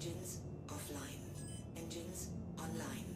Engines offline. Engines online.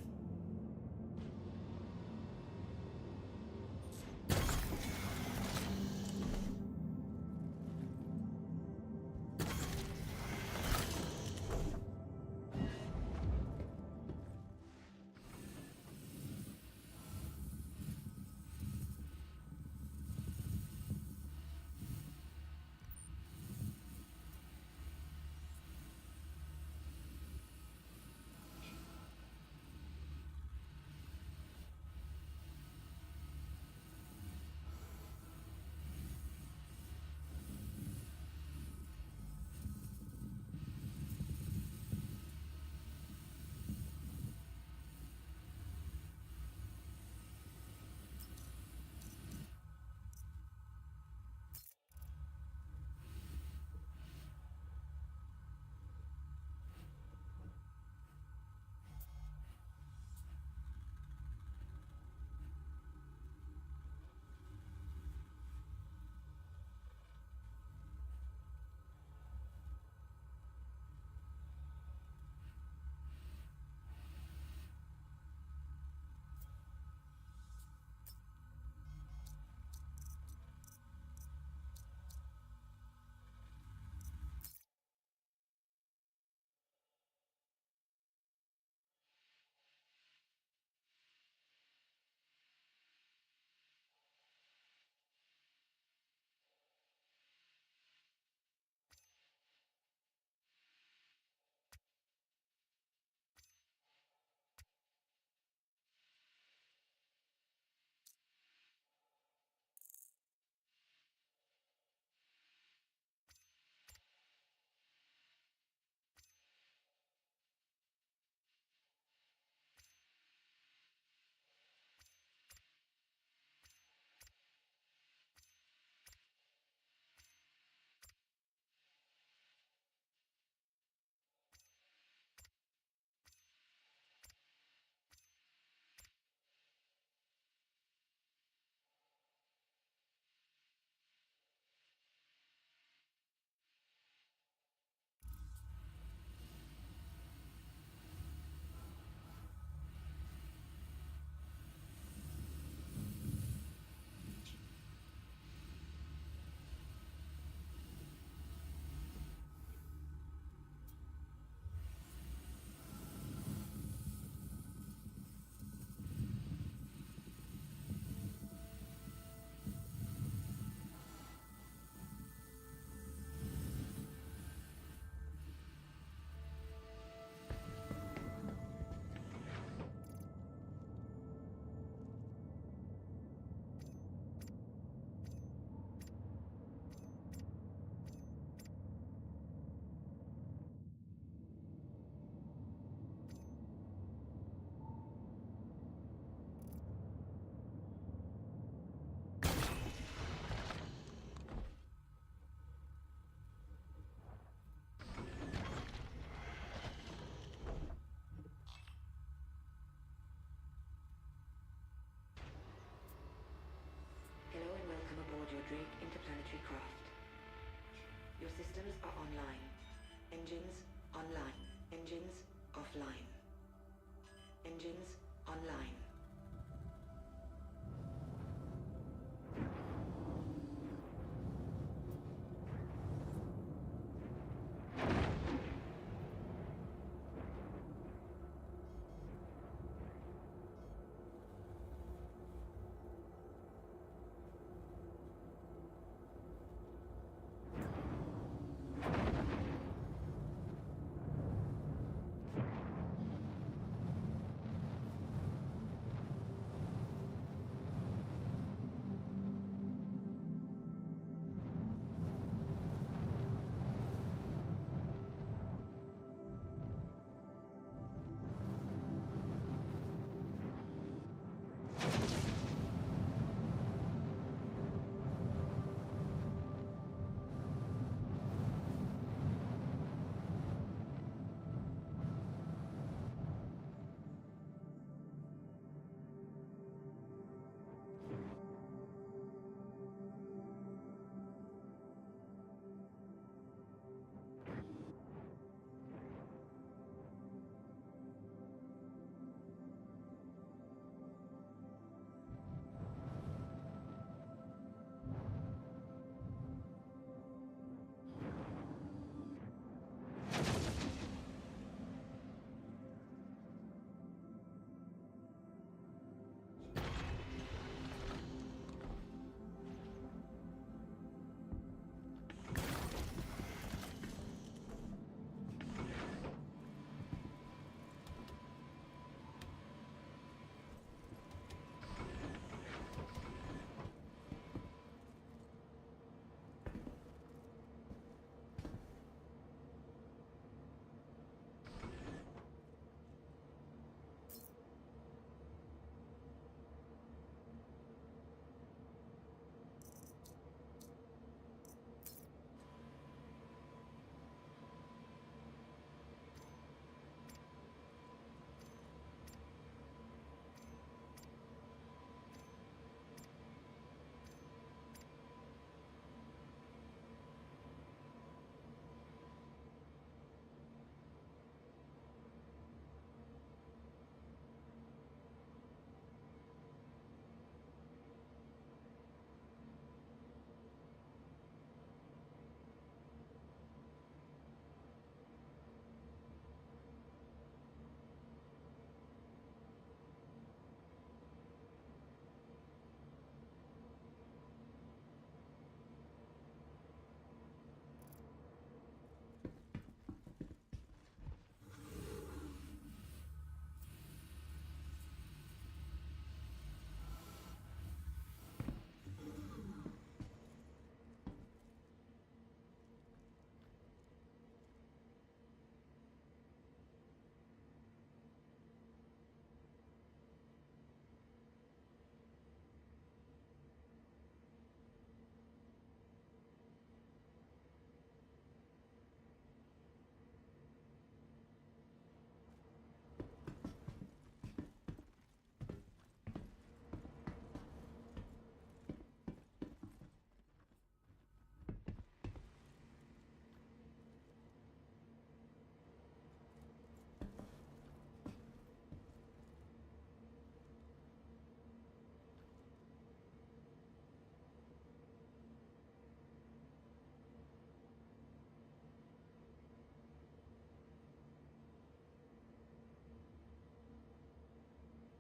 Hello and welcome aboard your Drake interplanetary craft. Your systems are online. Engines online. Engines offline. Engines online.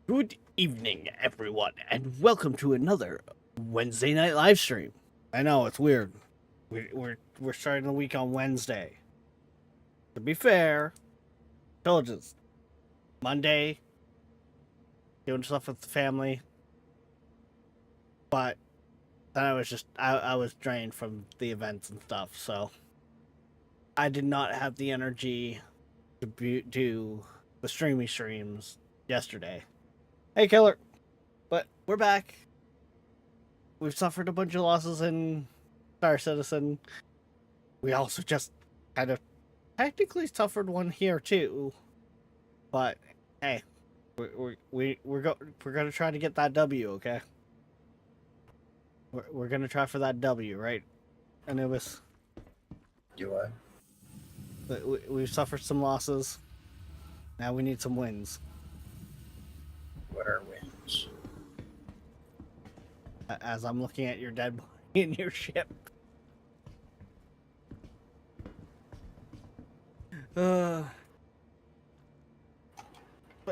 Good evening, everyone, and welcome to another Wednesday night live stream. I know it's weird. We're starting the week on Wednesday. To be fair, villages. Monday, doing stuff with the family, but then I was drained from the events and stuff, so I did not have the energy to do the streams yesterday. Hey, Killer, but we're back. We've suffered a bunch of losses in Star Citizen. We also just kind of technically suffered one here too, but hey, we're gonna try to get that W, okay? We're gonna try for that W, right, Anubis? Do I? We've suffered some losses. Now we need some wins. What are wins? As I'm looking at your dead body in your ship. But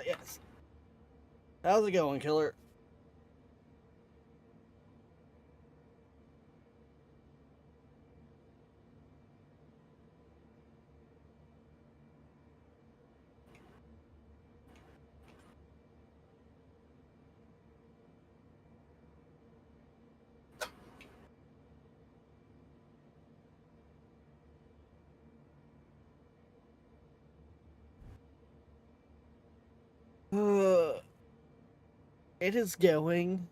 yes. How's it going, Killer? It is going.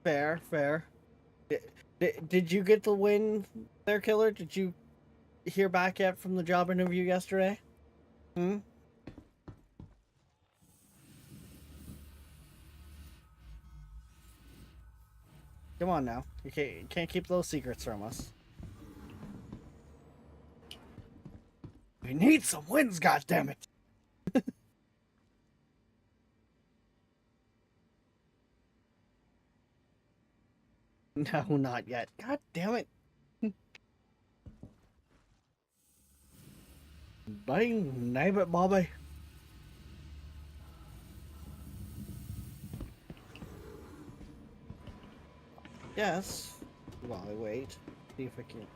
Fair. Did you get the win there, Killer? Did you hear back yet from the job interview yesterday? Come on now. You can't keep those secrets from us. We need some wins, goddammit! No, not yet. God damn it. Bang, name it, Bobby. Yes. While I wait, see if I can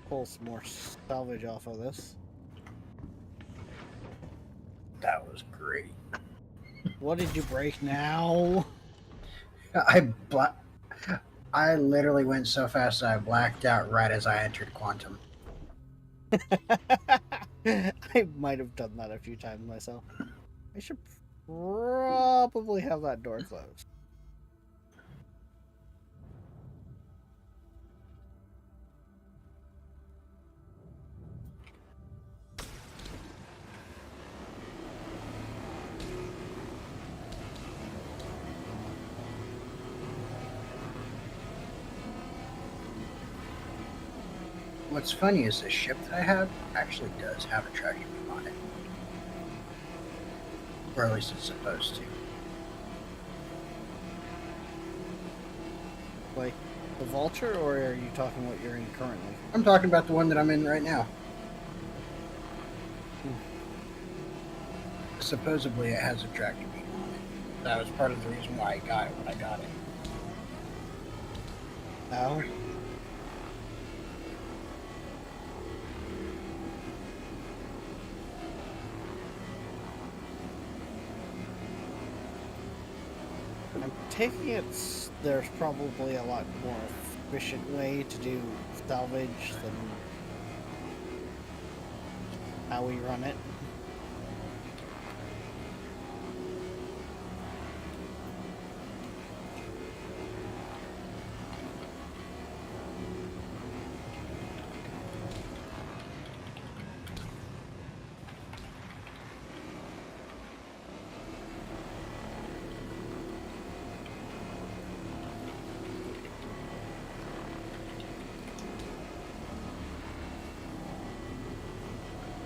pull some more salvage off of this. That was great. What did you break now? I literally went so fast that I blacked out right as I entered Quantum. I might have done that a few times myself. I should probably have that door closed. What's funny is the ship that I have actually does have a treasure beam on it. Or at least it's supposed to. Like the Vulture, or are you talking what you're in currently? I'm talking about the one that I'm in right now. Supposedly it has a tractor beam on it. That was part of the reason why I got it when I got it. No. I'm taking it there's probably a lot more efficient way to do salvage than how we run it.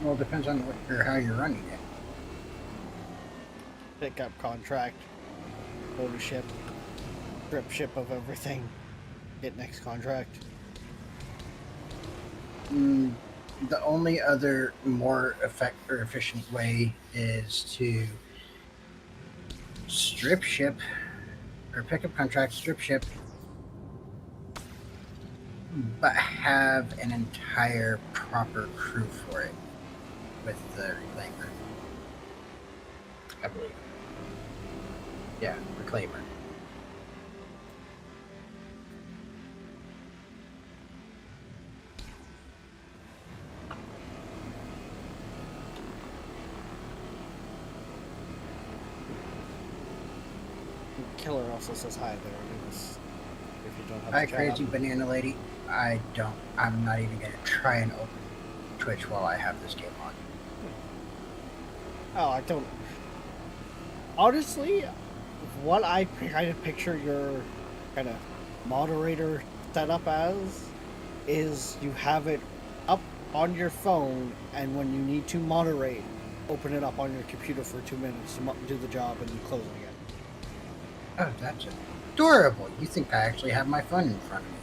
Well, it depends on how you're running it. Pick up contract, go to ship, strip ship of everything, get next contract. The only other more efficient way is to strip ship or pickup contract strip ship, but have an entire proper crew for it with the reclaimer. I believe. Yeah, reclaimer. Killer also says hi there. If you don't have Hi, the chat crazy up. banana lady. I'm not even gonna try and open Twitch while I have this game on. Oh, I don't. Honestly, what I kind of picture your kind of moderator setup as is you have it up on your phone, and when you need to moderate, open it up on your computer for 2 minutes to do the job, and you close it again. Oh, that's adorable. You think I actually have my phone in front of me?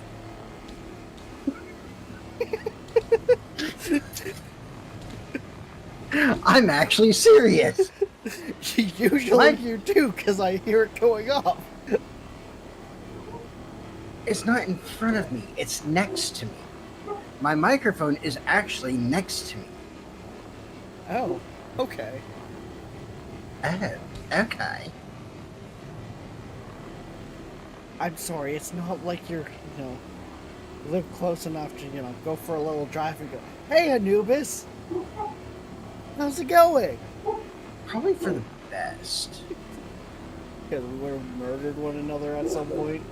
I'm actually serious. Usually you do, because I hear it going off. It's not in front of me. It's next to me. My microphone is actually next to me. Oh, okay. Oh, okay. I'm sorry, it's not like you're, live close enough to, go for a little drive and go, hey, Anubis! How's it going? Probably for the best. Because we would have murdered one another at some point.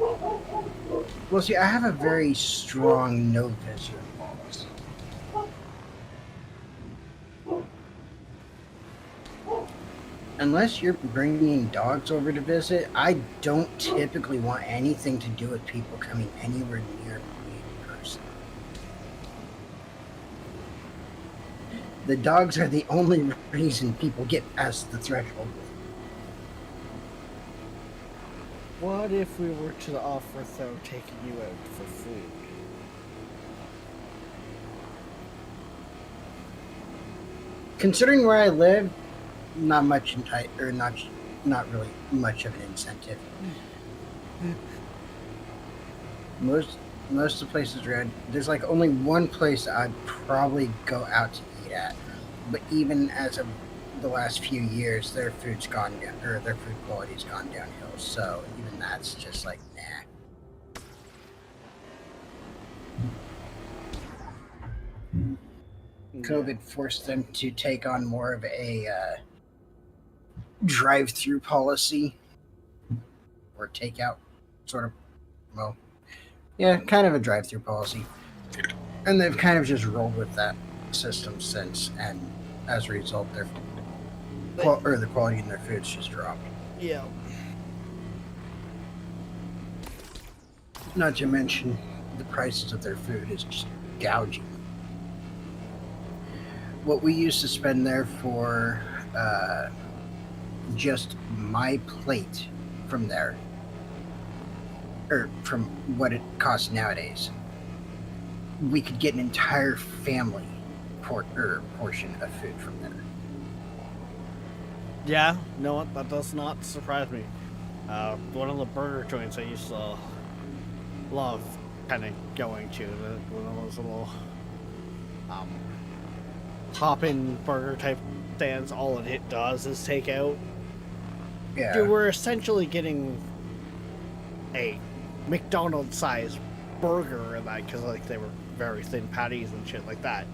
Well, see, I have a very strong no visitor policy. Unless you're bringing dogs over to visit, I don't typically want anything to do with people coming anywhere near me in person. The dogs are the only reason people get past the threshold. What if we were to offer, though, taking you out for food? Considering where I live, not much not really much of an incentive. Most of the places around, there's like only one place I'd probably go out to eat at. But even as of the last few years, their food's gone down, or their food quality's gone downhill. So even that's just like, nah. COVID forced them to take on more of a drive-through policy or takeout, sort of. Well, yeah, kind of a drive-through policy, and they've kind of just rolled with that system since, and as a result, the quality in their foods just dropped. Yeah. Not to mention, the prices of their food is just gouging. What we used to spend there for just my plate from there, or from what it costs nowadays, we could get an entire family portion of food from there. Yeah, you know what? That does not surprise me. One of the burger joints I used to love kind of going to, one of those little hop-in burger type stands, all it does is take out. Yeah. You were essentially getting a McDonald's-sized burger in that, because like they were very thin patties and shit like that.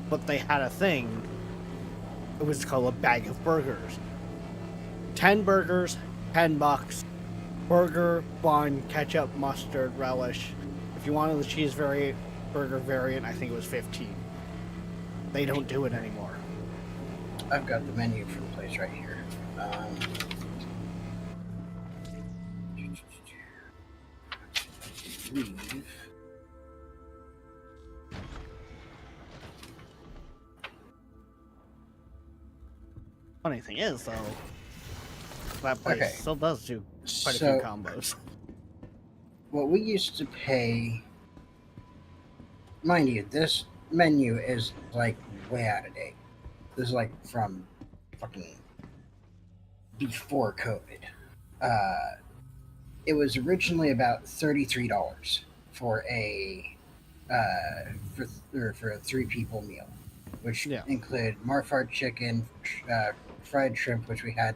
But they had a thing. It was called a bag of burgers. 10 burgers, $10. Burger, bun, ketchup, mustard, relish. If you wanted the cheese burger variant, I think it was $15. They don't do it anymore. I've got the menu for the place right here. Leave. Funny thing is, though, that place still does do quite a few combos. What we used to pay, mind you, this menu is like way out of date. This is like from fucking before COVID. it was originally about $33 for for a 3 people meal, which Yeah. included marfart chicken, fried shrimp, which we had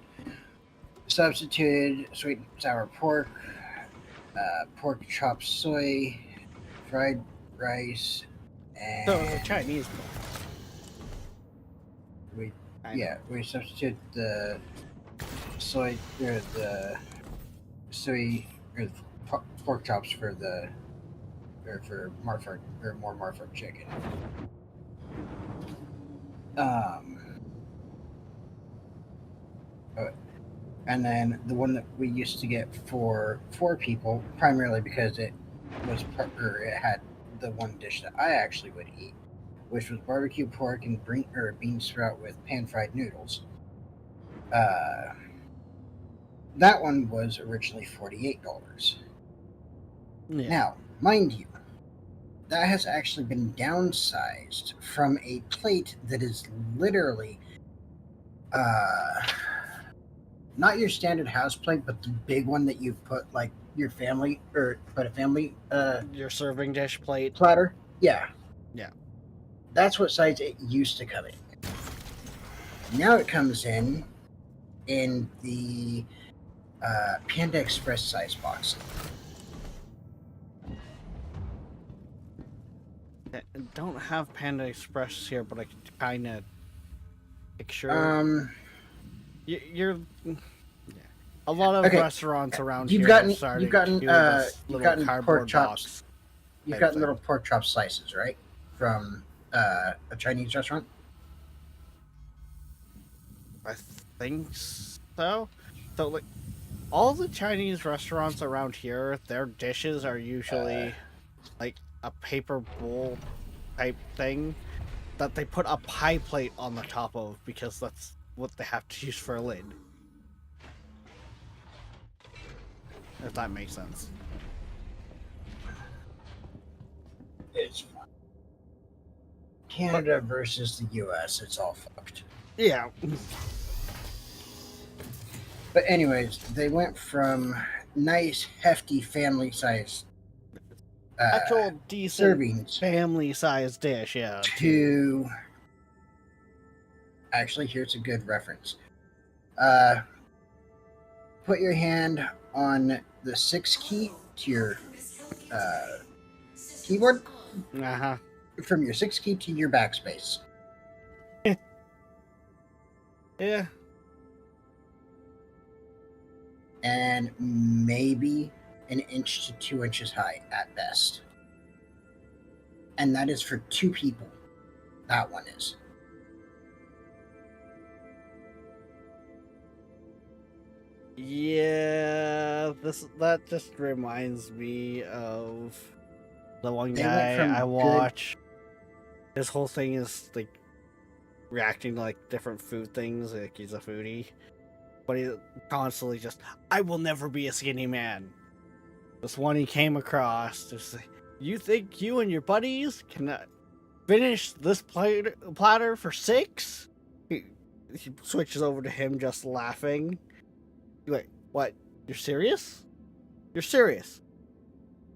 substituted, sweet and sour pork, pork chopped soy, fried rice, So it was a and Chinese meal. we Kind of. we substitute the soy or the soy or the pork chops for the or for marfart or more marfart chicken. Um, uh, and then the one that we used to get for 4 people, primarily because it was or it had the one dish that I actually would eat, which was barbecue pork and bean sprout with pan fried noodles. That one was originally $48. Yeah. Now, mind you, that has actually been downsized from a plate that is literally not your standard house plate, but the big one that you put like your family or put a family Your serving dish plate. platter. Yeah. Yeah. That's what size it used to come in. Now it comes in the Panda Express size box. I don't have Panda Express here, but I can kind of picture. You're. Yeah. A lot of Okay, restaurants around you've here gotten- are starting you've gotten, to do this you've little gotten cardboard pork chops. box. You've type gotten thing. little pork chop slices, right? From a Chinese restaurant. I think so. So like, all the Chinese restaurants around here, their dishes are usually like a paper bowl type thing that they put a pie plate on the top of because that's what they have to use for a lid. If that makes sense. It's fine. Canada versus the U.S. It's all fucked. Yeah. But anyways, they went from nice, hefty, family-sized Actual decent servings family-sized dish, yeah. to... Actually, here's a good reference. Put your hand on the 6 key to your keyboard. Uh-huh. From your 6 key to your backspace. Yeah. And maybe an inch to 2 inches high at best. And that is for 2 people. That one is. Yeah, that just reminds me of the one They guy went from I good- watch. His whole thing is like reacting to like different food things, like he's a foodie. But he constantly just, I will never be a skinny man. This one he came across, just like, you think you and your buddies can finish this platter for 6? He switches over to him just laughing. Wait, what? You're serious? You're serious?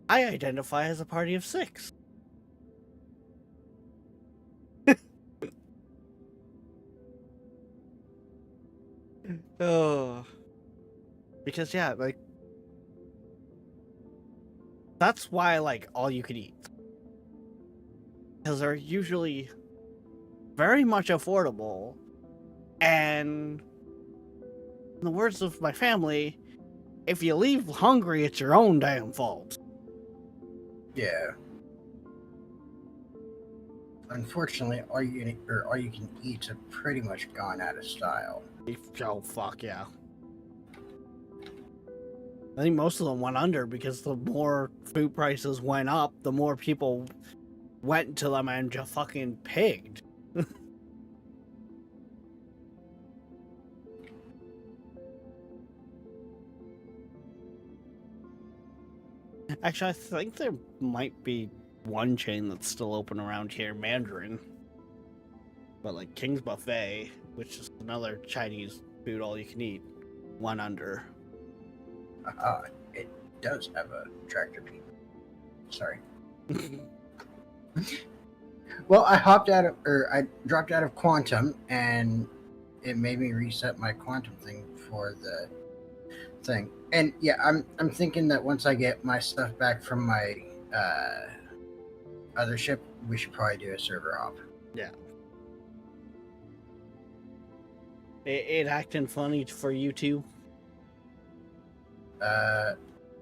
I identify as a party of 6. Oh. Because, yeah, like, that's why I like all you can eat. Because they're usually very much affordable. And in the words of my family, if you leave hungry, it's your own damn fault. Yeah. Unfortunately, all you can eat have pretty much gone out of style. Oh, fuck yeah. I think most of them went under because the more food prices went up, the more people went to them and just fucking pigged. Actually, I think there might be one chain that's still open around here, Mandarin. But like King's Buffet, which is another Chinese food all you can eat, went under. It does have a tractor beam. Sorry. Well, I dropped out of Quantum, and it made me reset my Quantum thing for the thing. And yeah, I'm thinking that once I get my stuff back from my other ship, we should probably do a server hop. Yeah. It acting funny for you too?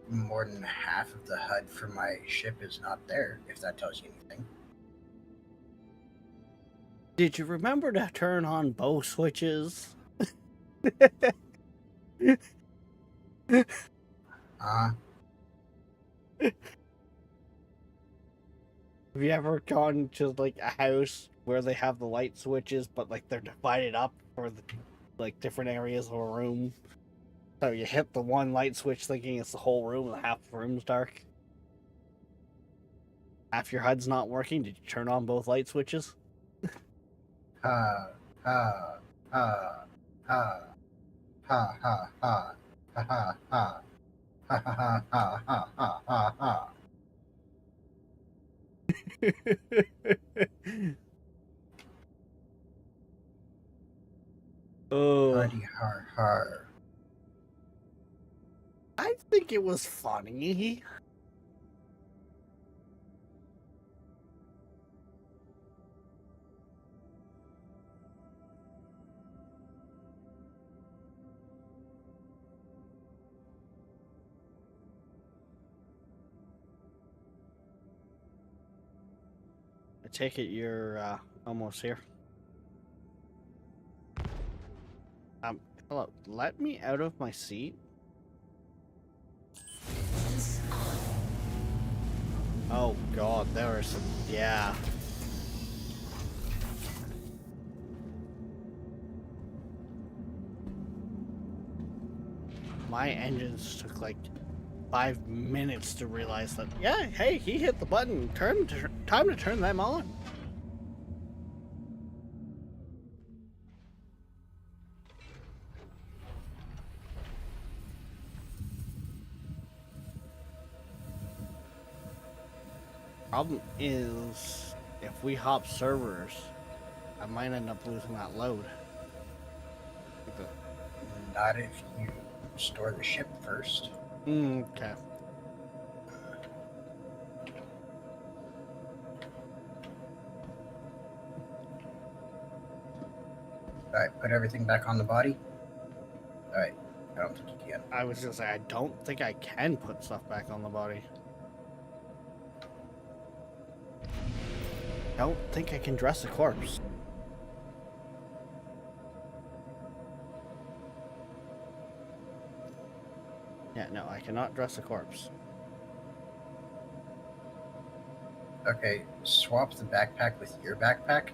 More than half of the HUD for my ship is not there, if that tells you anything. Did you remember to turn on both switches? Have you ever gone to like a house where they have the light switches, but like they're divided up for the like different areas of a room? So you hit the one light switch thinking it's the whole room, and half the room's dark. Half your HUD's not working. Did you turn on both light switches? Ha ha ha ha ha ha ha ha ha ha ha ha ha ha ha ha ha. Oh, Huddy har har. I think it was funny. I take it you're almost here. Hello. Let me out of my seat. Oh God, there are some. Yeah. My engines took like 5 minutes to realize that. Yeah, hey, he hit the button. Time to turn them on. Problem is, if we hop servers, I might end up losing that load. Not if you store the ship first. Okay. Alright, put everything back on the body. Alright, I don't think you can. I was gonna say, I don't think I can put stuff back on the body. Don't think I can dress a corpse. Yeah, no, I cannot dress a corpse. Okay, swap the backpack with your backpack.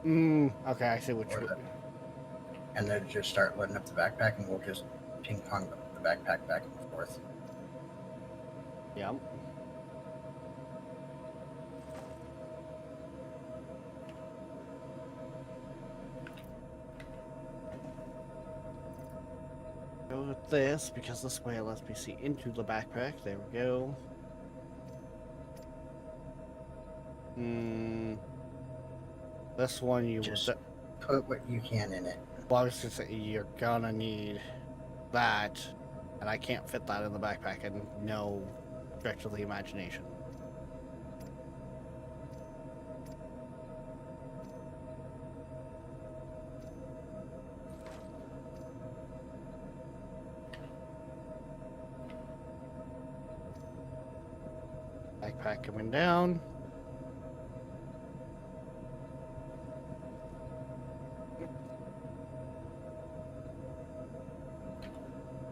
Okay, I see what Or you... and then just start loading up the backpack, and we'll just ping pong the backpack back and forth. Yep. Go with this, because this way it lets me see into the backpack. There we go. This one you Just will... put what you can in it. Well, I was just saying, you're gonna need that, and I can't fit that in the backpack, and no stretch of the imagination. Backpack coming down.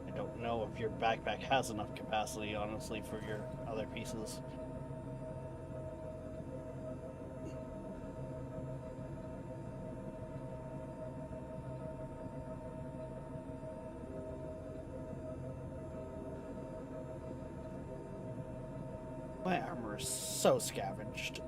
I don't know if your backpack has enough capacity, honestly, for your other pieces. My armor is so scavenged.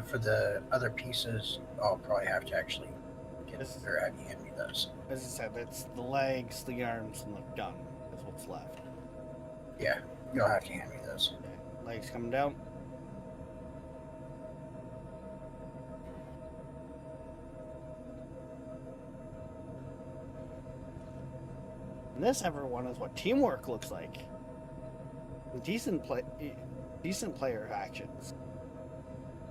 For the other pieces, I'll probably have to actually get or have you hand me those. As I said, it's the legs, the arms, and the gun is what's left. Yeah, you'll have to hand me those. Okay. Legs coming down. And this, everyone, is what teamwork looks like. Decent player actions.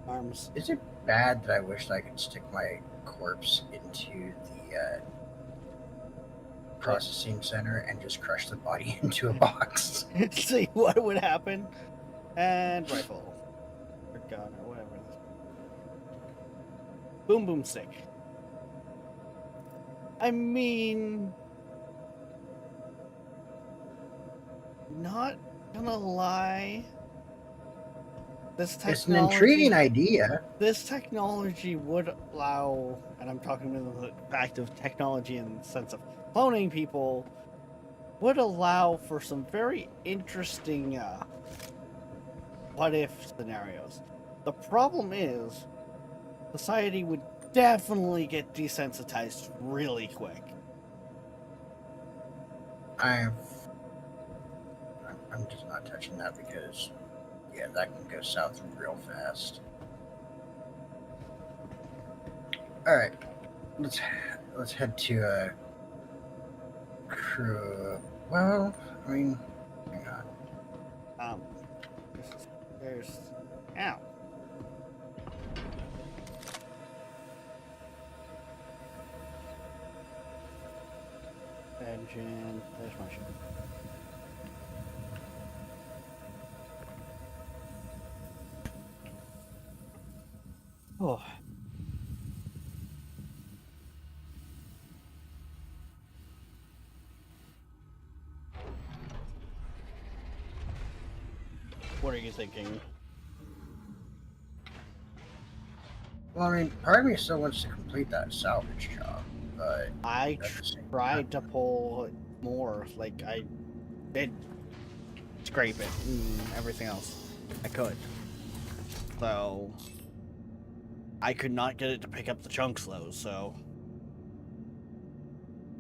Arms. Is it bad that I wished I could stick my corpse into the processing center and just crush the body into a box? See what would happen. And rifle. Or gun, or whatever. Boom boom stick. I mean, not gonna lie. It's an intriguing idea. This technology would allow, and I'm talking with the fact of technology in the sense of cloning people, would allow for some very interesting what-if scenarios. The problem is, society would definitely get desensitized really quick. I'm just not touching that because, yeah, that can go south real fast. All right, let's head to crew. Well, I mean, hang on. There's, ow. Engine. There's my ship. Oh. What are you thinking? Well, I mean, part of me still wants to complete that salvage job, but I tried to pull more. Like, I did scrape it and everything else. I could. So, I could not get it to pick up the chunks, though, so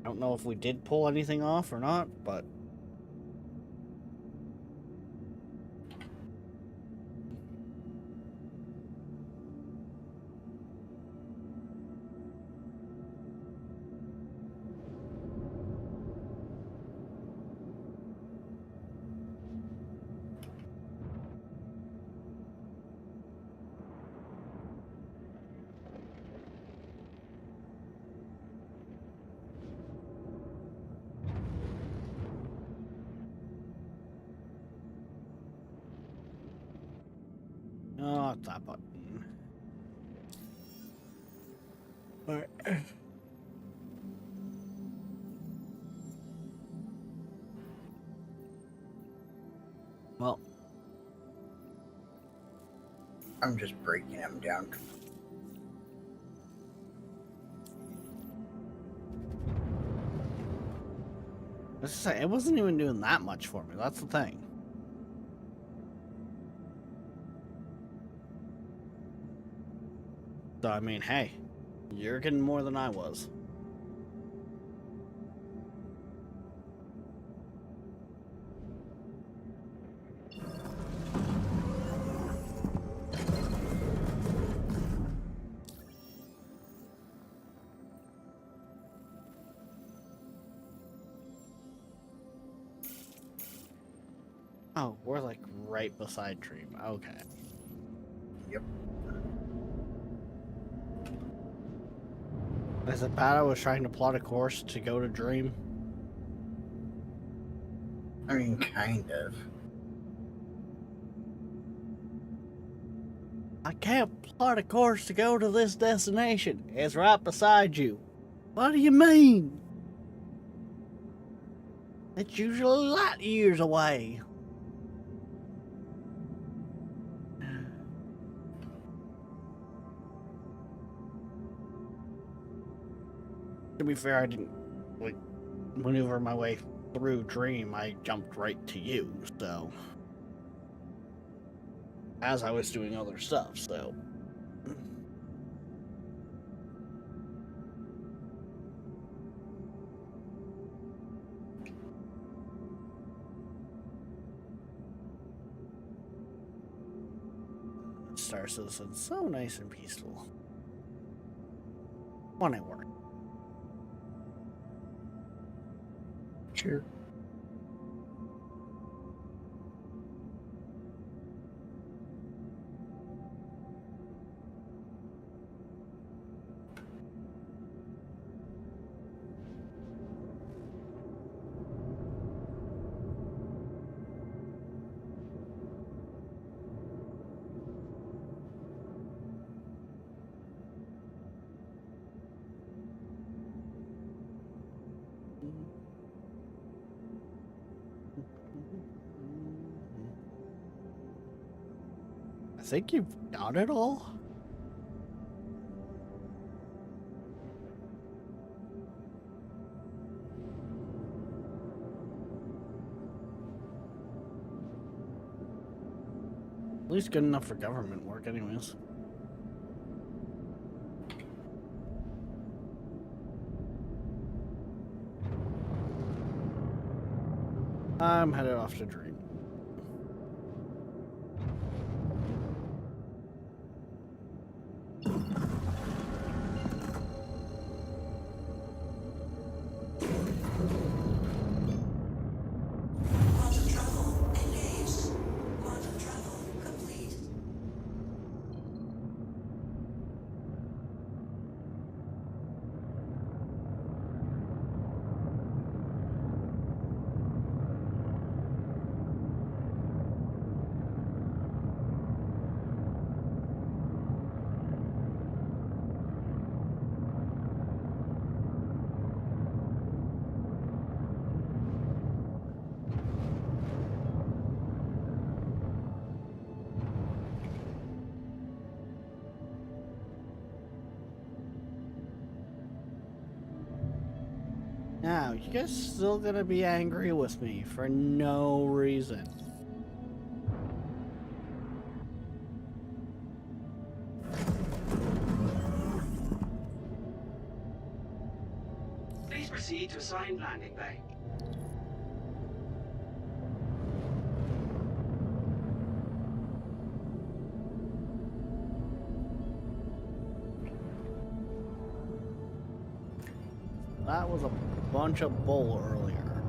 I don't know if we did pull anything off or not, but oh, it's that button. Alright. Well, I'm just breaking him down. let's say it wasn't even doing that much for me. That's the thing. So, I mean, hey, you're getting more than I was. Oh, we're like right beside Dream. Okay. Yep. Is it bad I was trying to plot a course to go to Dream? I mean, kind of. I can't plot a course to go to this destination. It's right beside you. What do you mean? It's usually light years away. To be fair, I didn't like maneuver my way through Dream. I jumped right to you, so as I was doing other stuff, so Star Citizen. So nice and peaceful. When I work. Sure. I think you've done it all. At least good enough for government work, anyways. I'm headed off to Dream. Quantum travel engaged. Quantum travel complete. Now, you guys still gonna be angry with me for no reason. Please proceed to assigned landing bay. That was a bunch of bull earlier.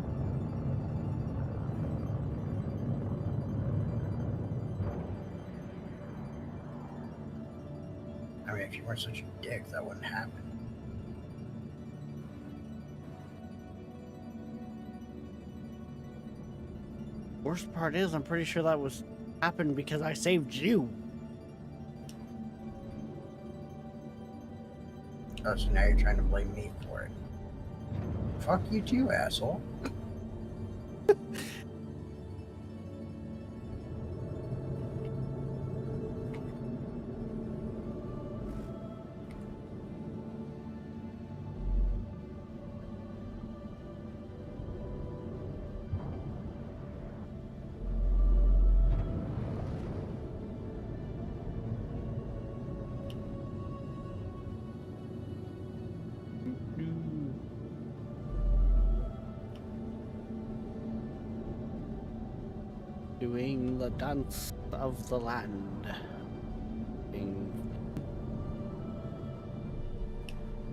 I mean, if you weren't such a dick, that wouldn't happen. Worst part is, I'm pretty sure that was happened because I saved you. Oh, so now you're trying to blame me for it. Fuck you too, asshole. Doing the dance of the land. Being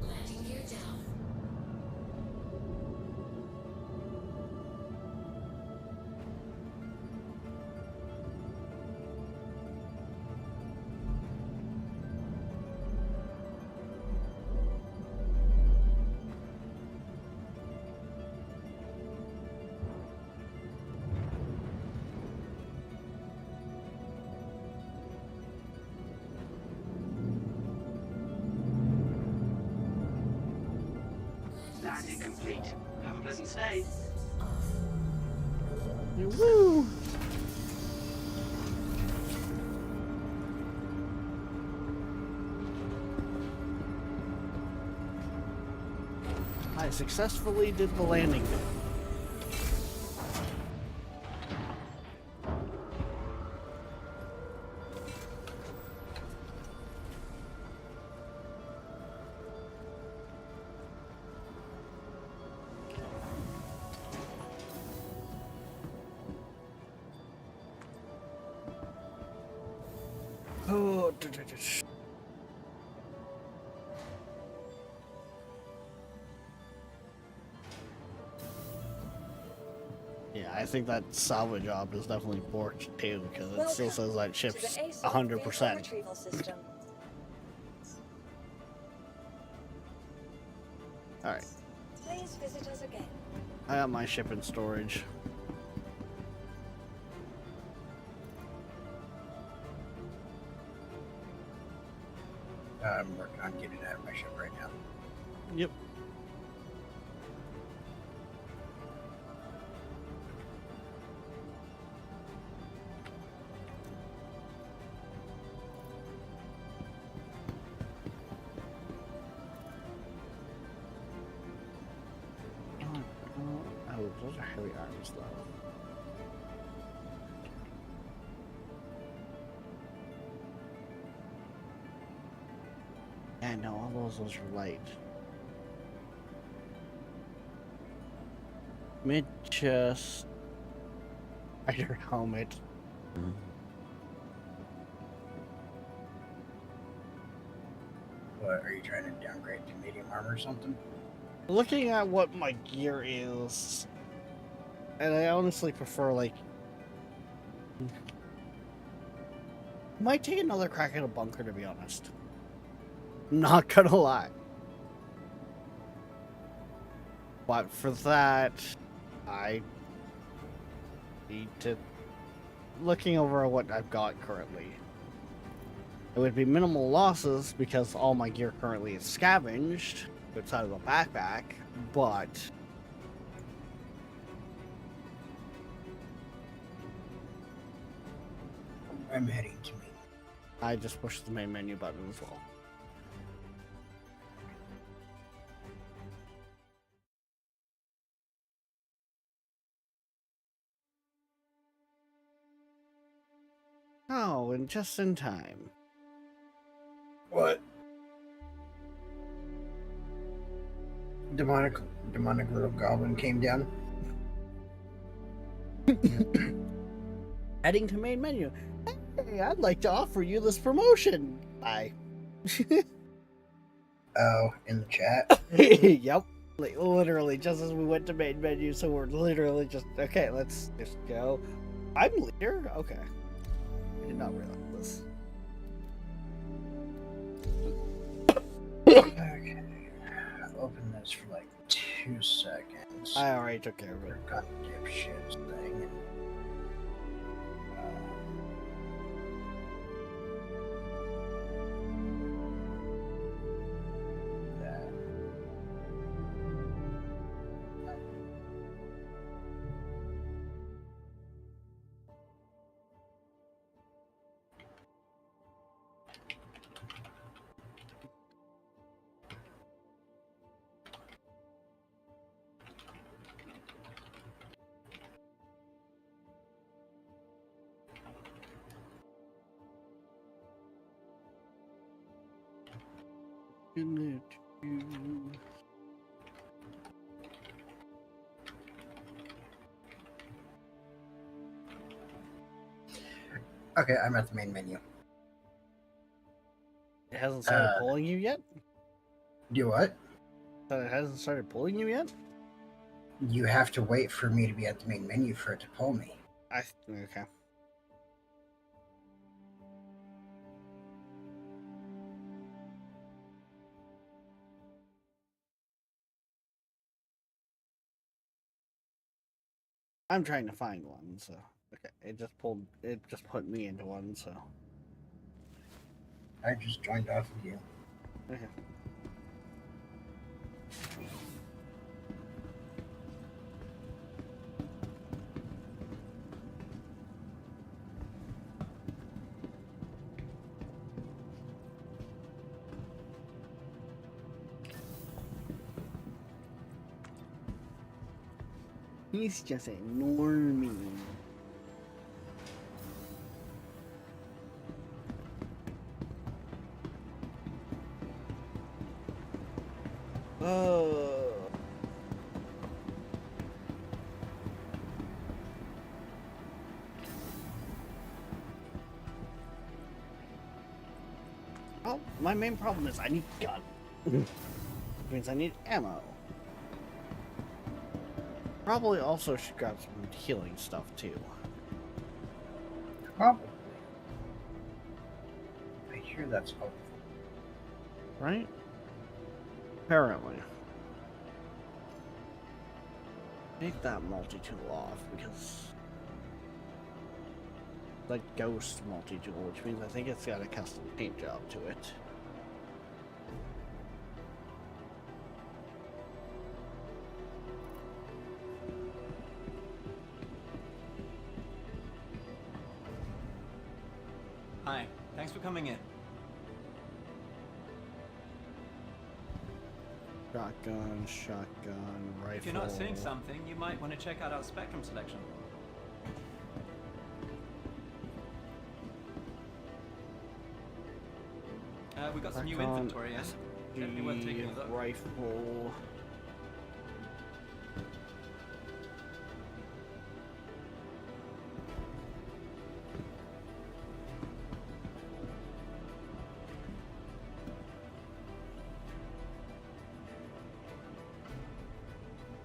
Landing gear down. Landing complete. Have a pleasant stay. woo! I successfully did the landing. Oh. Yeah, I think that salvage job is definitely borked too, because it still says that to the ship's ASOS 100%. vehicle retrieval system. Alright, Please visit us again. I got my ship in storage. I'm working on getting out of my ship right now. Yep. Oh, those are heavy arms though. Yeah, no, all those are light. Mid chest. Rider helmet. What, are you trying to downgrade to medium armor or something? Looking at what my gear is, and I honestly prefer like. Might take another crack at a bunker, to be honest. Not gonna lie. But for that, I need to. Looking over what I've got currently, it would be minimal losses because all my gear currently is scavenged outside of the backpack, but I'm heading to me. I just pushed the main menu button as well. Oh, and just in time. What? Demonic little goblin came down. Heading to main menu. Hey, I'd like to offer you this promotion. Bye. Oh, in the chat. Yep. Like, literally, just as we went to main menu, so we're literally just, okay, let's just go. I'm leader? Okay. I did not realize this. Okay. Open this for like 2 seconds. I already took care of it. Got dipshit's thing. That. Okay, I'm at the main menu. It hasn't started pulling you yet? Do what? It hasn't started pulling you yet? You have to wait for me to be at the main menu for it to pull me. Okay. I'm trying to find one, so okay. It just put me into one, so I just joined off of you. okay. He's just a normie. Oh. Well, my main problem is I need gun. Which means I need ammo. Probably also should grab some healing stuff too. Probably. I hear that's helpful. Right? Apparently. Take that multi-tool off because like ghost multi-tool, which means I think it's got a custom paint job to it. Hi, thanks for coming in. Shotgun, rifle. If you're not seeing something, you might want to check out our Spectrum selection. We've got some new Recon, inventory in. Definitely worth taking a look. Rifle.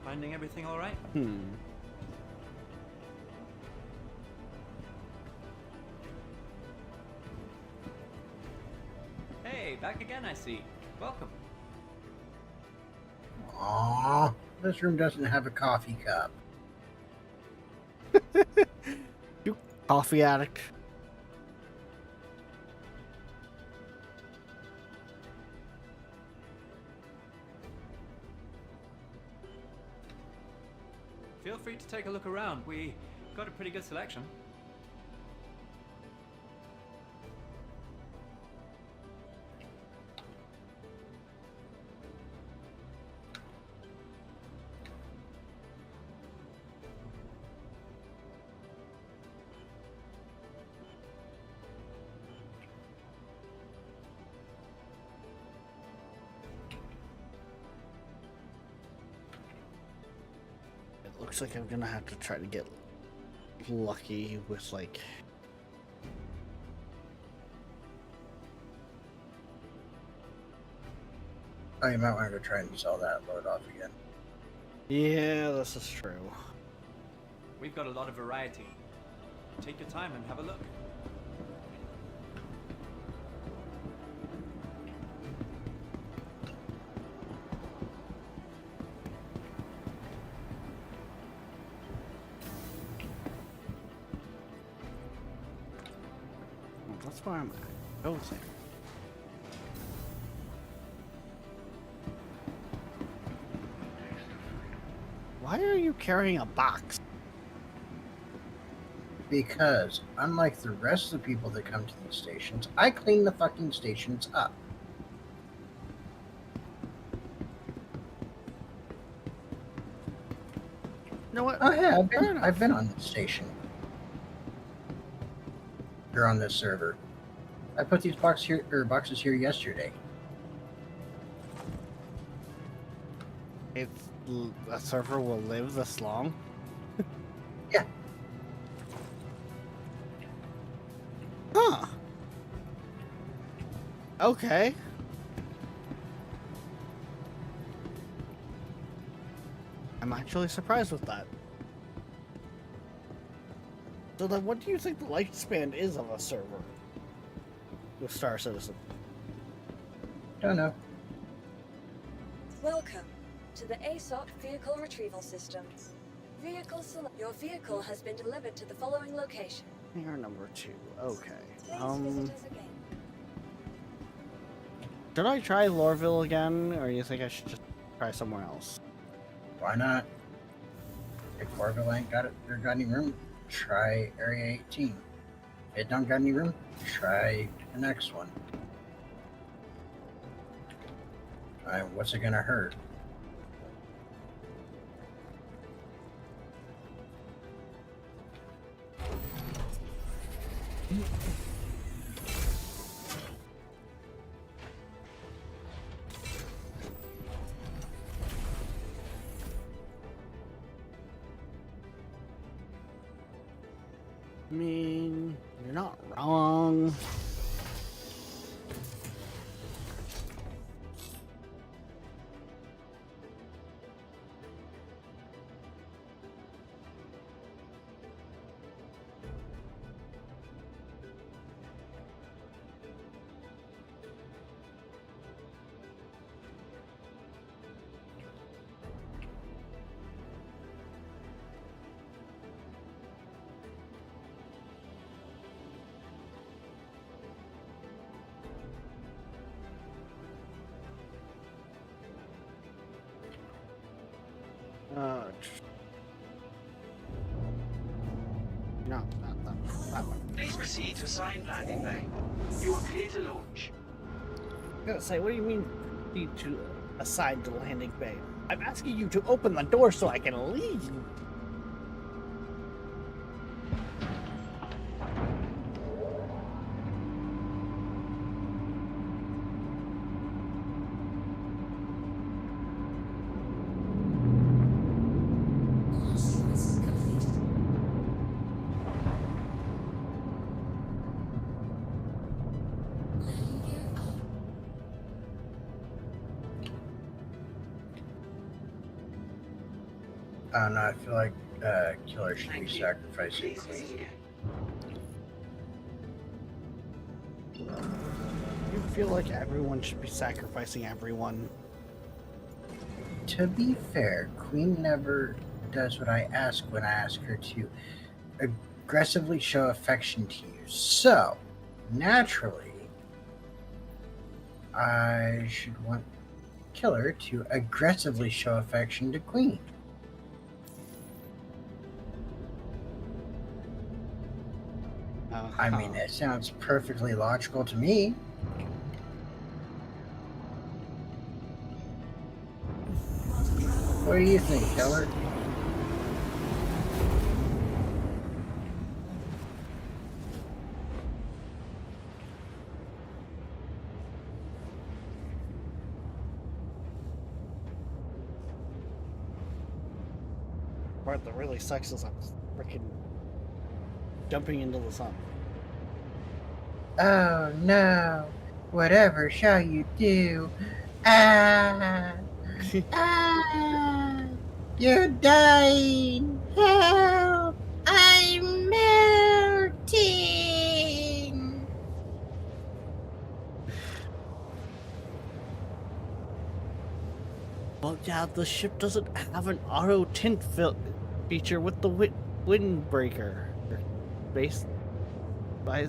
Finding everything all right? Hey, back again, I see. Welcome. Aww, this room doesn't have a coffee cup. You coffee addict. Feel free to take a look around. We got a pretty good selection. Looks like I'm gonna have to try to get lucky with like Oh, you might want to go try and sell that load off again. yeah, this is true. We've got a lot of variety. Take your time and have a look. Well, that's where I'm at. Go there. Why are you carrying a box? Because, unlike the rest of the people that come to these stations, I clean the fucking stations up. You know what? Oh yeah, Fair enough. I've been on this station. Or on this server. I put these boxes here yesterday. It's a server will live this long. Yeah. Huh. Okay. I'm actually surprised with that. So then what do you think the lifespan is of a server with Star Citizen? Don't know. Welcome to the ASOC Vehicle Retrieval System. Your vehicle has been delivered to the following location. Hangar number 2. Okay. Please visit us again. Should I try Lorville again, or you think I should just try somewhere else? Why not? If Orville ain't got any room, try Area 18. If it don't got any room, try the next one. What's it gonna hurt? I mean, you're not wrong. No, not that one. Please proceed to assigned landing bay. You are clear to launch. I'm gonna say, what do you mean need to assign the landing bay? I'm asking you to open the door so I can leave. Sequence complete. Landing gear up. I don't know. I feel like Killer should be Thank you. sacrificing Please visit Queen. again. You feel like everyone should be sacrificing everyone. To be fair, Queen never does what I ask when I ask her to aggressively show affection to you. So, naturally, I should want Killer to aggressively show affection to Queen. I mean, it sounds perfectly logical to me. What do you think, Killer? The part that really sucks is I'm freaking jumping into the sun. Oh no! Whatever shall you do? Ah! Ah! You're dying! Help! I'm melting! Well, yeah, the ship doesn't have an auto tint feature with the windbreaker. Base. By.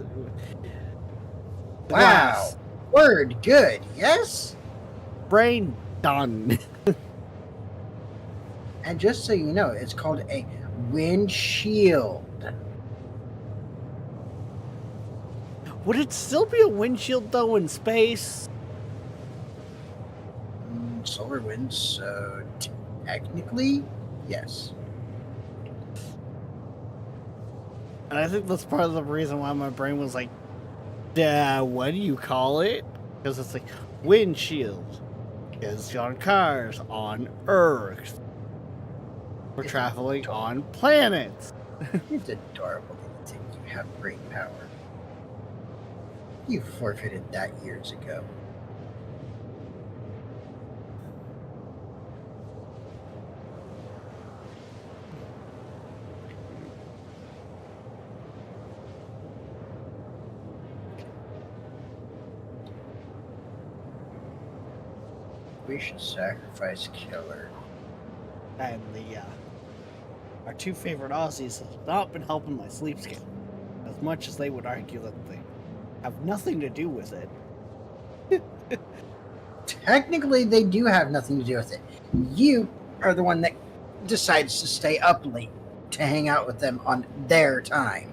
Wow! Word good, yes? Brain done. And just so you know, it's called a windshield. Would it still be a windshield though in space? Solar winds, so technically, yes. And I think that's part of the reason why my brain was like, what do you call it? Because it's like windshield. Because on cars on Earth. We're traveling on planets. It's adorable that you think you have brain power. You forfeited that years ago. We should sacrifice Killer. And our two favorite Aussies have not been helping my sleep schedule. As much as they would argue that they have nothing to do with it. Technically, they do have nothing to do with it. You are the one that decides to stay up late to hang out with them on their time.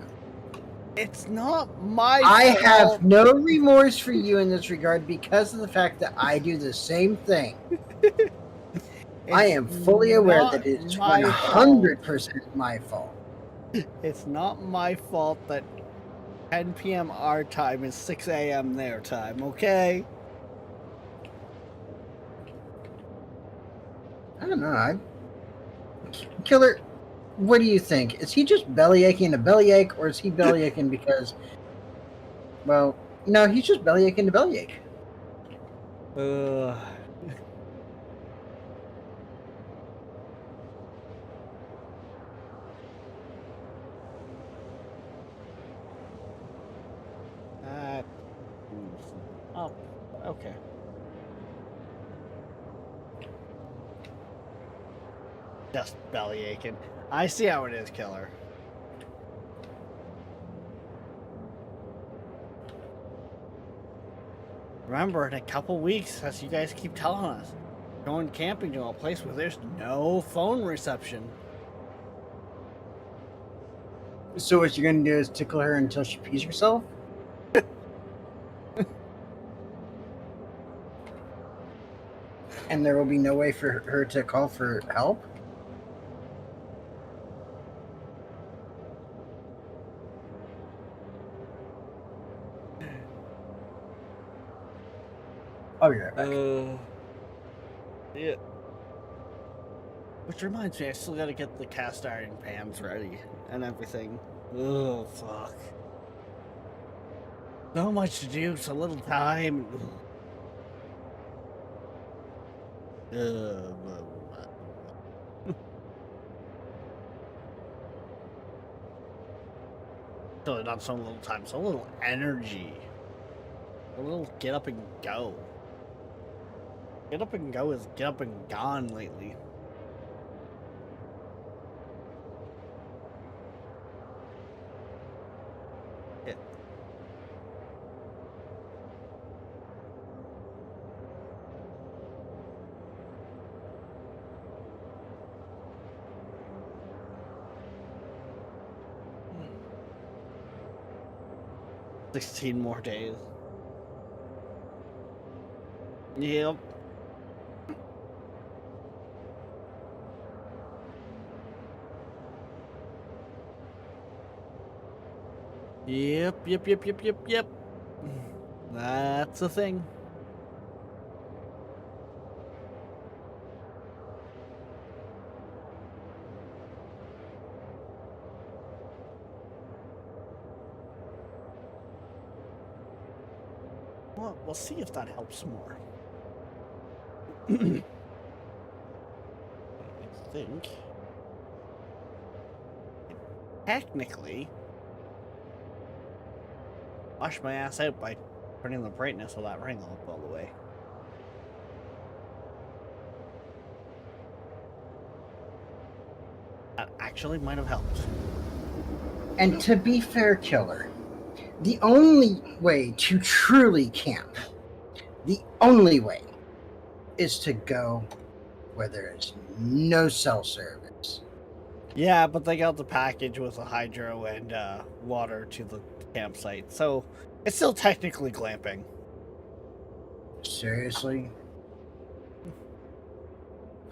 It's not my I fault. have no remorse for you in this regard because of the fact that I do the same thing. I am fully aware that it's 100% my fault. It's not my fault that 10 p.m. our time is 6 a.m. their time, okay? I don't know. Killer, what do you think? Is he just bellyaching a bellyache, or is he bellyaching because... Well, no, he's just bellyaching a bellyache. Oh, okay. Just belly aching. I see how it is, Killer. Remember, in a couple weeks, as you guys keep telling us, going camping to a place where there's no phone reception. So what you're gonna do is tickle her until she pees herself? And there will be no way for her to call for help? I'll be right back. Yeah. Which reminds me, I still gotta get the cast iron pans ready and everything. Oh, fuck. So much to do, so little time. So not so little time, so little energy. A little get up and go. Get up and go is get up and gone lately. Yeah. Hmm. 16 more days. Yep. Yep. That's a thing. Well, we'll see if that helps more. I think technically wash my ass out by turning the brightness of that ring up all the way. That actually might have helped. And to be fair, Killer, the only way to truly camp, the only way, is to go where there is no cell service. Yeah, but they got the package with a hydro and water to the campsite, so it's still technically glamping. Seriously?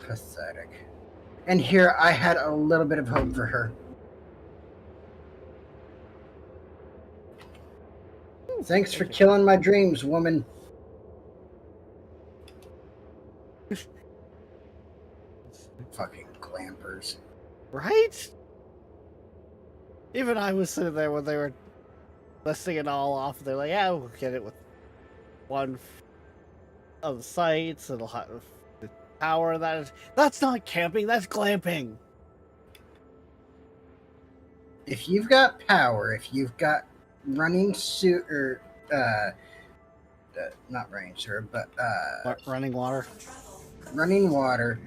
Pathetic. And here I had a little bit of hope for her. Thanks for killing my dreams, woman. Fucking glampers. Right? Even I was sitting there when they were listing it all off. They're like, yeah, we'll get it with one of the sites. It'll have the power. That's not camping. That's glamping. If you've got power, if you've got running sewer, not running sewer, but Running water. running water,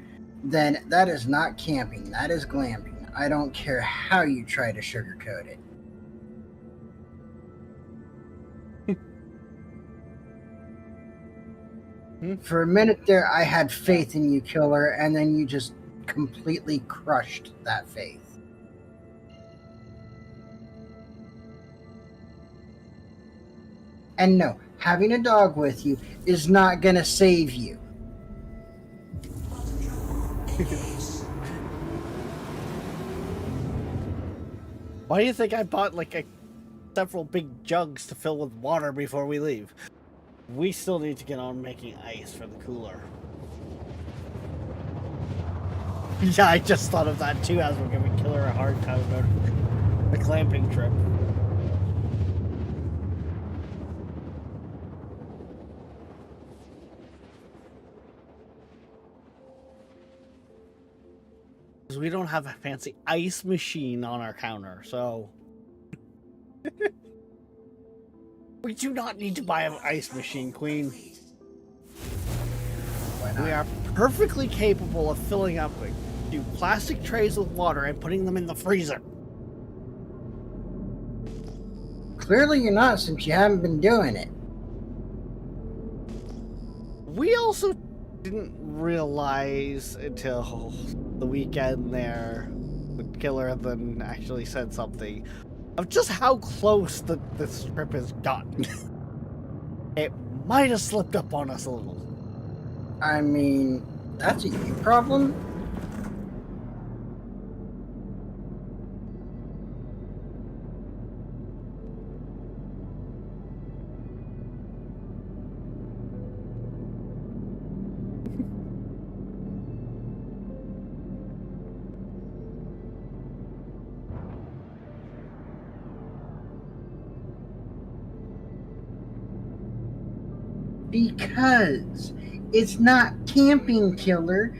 then that is not camping. That is glamping. I don't care how you try to sugarcoat it. For a minute there, I had faith in you, Killer, and then you just completely crushed that faith. And no, having a dog with you is not going to save you. Why do you think I bought like several big jugs to fill with water before we leave? We still need to get on making ice for the cooler. Yeah, I just thought of that too as we're giving Killer a hard time about the glamping trip. Because we don't have a fancy ice machine on our counter, so... We do not need to buy an ice machine, Queen. Why not? We are perfectly capable of filling up like, 2 plastic trays with water and putting them in the freezer. Clearly you're not, since you haven't been doing it. We also didn't realize until the weekend there, the killer then actually said something of just how close this trip has gotten. It might have slipped up on us a little. I mean, that's a you problem. Because it's not camping, killer.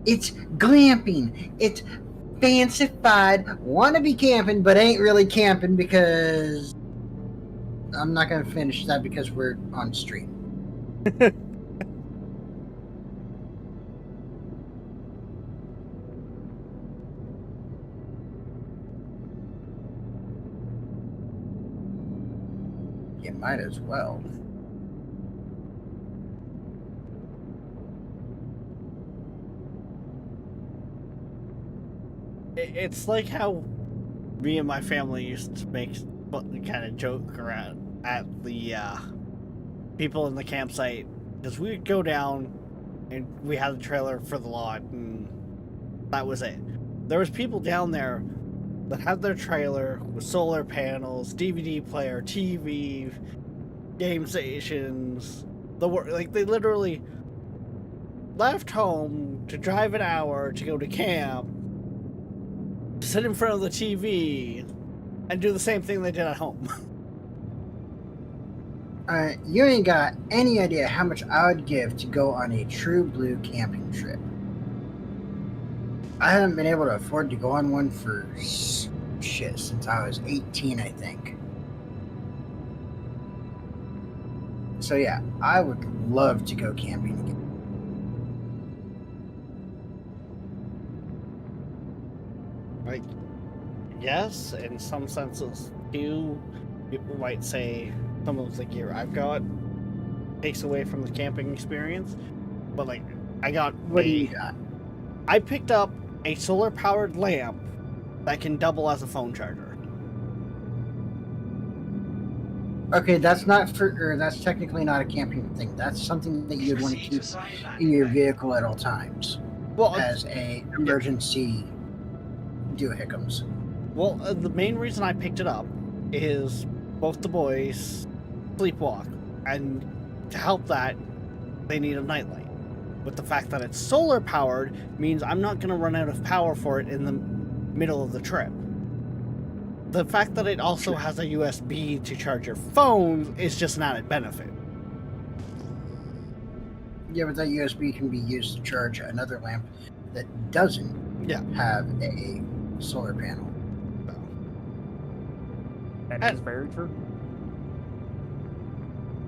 It's glamping. It's fancified, wanna be camping, but ain't really camping because I'm not gonna finish that because we're on stream. You might as well. It's like how me and my family used to make kind of joke around at the people in the campsite, because we would go down and we had a trailer for the lot and that was it. There was people down there that had their trailer with solar panels, DVD player, TV, game stations, like they literally left home to drive an hour to go to camp, sit in front of the TV, and do the same thing they did at home. You ain't got any idea how much I would give to go on a true blue camping trip. I haven't been able to afford to go on one for shit since I was 18, I think. So yeah, I would love to go camping again. Like, yes, in some senses too. People might say some of the gear I've got takes away from the camping experience, but like, What do you got? I picked up a solar powered lamp that can double as a phone charger. Okay, that's that's technically not a camping thing. That's something that you'd want to Proceed keep side in landing your bay. vehicle at all times Well, as a emergency do-hickums. Well, the main reason I picked it up is both the boys sleepwalk, and to help that, they need a nightlight. But the fact that it's solar powered means I'm not going to run out of power for it in the middle of the trip. The fact that it also has a USB to charge your phone is just an added benefit. Yeah, but that USB can be used to charge another lamp that doesn't have a solar panel. That is very true.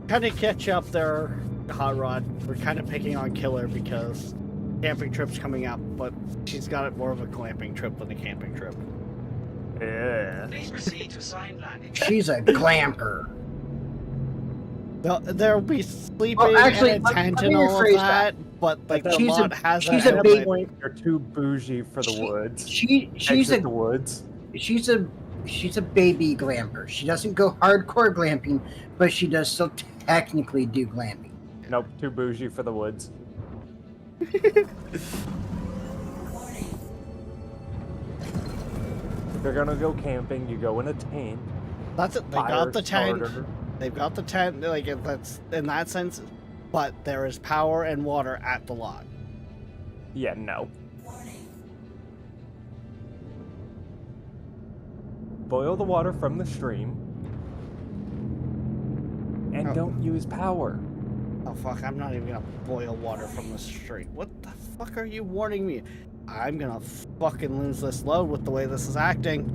Kind of catch up there, Hot Rod. We're kind of picking on Killer because camping trip's coming up, but she's got it more of a glamping trip than a camping trip. Yeah. Please proceed to side landing. She's a glamper. There'll be sleeping Well, actually, and a let tent me and all of rephrase that, but like the She's a- lot has she's that a At big- that point, you're too bougie for the woods. She's Exit a the woods. she's a baby glamper. She doesn't go hardcore glamping, but she does still technically do glamping. Nope, too bougie for the woods. Warning. If you're gonna go camping, you go in a tent. That's it. They Fire got the tent. starter. They've got the tent. Like that's in that sense, but there is power and water at the lot. Yeah, no. Warning. Boil the water from the stream. And Oh. don't use power. Oh fuck! I'm not even gonna boil water from the street. What the fuck are you warning me? I'm gonna fucking lose this load with the way this is acting.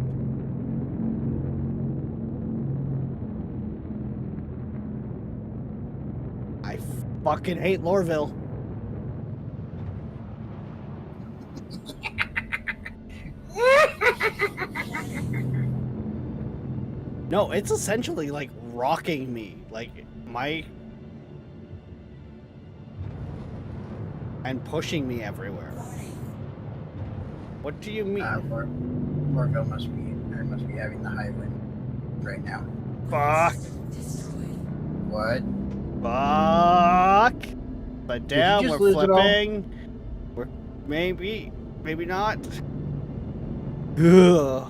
I fucking hate Lorville. No, it's essentially like rocking me. Like my and pushing me everywhere. What do you mean? Warville must be having the high wind right now. Fuck. What? Fuck. But down, just we're lose it all? flipping. We're maybe not. Ugh.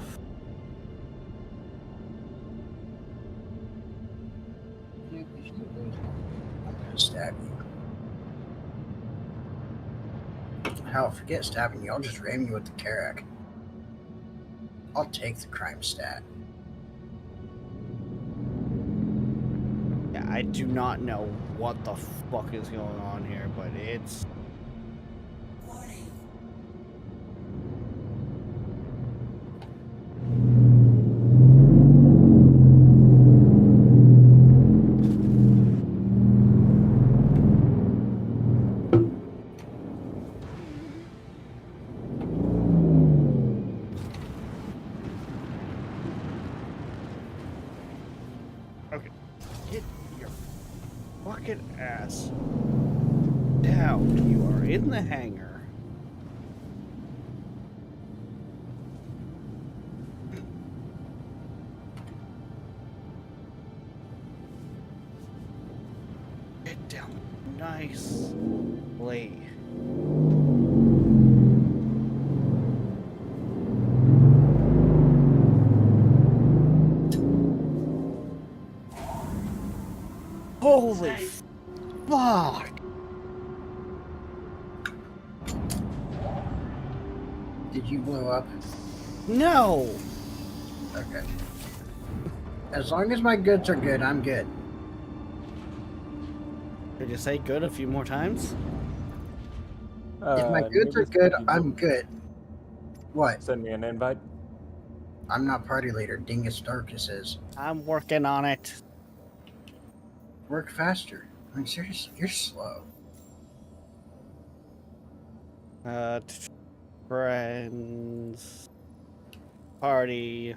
I'm gonna stab you. Hell, forget stabbing you. I'll just ram you with the Karak. I'll take the crime stat. Yeah, I do not know what the fuck is going on here, but it's. Okay, get your fucking ass down. You are in the hangar. Get down nicely. Holy fuck! Did you blow up? No! Okay. As long as my goods are good, I'm good. Did you say good a few more times? If my goods are good, I'm good. What? Send me an invite. I'm not party leader. Dingus Darkus is. I'm working on it. Work faster. I mean, seriously, you're slow. Friends. Party.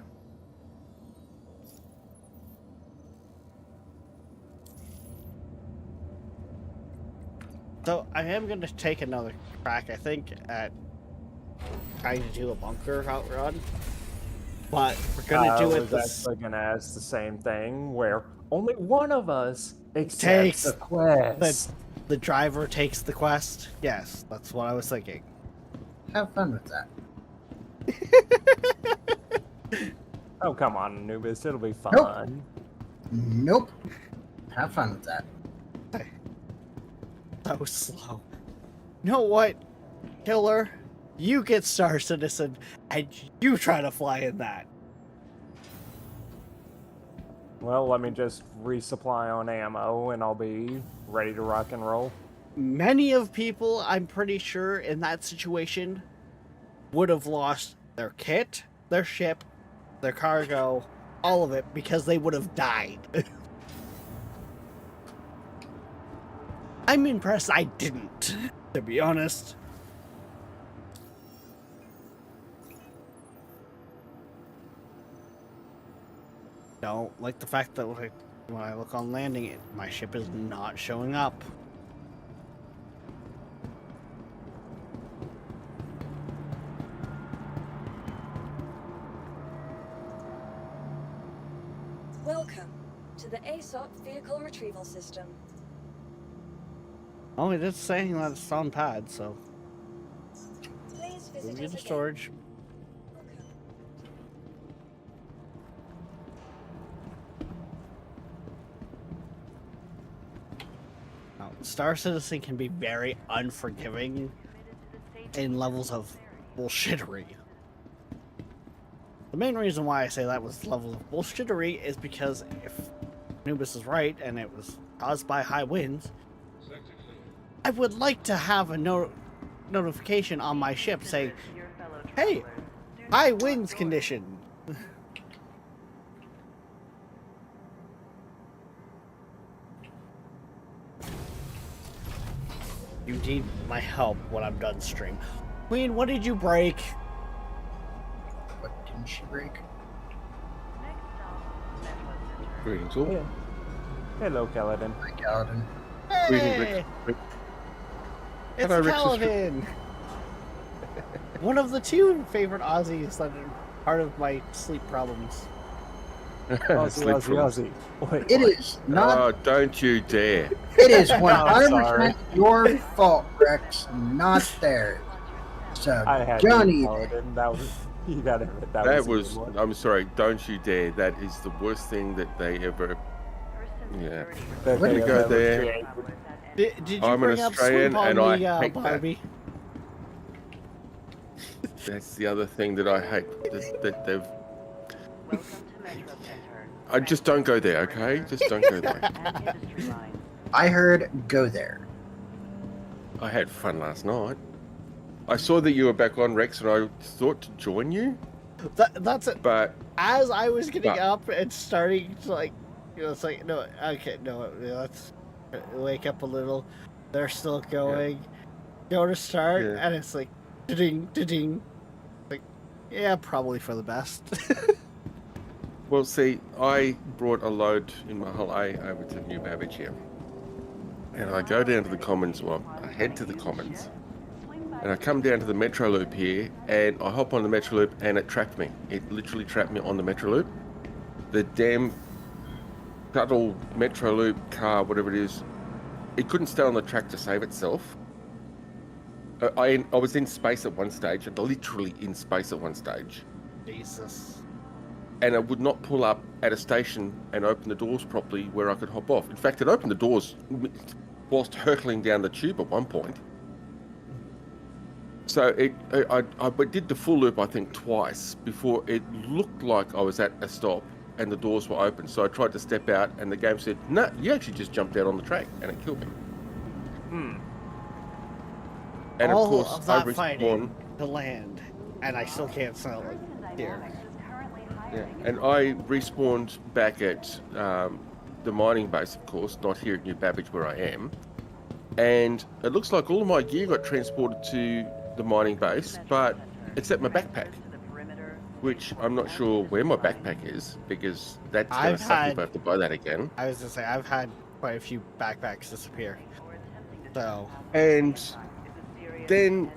So I am going to take another crack, I think, at trying to do a bunker outrun. But we're going to do I it was this. actually going to ask the same thing, where only one of us accepts Takes the quest. The driver takes the quest. Yes, that's what I was thinking. Have fun with that. Oh, come on, Anubis. It'll be fun. Nope. Have fun with that. So slow. You know what, Killer? You get Star Citizen, and you try to fly in that. Well, let me just resupply on ammo, and I'll be ready to rock and roll. Many of people, I'm pretty sure, in that situation, would have lost their kit, their ship, their cargo, all of it, because they would have died. I'm impressed I didn't, to be honest. Don't like the fact that when I look on landing, my ship is not showing up. Welcome to the ASOP Vehicle Retrieval System. Oh, it is saying that it's on pad, so Please we'll visit get us the again. storage. Welcome. Now, Star Citizen can be very unforgiving in levels of bullshittery. The main reason why I say that was level of bullshittery is because if Anubis is right and it was caused by high winds, I would like to have a notification on my ship saying, hey, high winds condition. You need my help when I'm done stream. Queen, what did you break? What didn't she break? Greetings, all. Yeah. Hello, Kaladin. Hi, Galadin. Greetings, Hey! Rick. It's Hello, Rex and Calvin! One of the two favorite Aussies that are part of my sleep problems. Aussie, Aussie. Wait, It what? is not. Oh, don't you dare. It is sorry. 100% your fault, Rex, not theirs. So, I had Johnny, to Paladin. That was you got it. That a was, good one. I'm sorry, don't you dare. That is the worst thing that they ever. Yeah. That Where'd they you have go ever there? created. Did you I'm an bring up Australian Sleep on and I me, hate that. Barbie? That's the other thing that I hate. That they've. I just don't go there, okay? Just don't go there. I heard go there. I had fun last night. I saw that you were back on, Rex, and I thought to join you, That's it. but As I was getting But- up and starting to like, it's like no, okay, no, let's wake up a little. They're still going. Go to start, Yeah. and it's like, ding, ding. Like, yeah, probably for the best. well, see, I brought a load in my whole A over to New Babbage here. And I go down to the Commons, well, I head to the Commons. And I come down to the Metro Loop here, and I hop on the Metro Loop, and it trapped me. It literally trapped me on the Metro Loop. The damn shuttle Metro Loop car, whatever it is, it couldn't stay on the track to save itself. I was in space at one stage, literally in space at one stage. Jesus. And it would not pull up at a station and open the doors properly where I could hop off. In fact, it opened the doors whilst hurtling down the tube at one point. So I did the full loop, I think, twice before it looked like I was at a stop and the doors were open. So I tried to step out and the game said, no, you actually just jumped out on the track, and it killed me. And All of course, of that I fighting respawned. to land, and I still can't sell it here. Yeah, and I respawned back at the mining base, of course, not here at New Babbage where I am. And it looks like all of my gear got transported to the mining base, but except my backpack, which I'm not sure where my backpack is, because that's going to I've suck if had- I have to buy that again. I was gonna say I've had quite a few backpacks disappear. So And then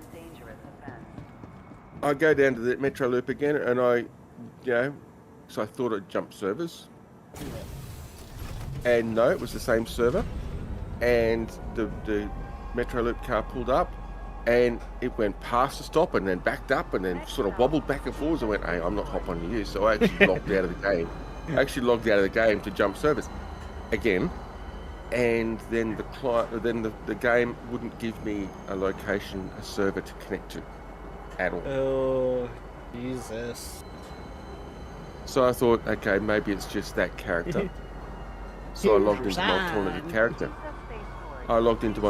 I go down to the Metro Loop again, and so I thought I'd jump servers. And no, it was the same server. And the Metro Loop car pulled up, and it went past the stop and then backed up and then sort of wobbled back and forwards. I went, hey, I'm not hopping on to you. So I actually logged out of the game. I actually logged out of the game to jump servers again. And then the game wouldn't give me a location, a server to connect to at all. oh Jesus. So I thought, okay, maybe it's just that character. So I logged into my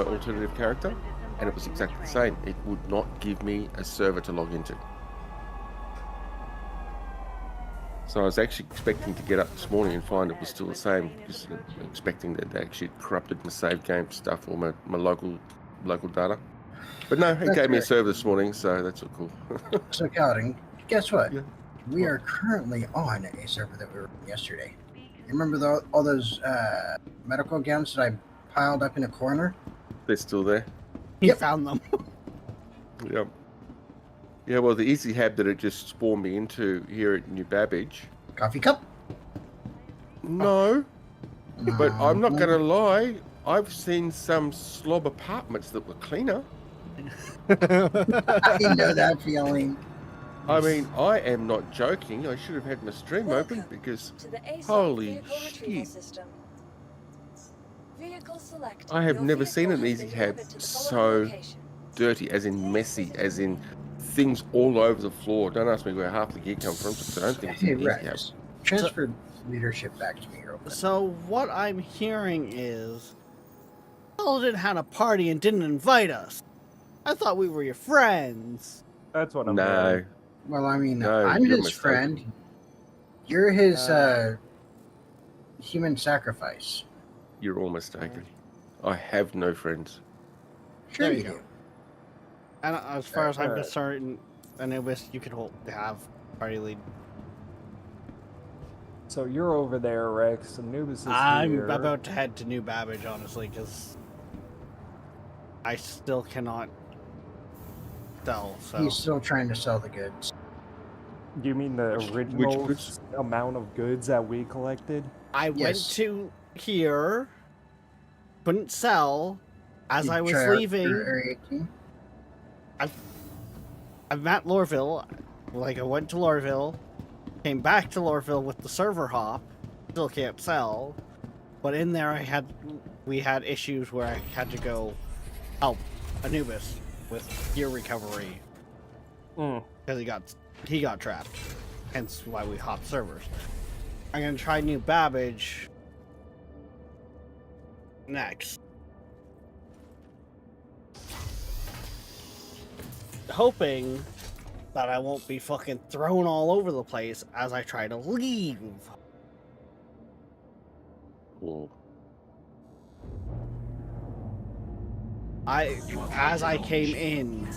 alternative character. And it was exactly the same. It would not give me a server to log into. So I was actually expecting to get up this morning and find it was still the same, just expecting that they actually corrupted my save game stuff or my local data. But no, it That's gave me a great. server this morning, so that's all cool. So, Paladin, guess what? Yeah. We are currently on a server that we were on yesterday. You remember all those medical gowns that I piled up in a corner? They're still there. He Yep. found them. Yep. Yeah, well, the easy hab that it just spawned me into here at New Babbage. Coffee cup? No, but I'm not Mhm. going to lie. I've seen some slob apartments that were cleaner. I know that feeling. I mean, I am not joking. I should have had my stream open Welcome because to the ASOP holy vehicle retrieval shit. system. Vehicle select. I have Your never vehicle seen an has easy been hab delivered to the so following locations. dirty, as in messy, as in things all over the floor. Don't ask me where half the gear comes from, because I don't think it's Hey, an easy hab. Rex, transfer leadership back to me real quick. So what I'm hearing is Paladin had a party and didn't invite us. I thought we were your friends. That's what I'm No, hearing. Well, I mean, No, I'm you're his mistaken. friend. You're his human sacrifice. you're all mistaken. I have no friends. Sure There you you go. do. And as far as I'm Alright. concerned, Anubis, you could have party lead. So you're over there, Rex. Anubis is I'm here. about to head to New Babbage, honestly, because I still cannot sell. So He's still trying to sell the goods. You mean the Which original goods? amount of goods that we collected? I went Yes. to here, couldn't sell. As You I was try out leaving, your Area 18? I'm at Lorville. Like, I went to Lorville, came back to Lorville with the server hop, still can't sell. But in there, we had issues where I had to go help Anubis with gear recovery because he got trapped. Hence why we hopped servers. I'm gonna try New Babbage next. Hoping that I won't be fucking thrown all over the place as I try to leave. Or As I came in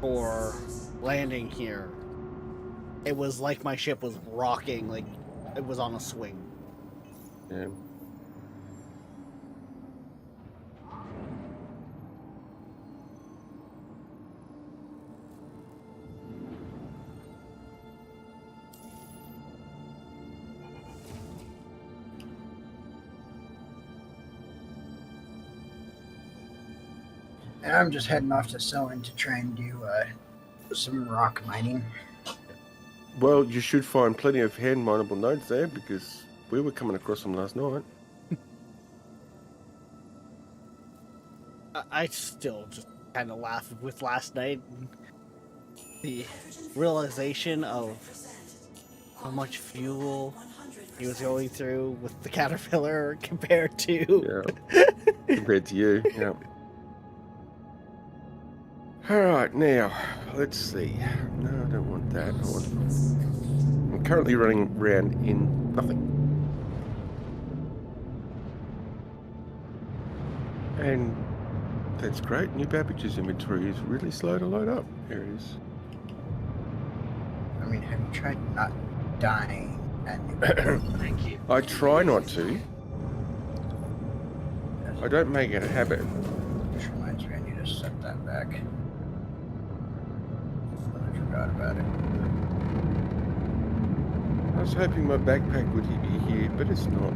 for landing here, it was like my ship was rocking, like it was on a swing. yeah. And I'm just heading off to Selwyn to try and do some rock mining. Well, you should find plenty of hand mineable nodes there because we were coming across them last night. I still just kind of laugh with last night. The realization of how much fuel he was going through with the Caterpillar compared to... Yeah. Compared to you, yeah. Alright, now, let's see. No, I don't want that. I'm currently running around in nothing. And that's great. New Babbage's inventory is really slow to load up. There it is. I mean, have you tried not dying at New Babbage? Thank you. I try not to. I don't make it a habit. Which reminds me, I need to set that back. I forgot about it. I was hoping my backpack would be here, but it's not.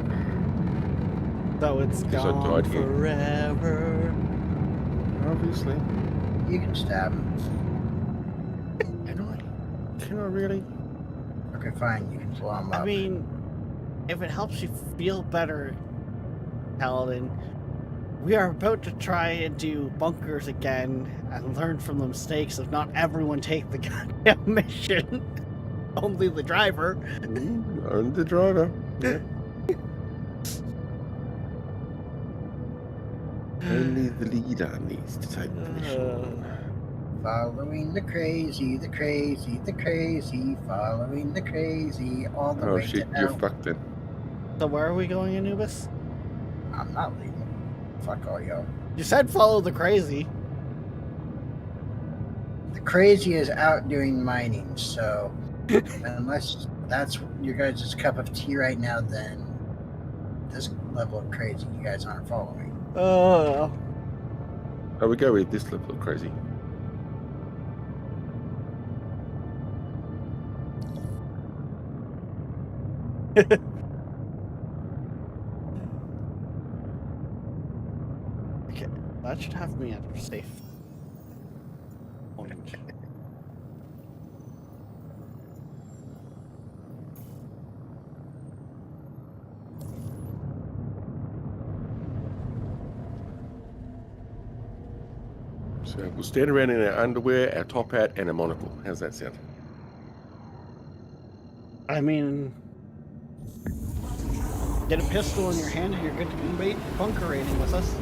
So it's Because I gone died here. forever. Obviously. You can stab him. Can I really? Okay, fine. You can blow him up. I mean, if it helps you feel better, Paladin, we are about to try and do bunkers again and learn from the mistakes of not everyone take the goddamn mission. Only the driver. I'm the driver. Yeah. Only the leader needs to take the mission. Following the crazy, the crazy, the crazy, following the crazy, all the Oh way shit, to you're hell. fucked then. So where are we going, Anubis? I'm not leaving. Fuck all y'all. You said follow the crazy. The crazy is out doing mining, so unless that's your guys' cup of tea right now, then this level of crazy you guys aren't following. Oh, we go with this level of crazy. Okay, that should have me at a safe point. So we'll stand around in our underwear, our top hat, and a monocle. How's that sound? I mean, get a pistol in your hand and you're good to be bunker raiding with us.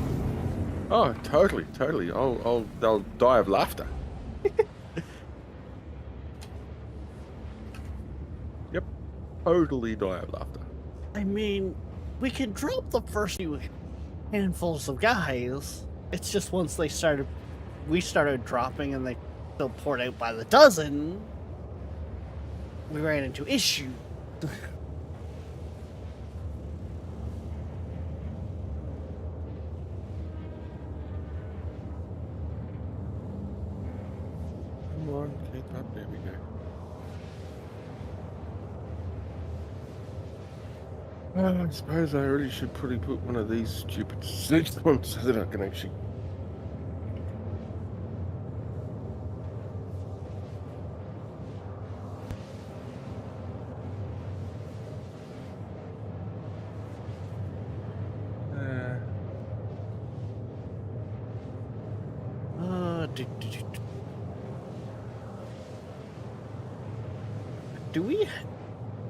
Oh, totally, totally. They'll die of laughter. Yep, totally die of laughter. I mean, we could drop the first few handfuls of guys. It's just once we started dropping and they still poured out by the dozen, we ran into issues. up. There we go. I suppose I really should probably put one of these stupid suits on so that I can actually.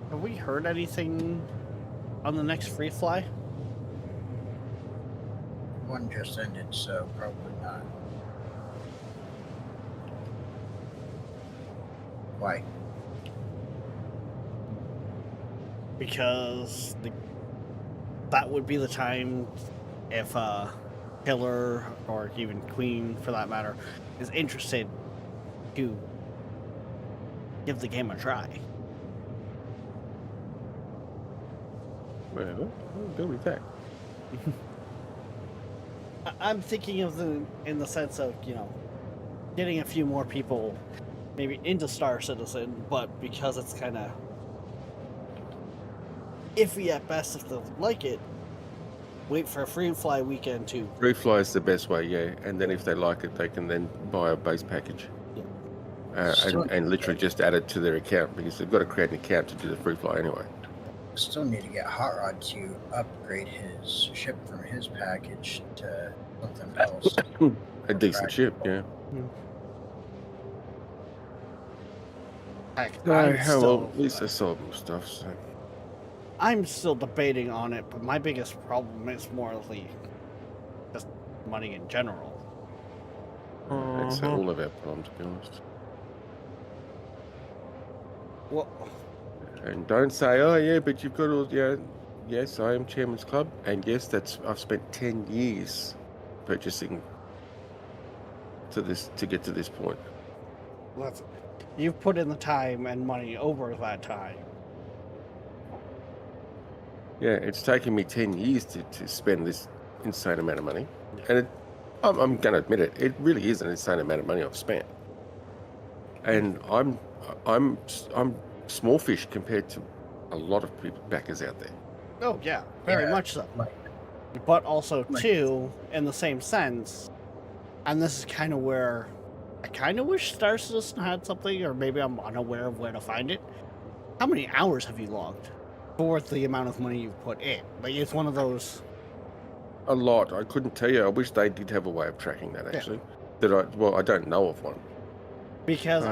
Have we heard anything on the next free fly? One just ended, so probably not. Why? Because that would be the time if Killer or even Queen, for that matter, is interested to give the game a try. Well, I'll go with that. I'm thinking of in the sense of, getting a few more people maybe into Star Citizen, but because it's kind of iffy at best if they like it, wait for a free fly weekend too. Free fly is the best way, yeah. And then if they like it, they can then buy a base package. And literally just add it to their account, because they've got to create an account to do the free fly anyway. Still need to get Hot Rod to upgrade his ship from his package to something else. A decent ship, yeah. Heck, Well, at least I sold more stuff, so. I'm still debating on it, but my biggest problem is more like just money in general. That's all of our problems, to be honest. Well, And don't say, oh yeah, but you've got all, yes, I am Chairman's Club, and yes, I've spent 10 years purchasing to get to this point. you've put in the time and money over that time. Yeah, it's taken me 10 years to spend this insane amount of money. And I'm going to admit it, it really is an insane amount of money I've spent. And I'm small fish compared to a lot of people backers out there. Oh yeah, very much so. But also too, in the same sense, and this is kind of where I kind of wish Star Citizen had something, or maybe I'm unaware of where to find it. How many hours have you logged for the amount of money you've put in? Like, it's one of those. A lot. I couldn't tell you. I wish they did have a way of tracking that, actually. I don't know of one. Because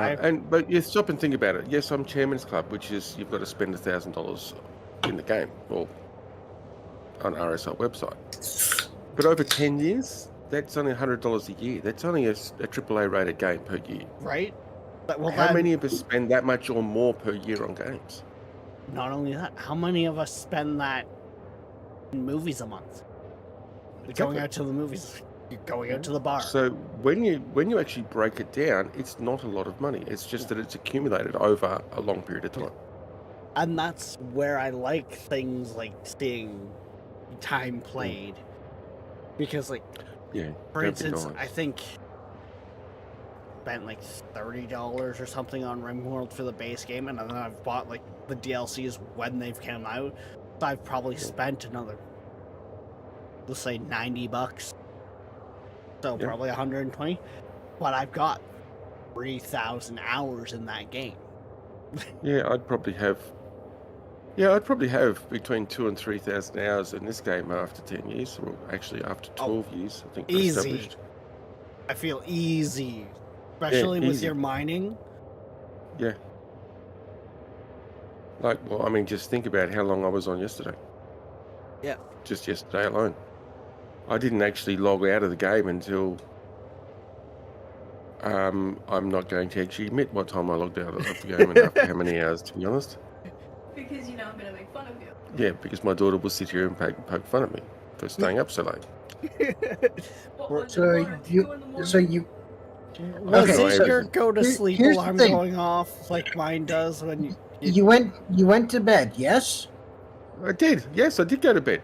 but you stop and think about it. Yes, I'm Chairman's Club, which is you've got to spend $1,000 in the game, or on RSL website. But over 10 years, that's only $100 a year. That's only a AAA rated game per year. Right? How many of us spend that much or more per year on games? Not only that, how many of us spend that in movies a month? Going out to the movies, going out to the bar. So when you actually break it down, it's not a lot of money. It's just that it's accumulated over a long period of time. And that's where I like things like seeing time played. Because, like, for instance, I think spent like $30 or something on RimWorld for the base game, and then I've bought like the DLCs when they've come out. So I've probably spent another, let's say, $90. So probably 120. But I've got 3,000 hours in that game. I'd probably have between 2,000 and 3,000 hours in this game after 10 years, or actually after 12 years, I think. Easy. I feel easy, especially with your mining. Yeah. Like, well, I mean, just think about how long I was on yesterday. Yeah. Just yesterday alone. I didn't actually log out of the game until I'm not going to actually admit what time I logged out of the game and after how many hours, to be honest. Because you know I'm going to make fun of you. Yeah, because my daughter will sit here and poke fun at me for staying up so late. So you Was it your go to sleep alarm going off like mine does when you went to bed? Yes. I did. Yes, I did go to bed.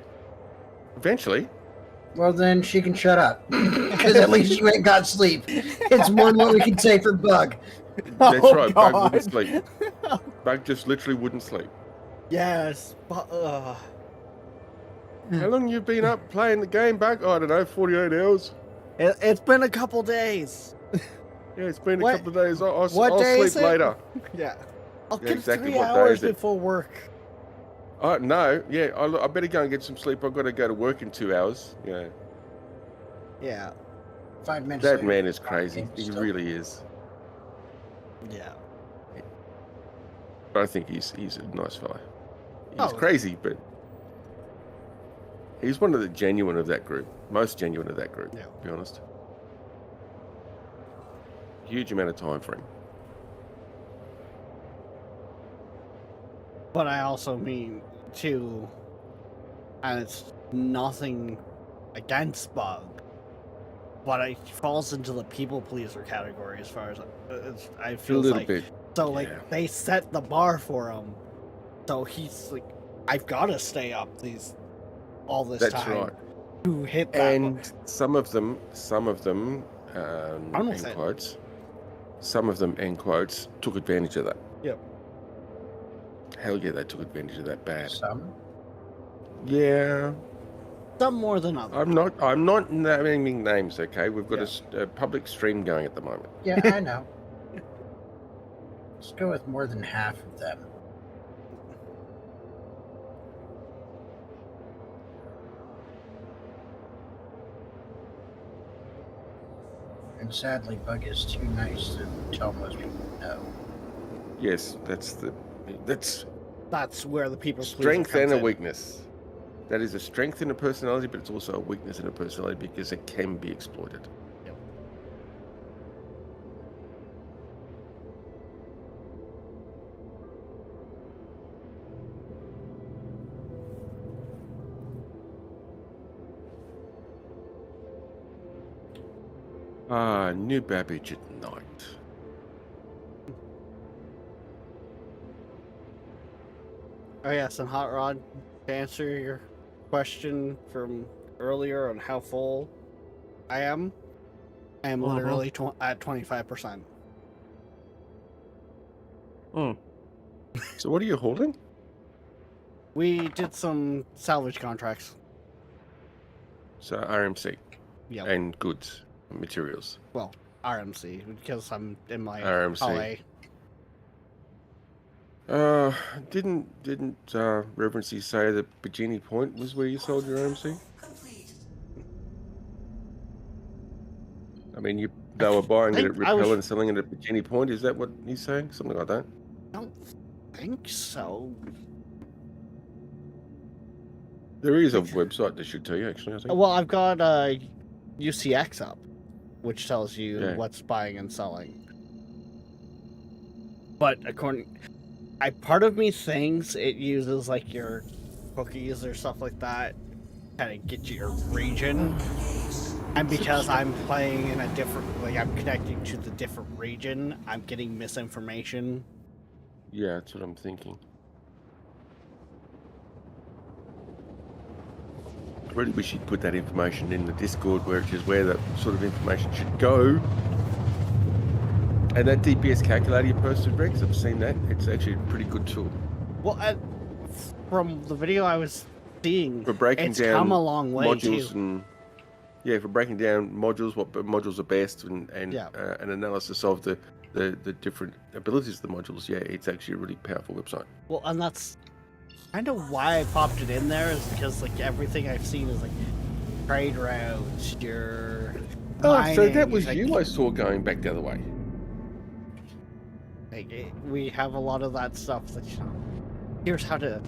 Eventually. Well, then she can shut up, because at least you ain't got sleep. It's more than what we can say for Bug. That's Oh, right. Bug wouldn't God. sleep. Bug just literally wouldn't sleep. Yes, but How long you been up playing the game, Bug? I don't know, 48 hours. it's been a couple days. Yeah, it's been a What- couple of days. I'll day sleep is it? later. Yeah, I'll Yeah, get exactly 3 what day hours is it? before work. Oh, no. Yeah, I better go and get some sleep. I've got to go to work in 2 hours. Yeah. Yeah, 5 minutes. That later, man is crazy. He still- really is. yeah. But I think he's a nice fellow. He's Oh. crazy, but he's one of the genuine of that group. Most genuine of that group, Yeah. to be honest. Huge amount of time for him. But I also mean too, and it's nothing against Bug, but it falls into the people pleaser category as far as I A feel little like. bit. So like yeah. they set the bar for him, so he's like, I've got to stay up all this That's time right. to hit that. And some of them, I'm with in it. quotes, some of them, in quotes, took advantage of that. Yep. Hell yeah, they took advantage of that bad. Some. Yeah. Some more than others. I'm not naming names, okay? We've got a public stream going at the moment. Yeah, I know. Let's go with more than half of them. And sadly, Bug is too nice to tell most people no. Yes, that's That's where the people strength and a weakness. That is a strength in a personality, but it's also a weakness in a personality because it can be exploited. Yep. New Babbage at night. Oh yes, and Hot Rod, to answer your question from earlier on how full I am literally at 25%. So what are you holding? We did some salvage contracts. So RMC Yep. and goods, materials. Well, RMC, because I'm in my RMC. holiday. Didn't Reverency say that Bikini Point was where you sold your RMC? Complete. I mean, they were buying it at think I was- Repel and selling it at Bikini Point. Is that what he's saying? Something like that. I don't think so. There is a website that should tell you, actually, I think. Well, I've got UCX up, which tells you Yeah. what's buying and selling. But part of me thinks it uses like your cookies or stuff like that, kind of get you your region. And because I'm playing in a different, like I'm connecting to the different region, I'm getting misinformation. Yeah, that's what I'm thinking. I really wish you'd put that information in the Discord, which is where that sort of information should go. And that DPS calculator you posted, Rex, I've seen that. It's actually a pretty good tool Well, from the video I was seeing, for breaking it's down come a long way modules too. and for breaking down modules, what modules are best, and Yeah. an analysis of the different abilities of the modules. Yeah, it's actually a really powerful website. Well, and that's kind of why I popped it in there, is because like everything I've seen is like trade routes, your Oh, so that mining, was like, you I saw going back the other way. we have a lot of that stuff that here's how to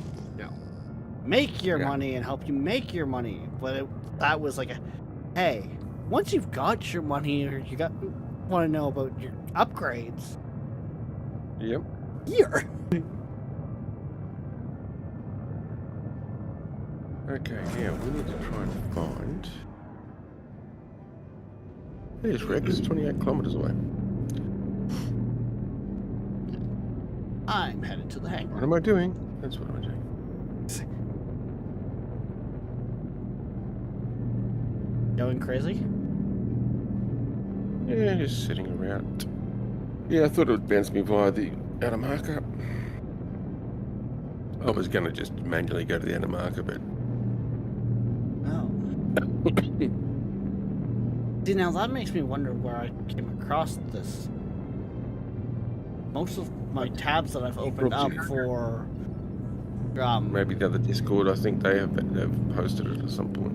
make your Yeah. money and help you make your money. But that was like hey, once you've got your money or you want to know about your upgrades, Yep. here. Okay, yeah, we need to try and find. There's Rex, 28 kilometers away. I'm headed to the hangar. What am I doing? That's what I'm doing. Going crazy? Yeah, just sitting around. Yeah, I thought it would bounce me via the outer marker. I was going to just manually go to the outer marker, but Oh. See, now that makes me wonder where I came across this. Most of my tabs that I've opened up for maybe the other Discord, I think they've posted it at some point.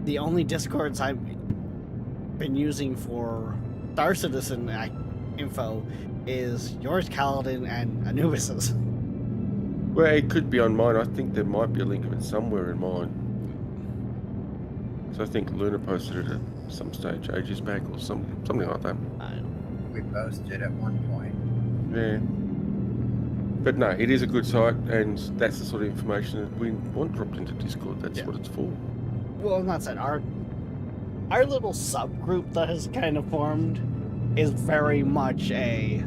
the only Discords I've been using for Star Citizen info is yours, Kaladin, and Anubis's. Well, it could be on mine. I think there might be a link of it somewhere in mine. So I think Luna posted it at some stage ages back or something like that. We both did at one point. Yeah. But no, it is a good site, and that's the sort of information that we want dropped into Discord. That's what it's for. Well, not said our little subgroup that has kind of formed is very much a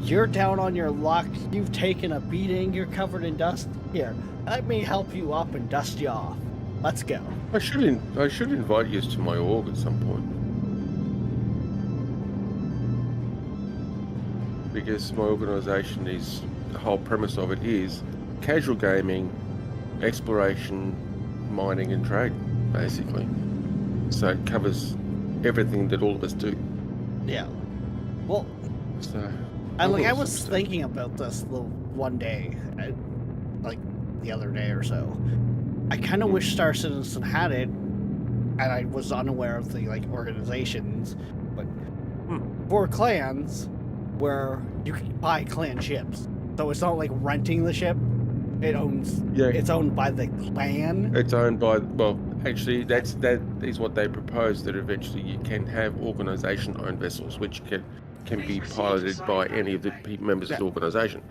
you're down on your luck, you've taken a beating, you're covered in dust. Here, let me help you up and dust you off. Let's go. I should invite you to my org at some point. Because my organisation is, the whole premise of it is casual gaming, exploration, mining and trade, basically. So it covers everything that all of us do. Yeah. Well, So, I was thinking about this the one day, like the other day or so. I kind of wish Star Citizen had it, and I was unaware of the organizations, but for clans, where you can buy clan ships, so it's not like renting the ship. It's owned by the clan. It's owned by, well, actually, that is what they propose, that eventually you can have organisation-owned vessels, which can be piloted by any of the members of the organisation.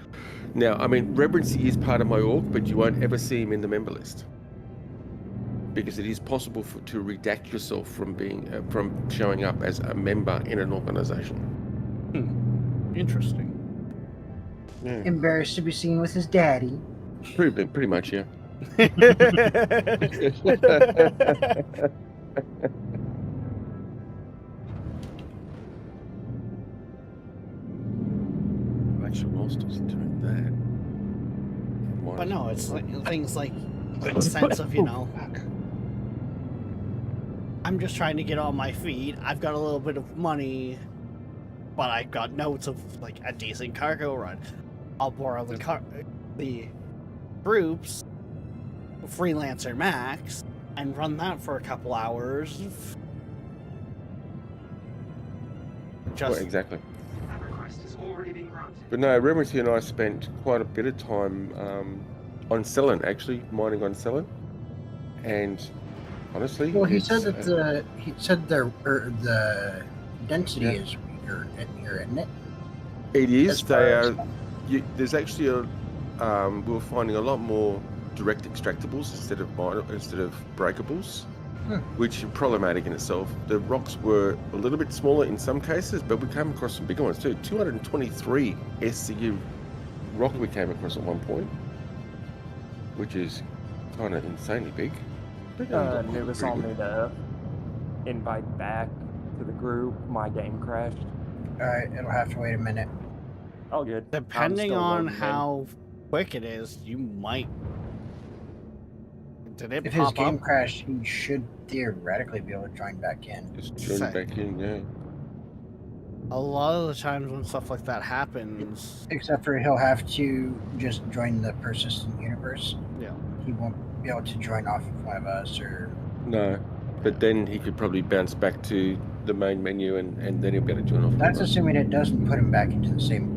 Now, I mean, Reverency is part of my org, but you won't ever see him in the member list, because it is possible to redact yourself from from showing up as a member in an organisation. Interesting. Yeah. Embarrassed to be seen with his daddy. Pretty much, yeah. Actually, whilst I was doing that, But no, it's things like the sense of, I'm just trying to get on my feet. I've got a little bit of money, but I've got notes of a decent cargo run. I'll borrow the groups, Freelancer Max, and run that for a couple hours. Well, exactly. But no, Reverency and I spent quite a bit of time on Cellin, actually, mining on Cellin. And honestly, well, he said that the density is weaker here, isn't it? It is. There's actually we were finding a lot more direct extractables instead of breakables, which is problematic in itself. The rocks were a little bit smaller in some cases, but we came across some bigger ones too. 223 SCU rock we came across at one point, which is kind of insanely big. Nubis on me to invite back to the group. My game crashed. Alright, it'll have to wait a minute. All good. Depending on how quick it is, you might. Did it If pop his game up? crashed, he should theoretically be able to join back in. Just join back in, yeah. A lot of the times when stuff like that happens, Except for he'll have to just join the persistent universe. yeah. He won't be able to join off of one of us or. No, but then he could probably bounce back to the main menu and then he'll be able to join off. That's assuming it doesn't put him back into the same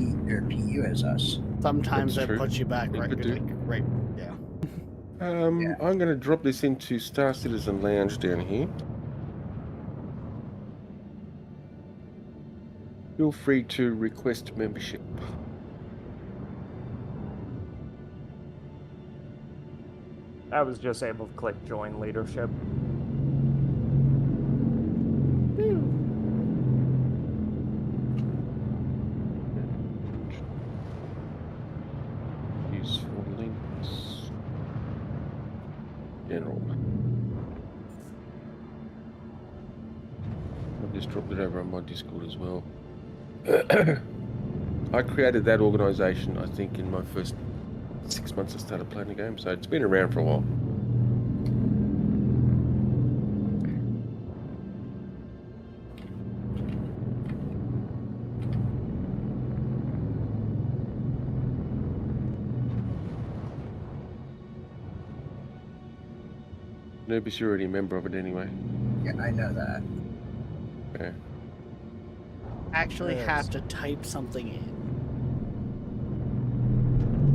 E or PU as us. Sometimes That's it true. puts you back It right, could do. right, yeah. I'm going to drop this into Star Citizen Lounge down here. Feel free to request membership. I was just able to click join leadership. Useful links. General. just dropped it over on my Discord as well. I created that organisation, I think, in my first 6 months I started playing the game, so it's been around for a while. Nubis, you're already a member of it anyway. Yeah, I know that. Okay. Actually Yes. have to type something in.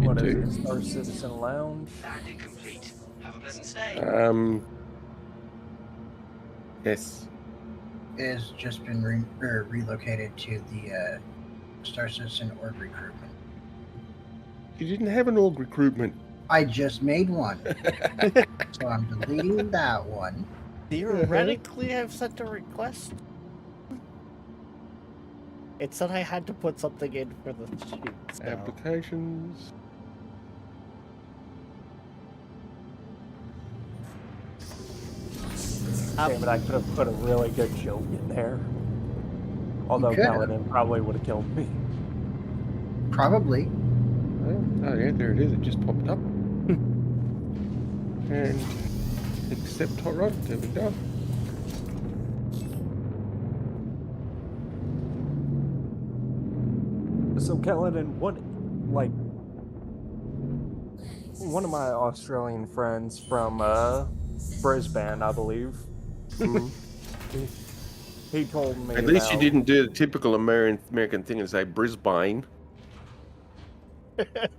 What You is too. it? Star Citizen Lounge? Landing complete. Have a pleasant stay. Yes. It has just been relocated to the Star Citizen org recruitment. You didn't have an org recruitment. I just made one, so I'm deleting that one. Theoretically, I've sent a request. It said I had to put something in for the sheets. now. Applications. Damn it, I could have put a really good joke in there. Although could've. Paladin probably would have killed me. Probably. Oh yeah, there it is. It just popped up. And accept hot rod. There we go. So, Paladin, what, like, one of my Australian friends from Brisbane, I believe, he told me At least you about- didn't do the typical American thing and say Brisbane.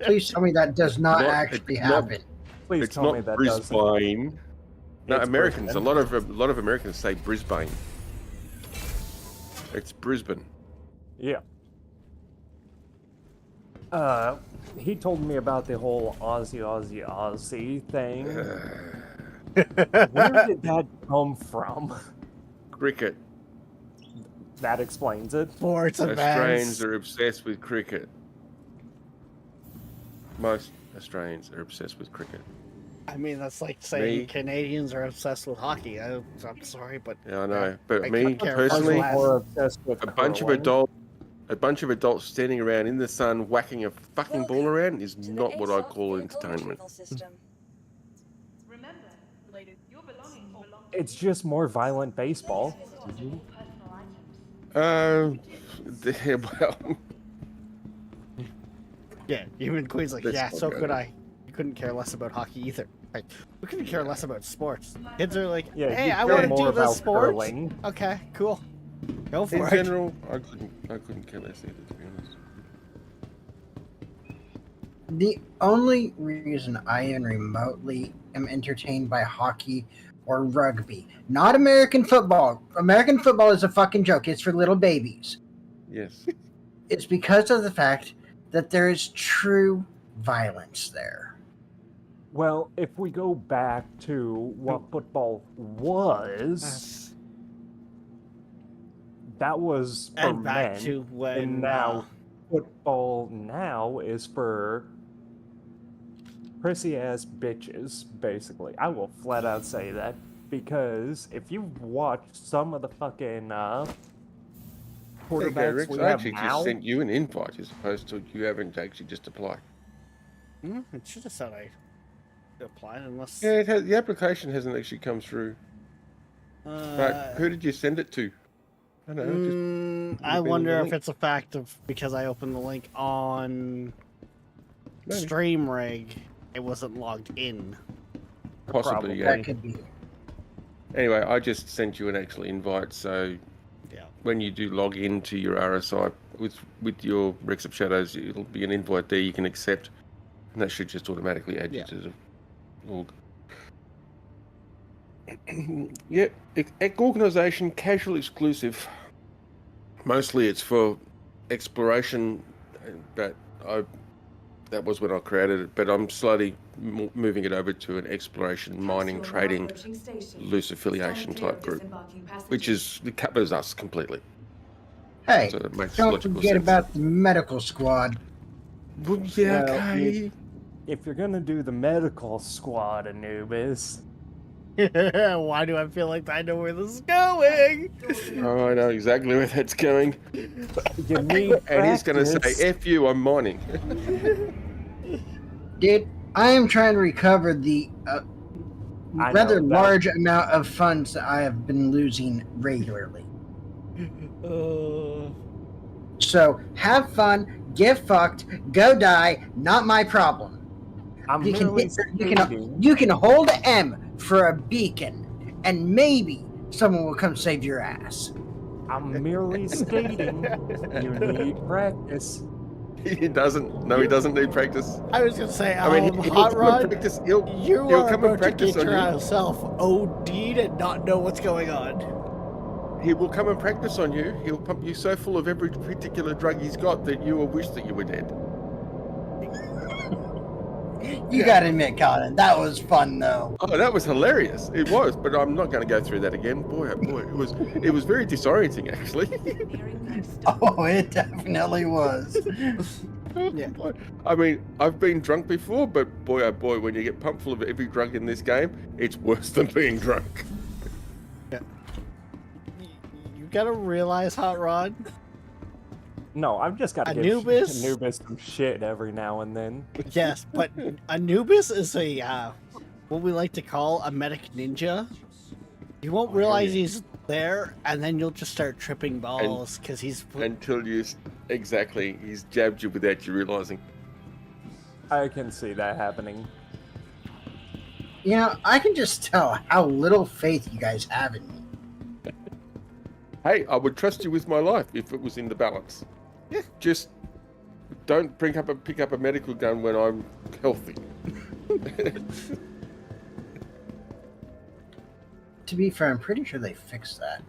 Please tell me that does not Not- actually it's not- happen. Please It's tell not me that doesn't. Brisbane. No, It's Americans. Brisbane. A lot of Americans say Brisbane. It's Brisbane. Yeah. He told me about the whole Aussie thing. Where did that come from? Cricket. That explains it. Sports Australians events. are obsessed with cricket. Most Australians are obsessed with cricket. I mean, that's like saying Me? Canadians are obsessed with hockey. I'm sorry, but Yeah, I know. But I me couldn't care personally, less. More obsessed with a bunch of adults standing around in the sun whacking a fucking ball around is To the not what I ASOC call vehicle entertainment. retrieval system. Remember, ladies, your belongings belong to It's just more violent baseball. personal items. Well, yeah, even Queen's like, That's yeah, so okay. could I. You couldn't care less about hockey either. Like, we couldn't care less about sports. Kids are like, Yeah, hey, you I care want to more do about this sport. curling. Okay, cool. Go in for it. general, I couldn't care less either, to be honest. The only reason I even remotely am entertained by hockey or rugby, not American football. American football is a fucking joke. It's for little babies. Yes. It's because of the fact that there is true violence there. Well, if we go back to what football was, that was for And back men, to when and now football now is for prissy ass bitches. Basically, I will flat out say that because if you've watched some of the fucking There you go, quarterbacks Rex. we I have actually now, just sent you an invite as opposed to you having to actually just apply. It should have said I applied unless. Yeah, it has, the application hasn't actually come through. But who did you send it to? I don't know. Just I open wonder the if link. it's a fact of because I opened the link on Maybe. StreamRig, it wasn't logged in. Possibly, Probably. yeah. That could be. Anyway, I just sent you an actual invite, so Yeah. when you do log into your RSI with your Rex of Shadows, it'll be an invite there you can accept, and that should just automatically add Yeah. you to the org. Yep, organisation casual exclusive. Mostly it's for exploration, but that was when I created it. But I'm slowly moving it over to an exploration, mining, trading, loose affiliation type group, which it covers us completely. Hey, So it makes don't logical forget sense. about the medical squad. Well, yeah, Well, okay. if you're gonna do the medical squad, Anubis, Why do I feel like I know where this is going? Oh, I know exactly where that's going. You need And he's going to practice. say, F you, I'm mining. Dude, I am trying to recover the I rather know that. large amount of funds that I have been losing regularly. So have fun, get fucked, go die, not my problem. I'm You can, merely hit, stating. you can hold M for a beacon, and maybe someone will come save your ass. I'm merely stating you need practice. He doesn't. No, he doesn't need practice. I was gonna say, I mean, he'll Hot come and Rod, practice. you he'll are come and about to practice get on your you. ass self OD'd and not know what's going on. He will come and practice on you. He'll pump you so full of every particular drug he's got that you will wish that you were dead. You gotta admit, Colin, that was fun though. Oh, that was hilarious. It was, but I'm not going to go through that again. Boy, oh boy, it was very disorienting actually. Oh, it definitely was. Yeah. I mean, I've been drunk before, but boy, oh boy, when you get pumped full of every drug in this game, it's worse than being drunk. You gotta realize, Hot Rod, No, I've just got to give Anubis? Anubis some shit every now and then. yes, but Anubis is a what we like to call a medic ninja. You won't realize he's there, and then you'll just start tripping balls because he's Until he's jabbed you without you realizing. I can see that happening. You know, I can just tell how little faith you guys have in me. Hey, I would trust you with my life if it was in the balance. Yeah, just don't pick up a medical gun when I'm healthy. To be fair, I'm pretty sure they fixed that.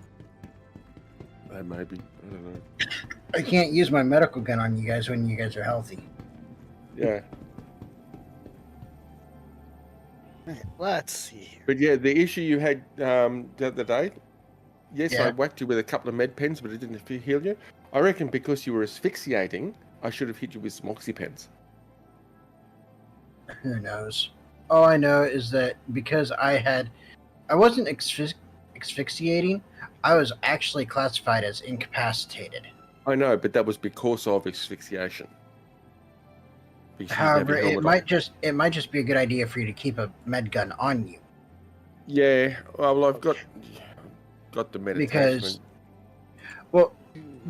Maybe. I don't know. I can't use my medical gun on you guys when you guys are healthy. Yeah. Let's see here. But yeah, the issue you had the other day, yes, I Yeah. whacked you with a couple of med pens, but it didn't heal you. I reckon because you were asphyxiating, I should have hit you with some oxypens. Who knows? All I know is that because I wasn't asphyxiating, I was actually classified as incapacitated. I know, but that was because of asphyxiation. Because you However, had your it helmet on. might just be a good idea for you to keep a med gun on you. Yeah, well, I've got the med Because, attachment. well,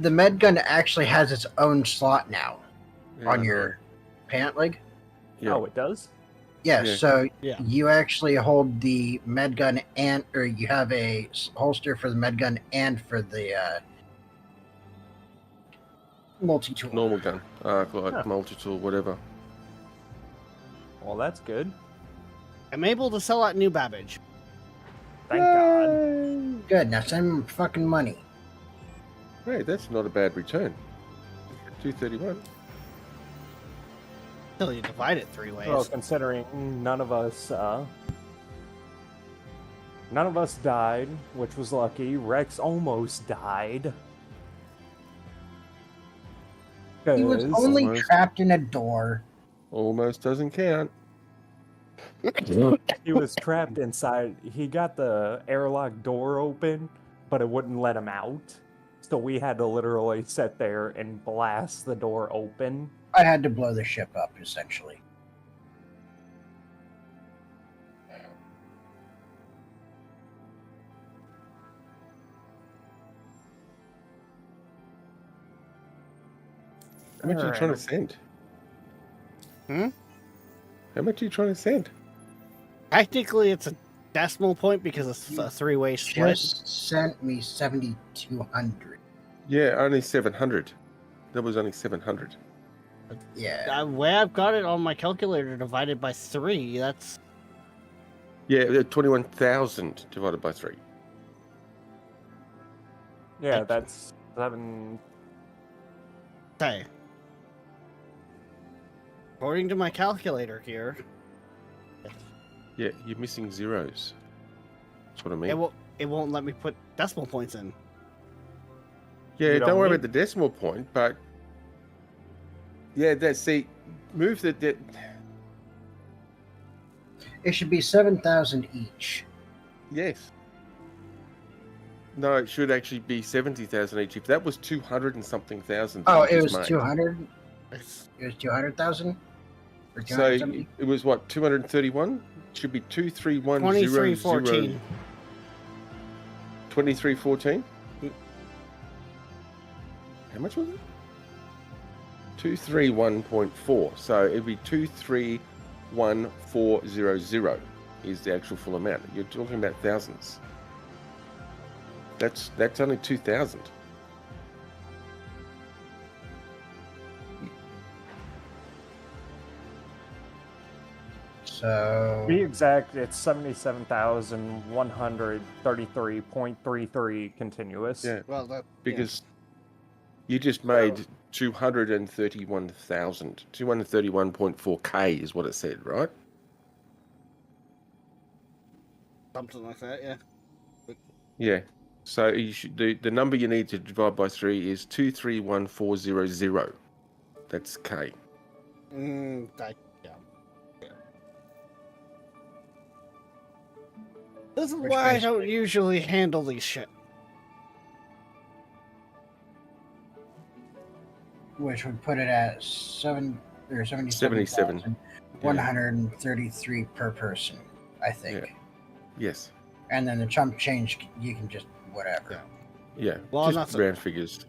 the med gun actually has its own slot now Yeah, on your pant leg. Yeah. Oh, it does? Yeah, Yeah. so Yeah. you actually hold the med gun or you have a holster for the med gun and for the multi-tool. normal gun, like multi-tool, whatever. Well, that's good. I'm able to sell out New Babbage. Thank God. Good, now send them fucking money. Hey, that's not a bad return. 231. Until you divide it 3 ways. Well, considering none of us died, which was lucky. Rex almost died. He was 'Cause only Almost. trapped in a door. Almost doesn't count. he was trapped inside. He got the airlock door open, but it wouldn't let him out. So we had to literally sit there and blast the door open. I had to blow the ship up, essentially. How much are you trying to send? Hmm? How much are you trying to send? Technically, it's a decimal point because it's a 3-way split. Just sent me 7,200. Yeah, only 700. That was only 700. Yeah. The way I've got it on my calculator divided by 3, that's... Yeah, 21,000 divided by 3. Yeah, that's 7. Okay. According to my calculator here, Yeah, you're missing zeros. That's what I mean. it won't let me put decimal points in. Yeah, You don't don't worry need- about the decimal point, but yeah, move that. It should be 7,000 each. Yes. No, it should actually be 70,000 each. If that was 200 and something thousand. Oh, that you it just was made. 200. It was 200,000. Or So 270. it was what, 231? Should be 23100. 2314. 2314? How much was it? 231.4. So it'd be 231400 is the actual full amount. You're talking about thousands. That's only 2,000. So To be exact, it's 77,133.33 continuous. Yeah, Well, that because you just made 231,000. 231.4k is what it said, right? something like that. Yeah. Yeah. So you should the number you need to divide by 3 is 231400. That's k. Yeah. This is Which why I basically- don't usually handle these shit. which would put it at 77,133 per person, I think. Yes. And then the chump change, you can just whatever. Yeah. Well, just that's round figures.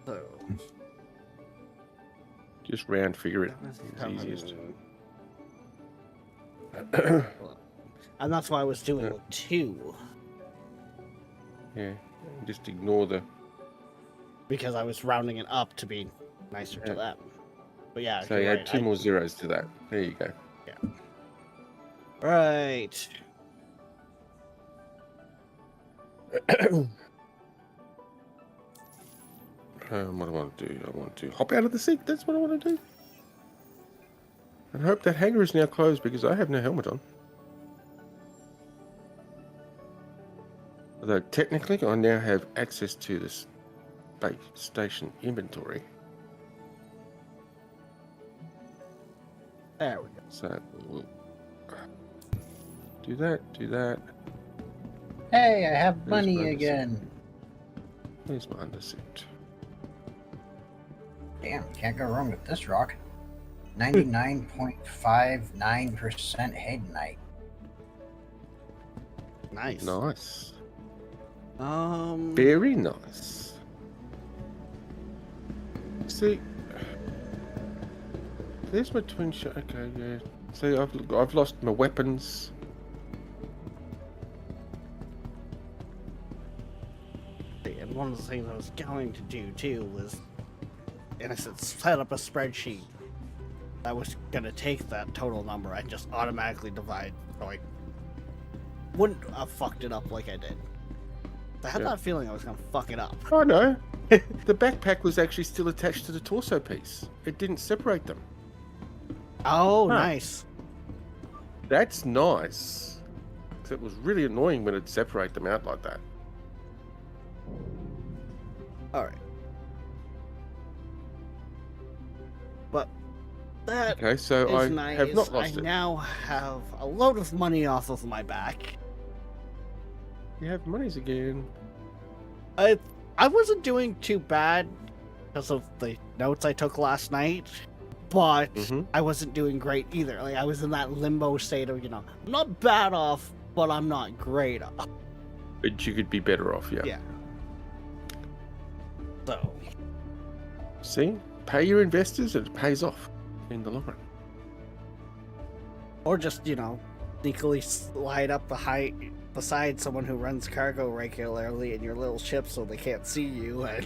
So, Just round figure it. It's easiest. and that's why I was doing with 2, Yeah. Just ignore the. because I was rounding it up to be nicer to them. But yeah, So you're you add right, 2 more zeros to that. There you go. Right. What do I want to do? I want to hop out of the seat. That's what I want to do. And hope that hangar is now closed because I have no helmet on. Although technically I now have access to this space station inventory. There we go. So we'll do that, do that. Hey, I have There's money my again. There's my undersuit. Damn, can't go wrong with this rock. 99.59% Haydenite. Nice. Nice. Um. Very nice. See, there's my twin shot. Okay, yeah. See, I've lost my weapons. And one of the things I was going to do too was, in a sense, set up a spreadsheet that was going to take that total number and just automatically divide, so I wouldn't have fucked it up like I did. I had Yeah. that feeling I was going to fuck it up. Oh no, the backpack was actually still attached to the torso piece. It didn't separate them. Oh, Huh. nice. That's nice. 'Cause it was really annoying when it'd separate them out like that. All right. But that Okay, so is I nice. have not lost I it. now have a load of money off of my back. You have monies again. I wasn't doing too bad because of the notes I took last night, but Mhm. I wasn't doing great either. Like I was in that limbo state of, I'm not bad off, but I'm not great off. But you could be better off, yeah. Yeah. So See? Pay your investors and it pays off in the long run. or just, sneakily slide up beside someone who runs cargo regularly in your little ship so they can't see you and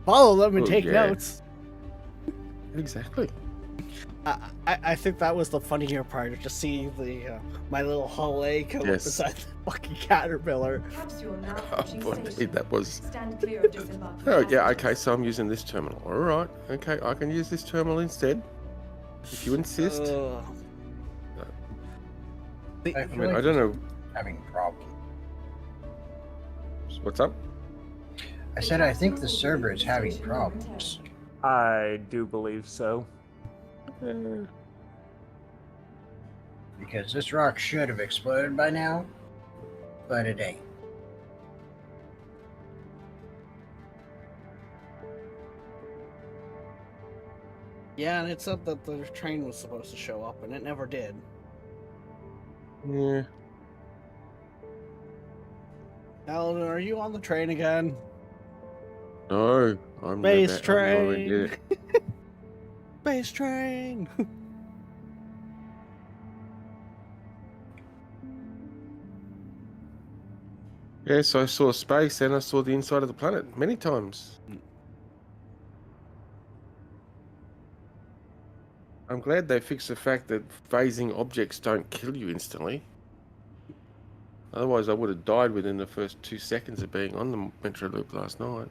follow them and Oh, take yeah. notes. Exactly. I think that was the funnier part, of just seeing my little Hull A come up Yes. beside the fucking caterpillar. Capsule now Oh, approaching boy, station. that was. Stand clear of disembarking Oh, yeah, passengers. okay, so I'm using this terminal. Alright, okay, I can use this terminal instead. If you insist. Ugh. I I feel mean, like I don't know. having problems. What's up? I said I think the server is having problems. I do believe so. Because this rock should have exploded by now, but it ain't. Yeah, and it said that the train was supposed to show up, and it never did. Yeah. Alan, are you on the train again? No, I'm Space never, I'm nowhere near train! it. Space train! Yes, I saw space and I saw the inside of the planet many times. I'm glad they fixed the fact that phasing objects don't kill you instantly. Otherwise, I would have died within the first 2 seconds of being on the Metro Loop last night.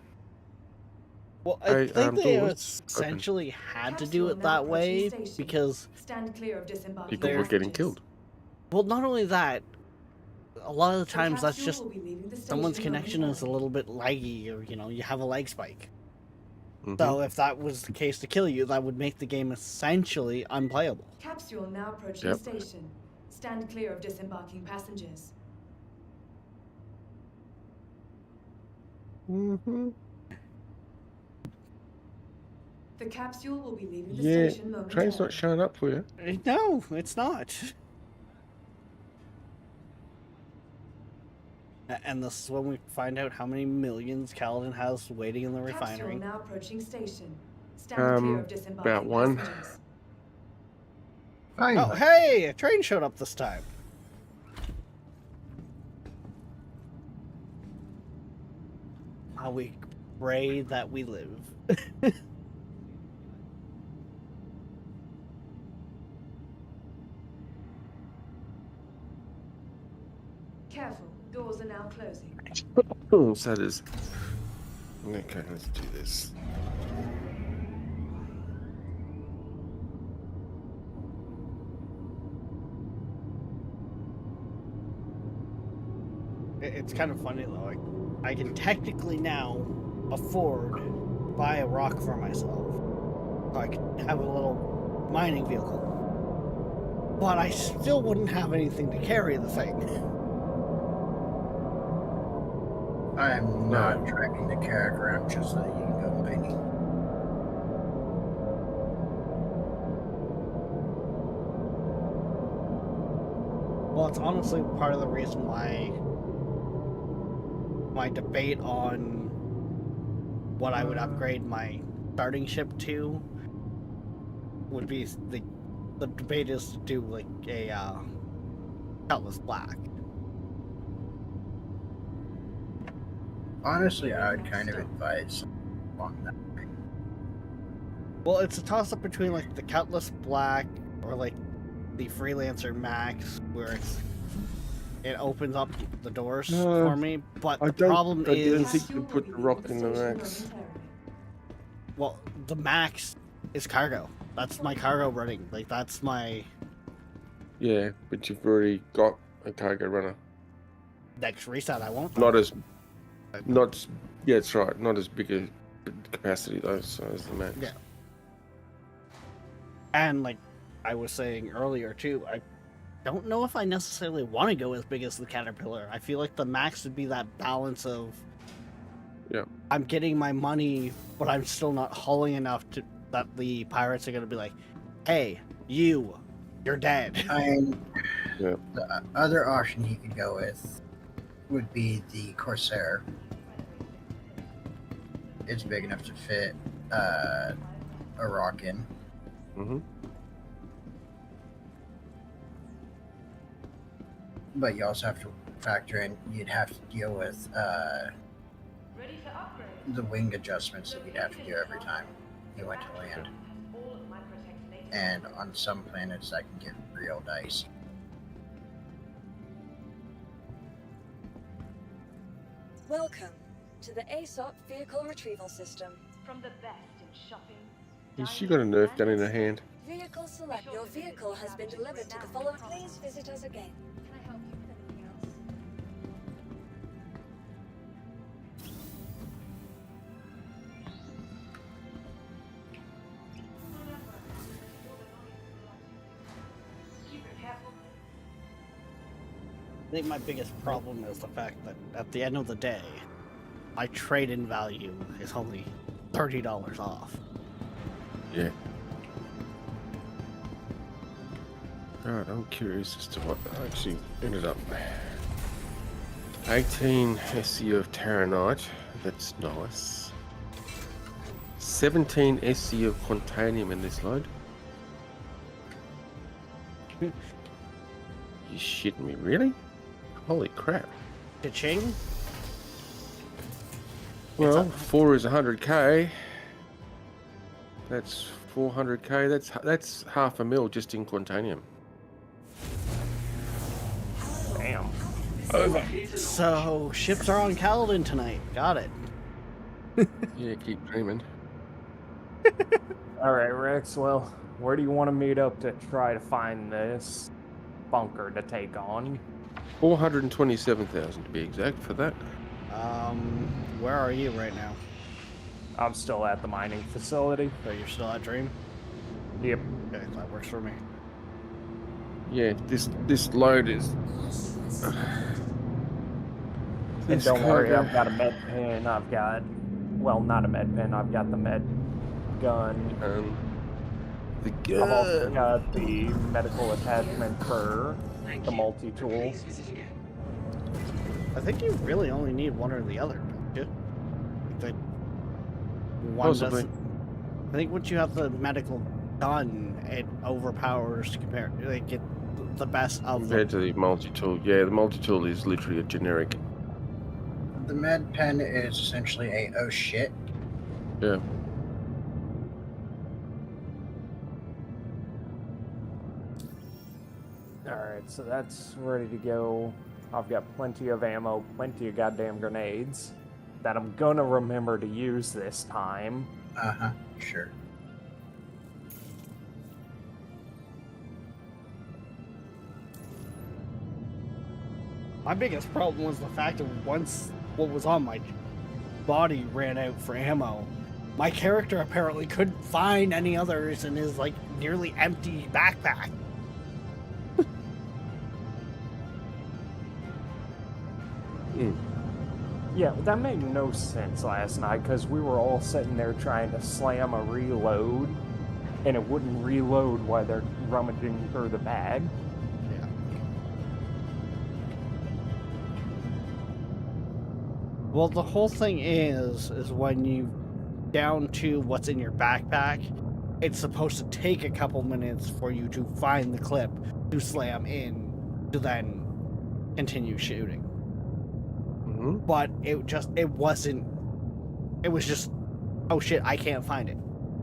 Well, I Hey, think they doors open. essentially had to do Capsule it now that approaching way station. because, Stand clear of disembarking People were There's- getting passengers. killed. well, not only that, a lot of the The times that's capsule just will be leaving the someone's station connection is a momentarily. little bit laggy, or you have a lag spike. Mhm. So if that was the case to kill you, that would make the game essentially unplayable. Capsule now approaching Yep. station. Stand clear of disembarking passengers. Mm-hmm. The capsule will be leaving the Yeah, station momentarily. train's not showing up for you. No, it's not. And this is when we find out how many millions Kaladin has waiting in the refinery. Capsule now approaching station. Stand clear of disembarking about one. passengers. Finally. Oh, hey! A train showed up this time. How we pray that we live. Careful, doors are now closing. So there's... Okay, let's do this. It's kind of funny though. I can technically now afford to buy a rock for myself, so I can have a little mining vehicle. But I still wouldn't have anything to carry the thing. I'm not dragging the carrot around just so that you can go mining. Well, it's honestly part of the reason why my debate on what I would upgrade my starting ship to would be the debate is to do like a Cutlass Black. Honestly, I would kind of advise on that. Well, it's a toss up between like the Cutlass Black or like the Freelancer Max, where it opens up the doors for me. But I the don't- problem I don't is, think you put the rock in the Max. well, the Max is cargo. That's my cargo running. Like that's my Yeah, but you've already got a cargo runner. next reset. I won't. Not as... Not... Yeah, that's right. Not as big a capacity, though, so as the Max. Yeah. And like I was saying earlier too, I don't know if I necessarily want to go as big as the Caterpillar. I feel like the Max would be that balance of, Yeah. I'm getting my money, but I'm still not hauling enough to that the pirates are going to be like, hey, you're dead. And Yeah. the other option he could go with would be the Corsair. It's big enough to fit a rock in. Mm-hmm. But you also have to factor in you'd have to deal with Ready to upgrade. the wing adjustments that you'd have to do every time you went to land. All of my protect lasers. And on some planets that can get real dicey. Welcome to the ASOP Vehicle Retrieval System. From the best in shopping. Has she got a Nerf gun in her hand? Vehicle select. Your vehicle has been delivered to the following. Please visit us again. Can I help you with anything else? Keep it careful. think my biggest problem is the fact that at the end of the day, my trade-in value is only $30 off. Yeah. Alright, I'm curious as to what I actually ended up. 18 SCU of Terranite. That's nice. 17 SCU of Quantanium in this load. You shitting me, really? Holy crap. Cha-ching? Well, 4 is 100k. That's 400k. That's half a mil just in Quantanium. Damn. Over. So, ships are on Kaladin tonight. Got it. Yeah, keep dreaming. All right, Rex. Well, where do you want to meet up to try to find this bunker to take on? 427,000 to be exact for that. Where are you right now? I'm still at the mining facility. So you're still at Dream? Yep. Okay, that works for me. Yeah, this load is. And don't worry, I've got a med pen. I've got, well, not a med pen. I've got the med gun. The I've also gun. got the medical attachment for the multi-tool. I think you really only need one or the other, don't you? Like, one Possibly. doesn't. I think once you have the medical gun, it overpowers to compare. Like, get the best of Compared them. to the multi-tool. Yeah, the multi-tool is literally a generic. The med pen is essentially a oh shit. Yeah. Alright, so that's ready to go. I've got plenty of ammo, plenty of goddamn grenades that I'm gonna remember to use this time. Uh-huh, sure. My biggest problem was the fact that once what was on my body ran out for ammo, my character apparently couldn't find any others in his, like, nearly empty backpack. Yeah, that made no sense last night because we were all sitting there trying to slam a reload and it wouldn't reload while they're rummaging through the bag. Yeah. Well, the whole thing is when you down to what's in your backpack, it's supposed to take a couple minutes for you to find the clip to slam in to then continue shooting. But it wasn't. It was just, oh shit, I can't find it.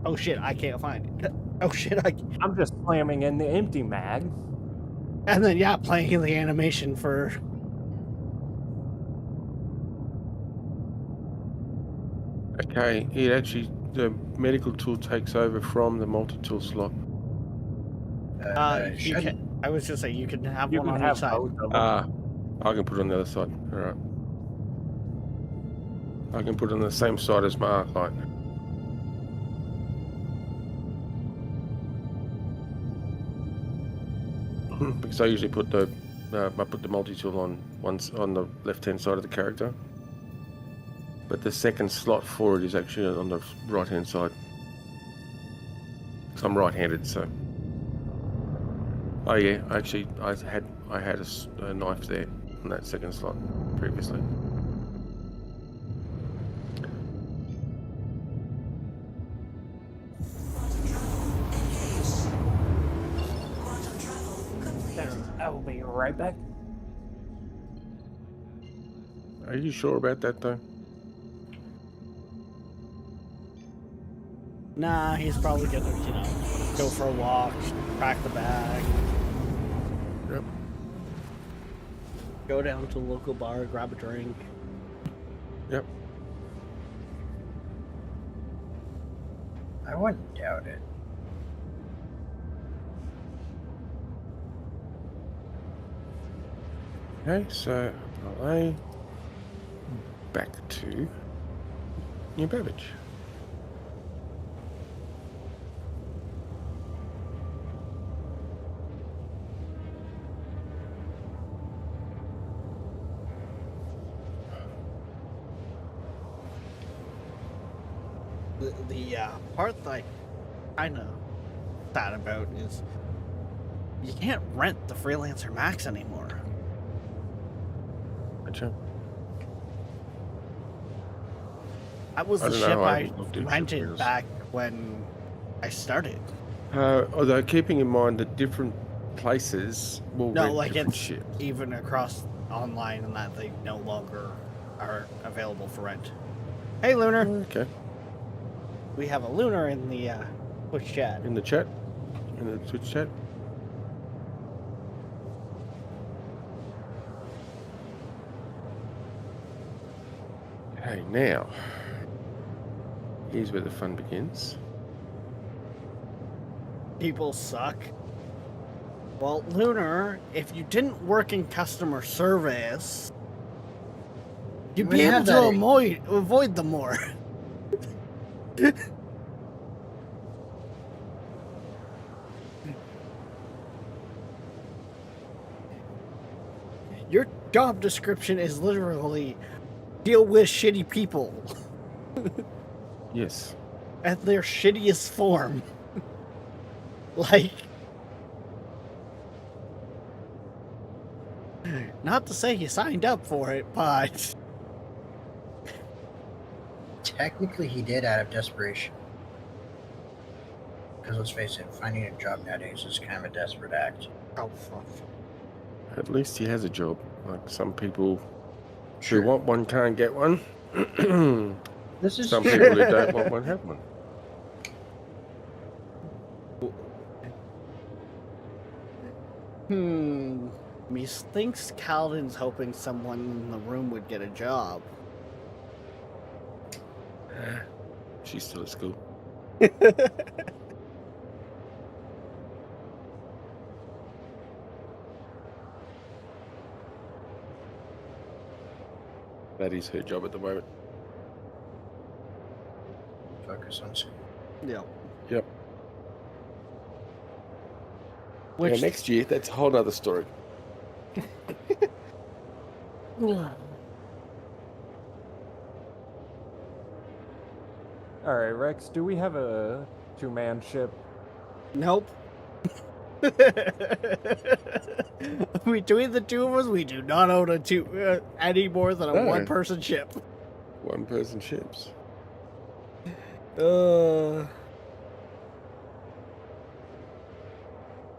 Oh shit, I can't find it. Oh shit, I'm just slamming in the empty mag. And then, yeah, playing the animation for. Okay, it actually, the medical tool takes over from the multi-tool slot. You can. I was just saying you can have You one can on have each side. both of them. I can put it on the other side. Alright. I can put it on the same side as my arc light. Because I usually put the multi-tool on the left-hand side of the character. But the second slot for it is actually on the right-hand side. So I'm right-handed, so. Oh yeah, actually I had a knife there on that second slot previously. I will be right back. Are you sure about that though? Nah, he's probably gonna, go for a walk, crack the bag. Yep. Go down to a local bar, grab a drink. Yep. I wouldn't doubt it. Okay, so LA back to New Babbage. the part that I kind of sad about is you can't rent the Freelancer Max anymore. Gotcha. That was I the don't know, ship I I haven't looked into rented Freelancer. back when I started. Although keeping in mind that different places will No, rent like different it's ships. even across online and that they no longer are available for rent. Hey, Lunar. Okay. We have a Lunar in the Twitch chat. In the chat? In the Twitch chat? Okay, now. Here's where the fun begins. People suck. Well, Lunar, if you didn't work in customer service, you'd be We able have to that- avoid them more. Your job description is literally deal with shitty people Yes. at their shittiest form. Like, not to say you signed up for it, but Technically, he did out of desperation. Because let's face it, finding a job nowadays is kind of a desperate act. oh fuck. At least he has a job. Like some people Sure. who want one can't get one. This is Some people who don't want one have one. Methinks Kaladin's hoping someone in the room would get a job. She's still at school. That is her job at the moment. focus on school. Yeah. Yep. Which Yeah, next year, that's a whole other story. All right, Rex, do we have a two-man ship? Nope. Between the two of us, we do not own a any more than a No. one-person ship. One person ships.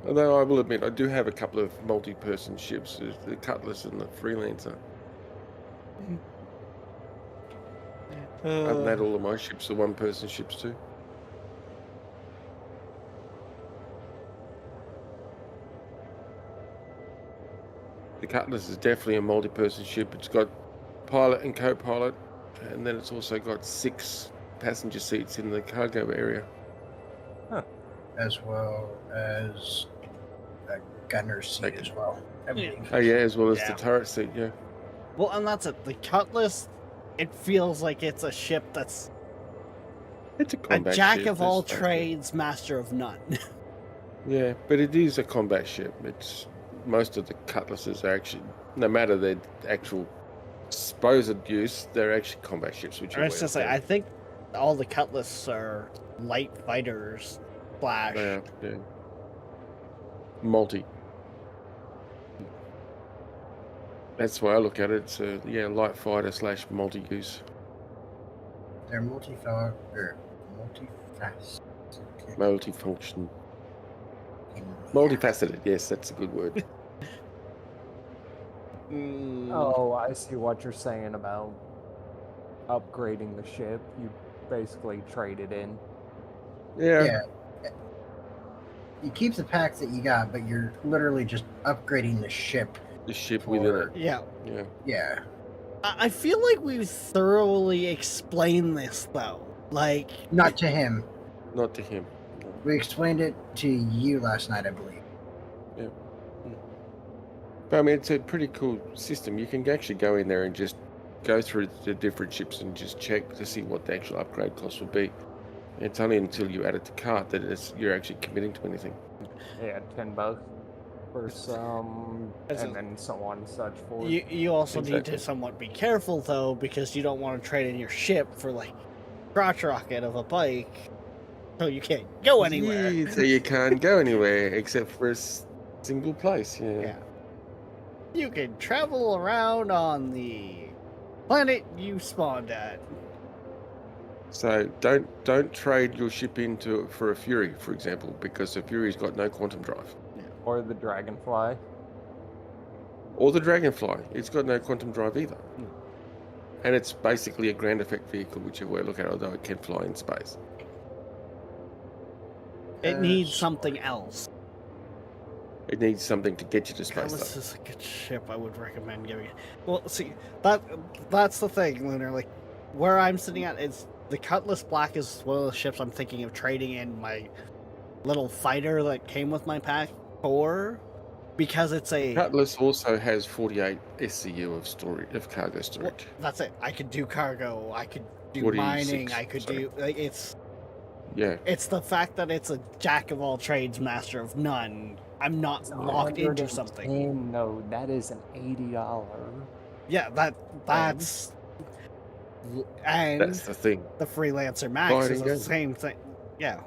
Although I will admit, I do have a couple of multi-person ships, the Cutlass and the Freelancer. Other than that, all of my ships are one-person ships too. The Cutlass is definitely a multi-person ship. It's got pilot and co-pilot, and then it's also got 6 passenger seats in the cargo area. As well as a gunner's seat Like- as well. I believe. Oh yeah, as well as Yeah. the turret seat, yeah. Well, and that's it. The Cutlass, it feels like it's a ship that's It's a a combat jack ship, of all that's like- trades, master of none. Yeah, but it is a combat ship. It's most of the Cutlasses are actually, no matter their actual supposed use, they're actually combat ships. Which I was just like, I think all the Cutlass are light fighters slash. yeah. Multi. That's why I look at it. It's a light fighter slash multi use, They're multifaceted. multifunction, multifaceted. Yes, that's a good word. Mm, Oh, I see what you're saying about upgrading the ship. You basically trade it in. Yeah. Yeah. You keep the packs that you got, but you're literally just upgrading the ship. The ship within it. yeah. Yeah. Yeah. I feel like we've thoroughly explained this, though. Like, Not to him. Not to him. We explained it to you last night, I believe. But I mean, it's a pretty cool system. You can actually go in there and just go through the different ships and just check to see what the actual upgrade cost will be. It's only until you add it to cart that you're actually committing to anything. Yeah, $10 for some, As and a- then so on and such for. you also need Exactly. to somewhat be careful, though, because you don't want to trade in your ship for, like, crotch rocket of a bike, so you can't go anywhere. Yeah, so you can't go anywhere except for a single place. Yeah. Yeah. You can travel around on the planet you spawned at. So don't trade your ship into for a Fury, for example, because the Fury's got no quantum drive. Or the Dragonfly. Or the Dragonfly, it's got no quantum drive either. Mm. And it's basically a ground effect vehicle, whichever way you look at it, although it can fly in space. It needs something else. It needs something to get you to space. This Though. is a good ship. I would recommend giving it. Well, see, that's the thing, Lunar. Like, where I'm sitting at is the Cutlass Black is one of the ships I'm thinking of trading in my little fighter that came with my pack for, because it's a. Cutlass also has 48 SCU of cargo Well, storage. that's it. I could do cargo. I could do 46, mining. I could sorry. do like it's. Yeah. It's the fact that it's a jack of all trades, master of none. I'm not locked into something. No, that is an $80. Yeah, that's and That's the thing. the Freelancer Max Buy it is in the game. same thing. Yeah.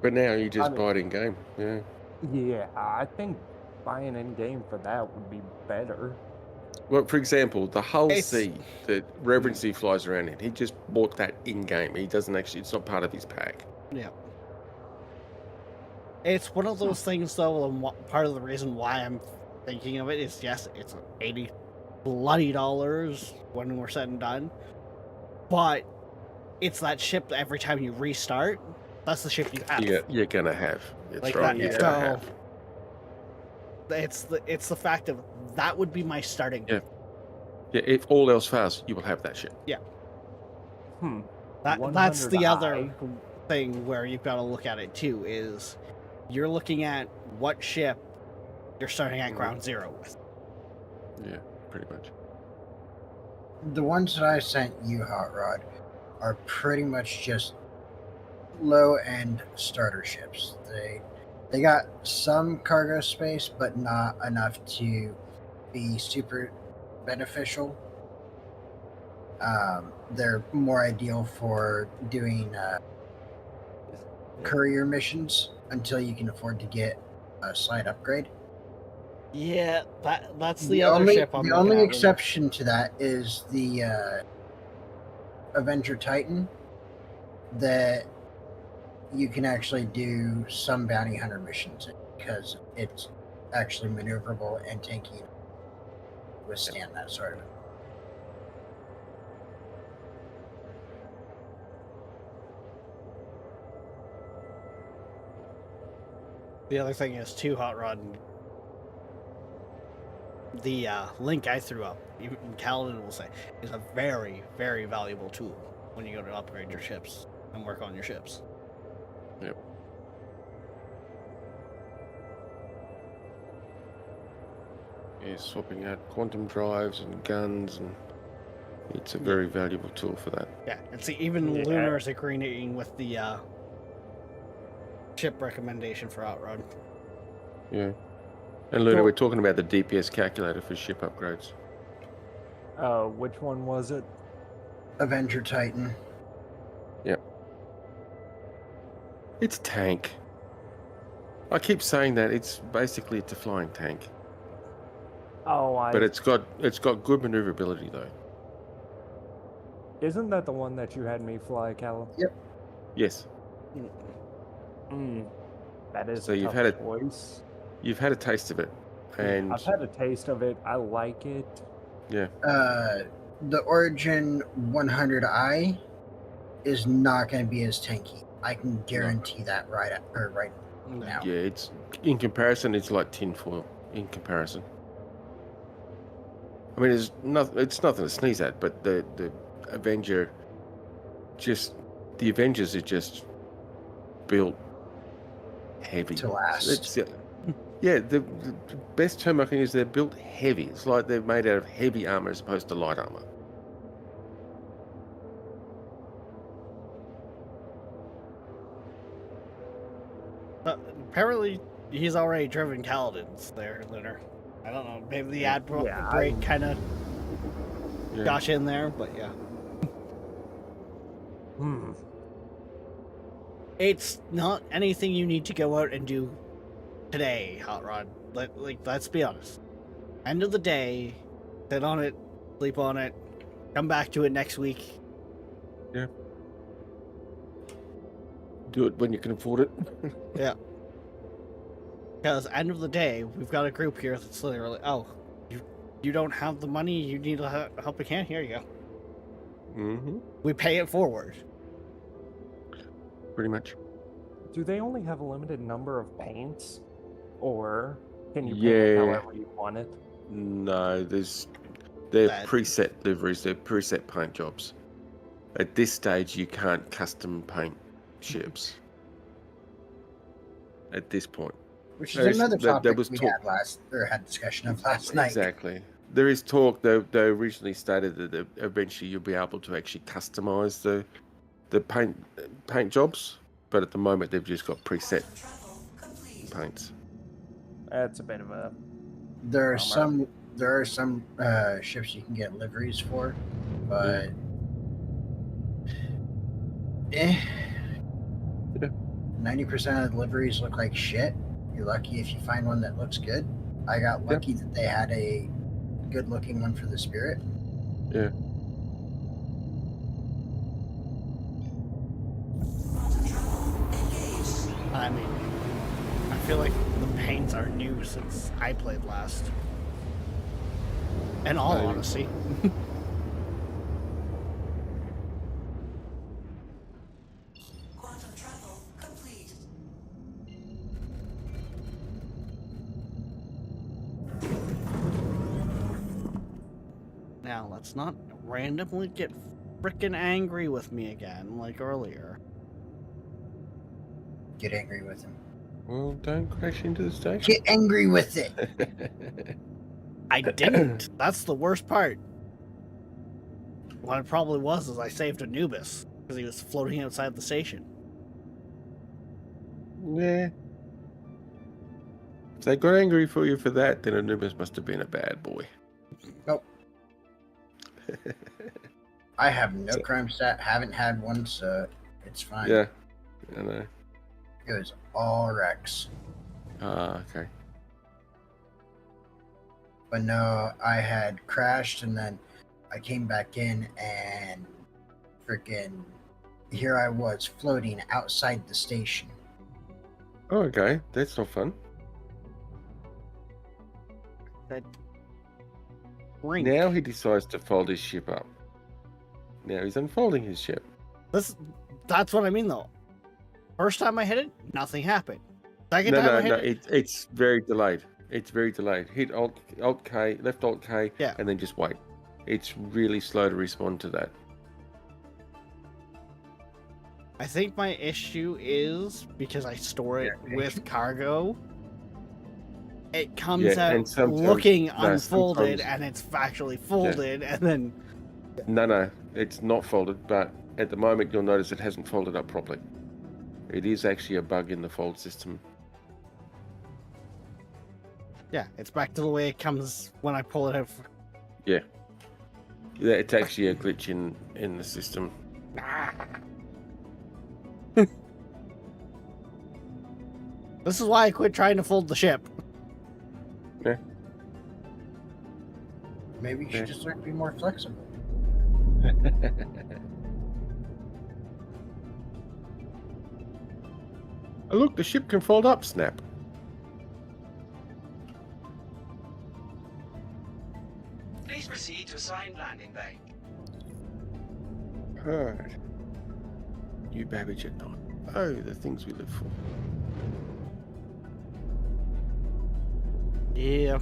But now you just I mean- buy it in game. Yeah. Yeah, I think buying in game for that would be better. Well, for example, the Hull It's- C that Reverend C flies around in, he just bought that in game. He doesn't actually, it's not part of his pack. Yeah. It's one of those things, though, and part of the reason why I'm thinking of it is, yes, it's $80 bloody when we're said and done, but it's that ship that every time you restart, that's the ship you have. You're going to have. It's Like right. that, You're so going to have. it's the fact of that would be my starting. Yeah. Yeah, if all else fails, you will have that ship. Hmm. That's the 100i. other thing where you've got to look at it too, is you're looking at what ship you're starting at ground zero with. Yeah, pretty much. The ones that I sent you, Hot Rod, are pretty much just low-end starter ships. They got some cargo space, but not enough to be super beneficial. They're more ideal for doing courier missions until you can afford to get a slight upgrade. Yeah, that's the other ship I'm the looking only at. exception to that is the Avenger Titan, that you can actually do some bounty hunter missions in because it's actually maneuverable and tanky to withstand that sort of. The other thing is too, Hot Rod. The link I threw up, even Kaladin will say, is a very, very valuable tool when you go to upgrade your ships and work on your ships. Yep. Yeah, swapping out quantum drives and guns, and it's a very valuable tool for that. Yeah, and see, even Yeah. Lunar is agreeing with the ship recommendation for Outrun. Yeah. And Luna, Cool. we're talking about the DPS calculator for ship upgrades. Which one was it? Avenger Titan. It's tank. I keep saying that it's basically a flying tank, Oh, but it's got good maneuverability though. Isn't that the one that you had me fly, Callum? Yes, That is So a you've tough had a- choice. you've had a taste of it, and I've had a taste of it. I like it. yeah, The Origin 100i is not going to be as tanky. I can guarantee that right now. yeah, it's in comparison, it's like tinfoil in comparison. I mean, it's nothing to sneeze at, but the Avenger, the Avengers are just built heavy To last. Yeah, the best term I can use, they're built heavy. It's like they're made out of heavy armor as opposed to light armor. But apparently, he's already driven Kaladin's there, Lunar. I don't know, maybe the ad break kind of Yeah. got you in there, but yeah. It's not anything you need to go out and do today, Hot Rod. Let's be honest. End of the day, sit on it, sleep on it, come back to it next week. Yeah. Do it when you can afford it. Yeah. Because end of the day, we've got a group here that's literally, oh, you don't have the money, you need a helping hand, here you go. Mm-hmm. We pay it forward. Pretty much. Do they only have a limited number of paints? Or can you paint Yeah. it however you want it? No, they're That- preset liveries, they're preset paint jobs. At this stage, you can't custom paint ships. At this point. Which There is is- another there topic was we talk- had discussion of last night. Exactly. There is talk, though. They originally stated that eventually you'll be able to actually customize the paint jobs, but at the moment they've just got preset Travel complete. paints. That's a bit of a... There are Bummer. some ships you can get liveries for, but Yeah. 90% of the liveries look like shit. You're lucky if you find one that looks good. I got lucky that they had a good looking one for the Spirit. Yeah. I mean, I feel like the paints are new since I played last. In all Maybe. honesty. Quantum travel complete. Now, let's not randomly get frickin' angry with me again, like earlier. Get angry with him. Well, don't crash into the station. Get angry with it. I didn't. That's the worst part. What it probably was is I saved Anubis, because he was floating outside the station. Yeah. If they got angry for you for that, then Anubis must have been a bad boy. Nope. I have no So- crime stat. Haven't had one, so it's fine. Yeah. I know. It was all Rex. Ah, okay. But no, I had crashed and then I came back in and freaking here I was floating outside the station. Oh, okay. That's not fun. That rink. Now he decides to fold his ship up. Now he's unfolding his ship. That's what I mean, though. First time I hit it, nothing happened. Second No, time no, I hit no. it, It's very delayed. It's very delayed. Hit Alt K, left Alt K, Yeah. and then just wait. It's really slow to respond to that. I think my issue is because I store it with cargo. It comes Yeah, and out sometimes- looking no, unfolded, sometimes- and it's factually folded, and then No, it's not folded, but at the moment you'll notice it hasn't folded up properly. It is actually a bug in the fold system. yeah, it's back to the way it comes when I pull it out. Yeah, it's actually a glitch in the system. This is why I quit trying to fold the ship. Maybe you should Yeah. just learn to be more flexible. Oh, look, the ship can fold up, Snap. Please proceed to assigned landing bay. Alright. New Babbage at night. Oh, the things we live for. Yeah.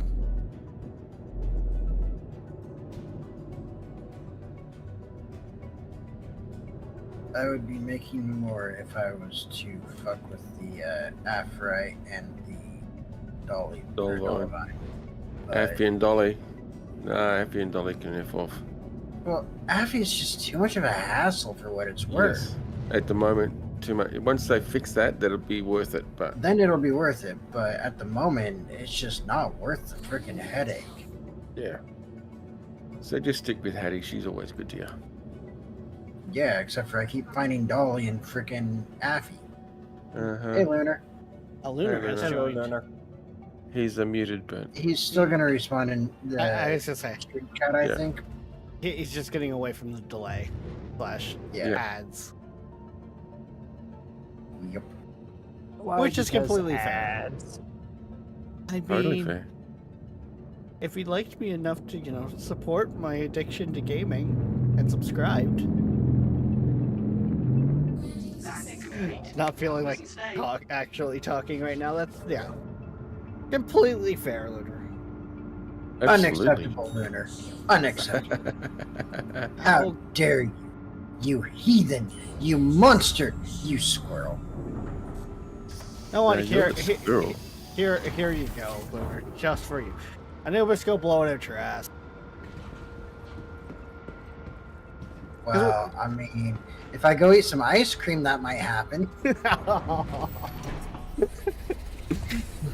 I would be making more if I was to fuck with the Aphrodite and the Dolly. or Dolvine. Dolvine. But- Affy and Dolly. No, Affy and Dolly can F off. Well, Affy is just too much of a hassle for what it's worth. Yes. At the moment, too much. Once they fix that, that'll be worth it. But Then it'll be worth it, but at the moment, it's just not worth the freaking headache. yeah. So just stick with Hattie. She's always good to you. Yeah, except for I keep finding Dolly and frickin' Affy. Uh-huh. Hey, Lunar. A Lunar Hey, has Lunar. Hello, joined. Lunar. He's a muted bird. He's still gonna respond in the I was gonna say screenshot, I Yeah. think. he's just getting away from the delay slash Yeah. ads. Yep. Why Which is because completely fair. ads? I Totally mean, fair. if he liked me enough to, support my addiction to gaming and subscribed, Landing complete. not feeling like Stay. actually talking right now, that's, yeah. Completely fair, Lunar. Absolutely. Unacceptable, Lunar. Unacceptable. How dare you? You heathen! You monster! You squirrel! I want to Yeah, you're hear, the squirrel. here you go, Lunar, just for you. Anubis, go blow it out your ass. Well, I mean, if I go eat some ice cream, that might happen.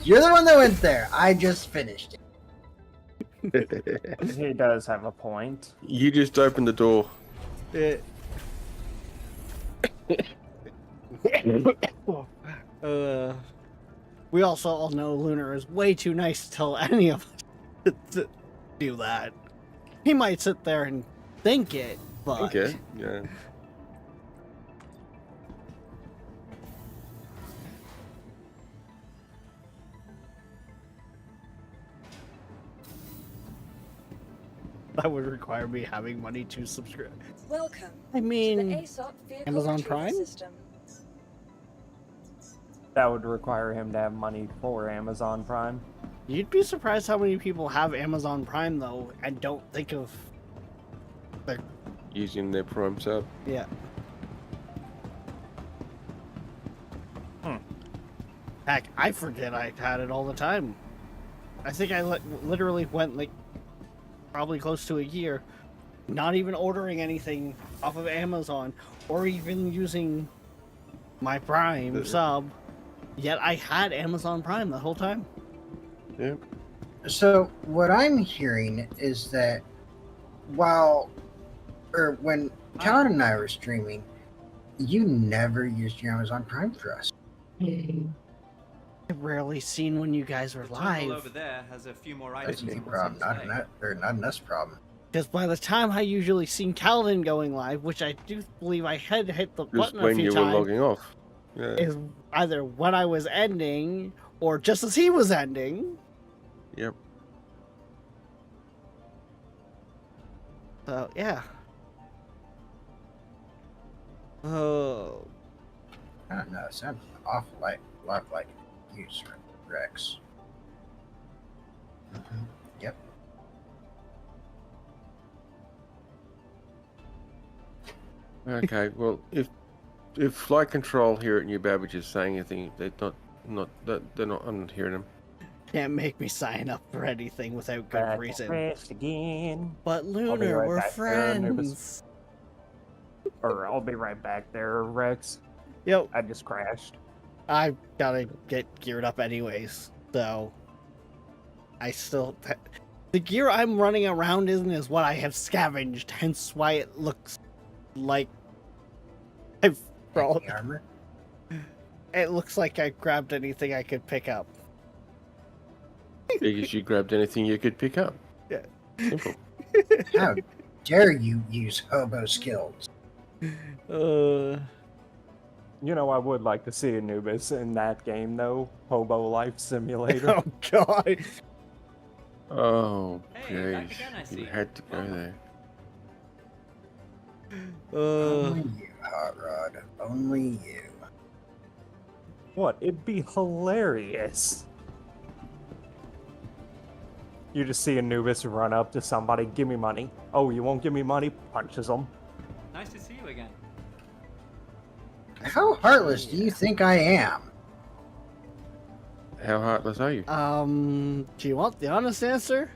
You're the one that went there. I just finished it. He does have a point. You just opened the door. It- we also all know Lunar is way too nice to tell any of us to do that. He might sit there and think it, but Okay. Yeah. that would require me having money to subscribe. Welcome I to the mean, ASOP vehicle Amazon retrieval Prime? system. That would require him to have money for Amazon Prime. you'd be surprised how many people have Amazon Prime though and don't think of Using their Prime sub. yeah. Heck, I forget I had it all the time. I think I literally went like probably close to a year not even ordering anything off of Amazon or even using my Prime sub, yet I had Amazon Prime the whole time. Yeah. So, what I'm hearing is that when Talon and I were streaming, you never used your Amazon Prime for us. I've rarely seen when you guys were The terminal over live. there has a few more That's items a than big what's on problem, display. not an us problem. Because by the time I usually seen Calvin going live, which I do believe I had hit the Just button a when few you were times, logging off. Yeah. is either when I was ending or just as he was ending. Yep. So yeah. Oh, I don't know. It sounds an awful lot like use Rex. Yep. Okay. Well, if flight control here at New Babbage is saying anything, they're not. I'm not hearing them. can't make me sign up for anything without good Back reason. crashed again. But be Lunar, right we're back there, Anubis. friends. Or I'll be right back there, Rex. Yep, I just crashed. I gotta get geared up anyways, so I still the gear I'm running around in is what I have scavenged, hence why it looks like I've brought. The armor. It looks like I grabbed anything I could pick up. Because you grabbed anything you could pick up. Yeah. Simple. How dare you use hobo skills? You know, I would like to see Anubis in that game, though. Hobo Life Simulator. Oh god. Oh, Hey, back jeez. again, I see. You had to go there. Only you, Hot Rod. Only you. What? It'd be hilarious. You just see Anubis run up to somebody, give me money. Oh, you won't give me money? Punches them. Nice to see you again. How heartless do you think I am? How heartless are you? Do you want the honest answer?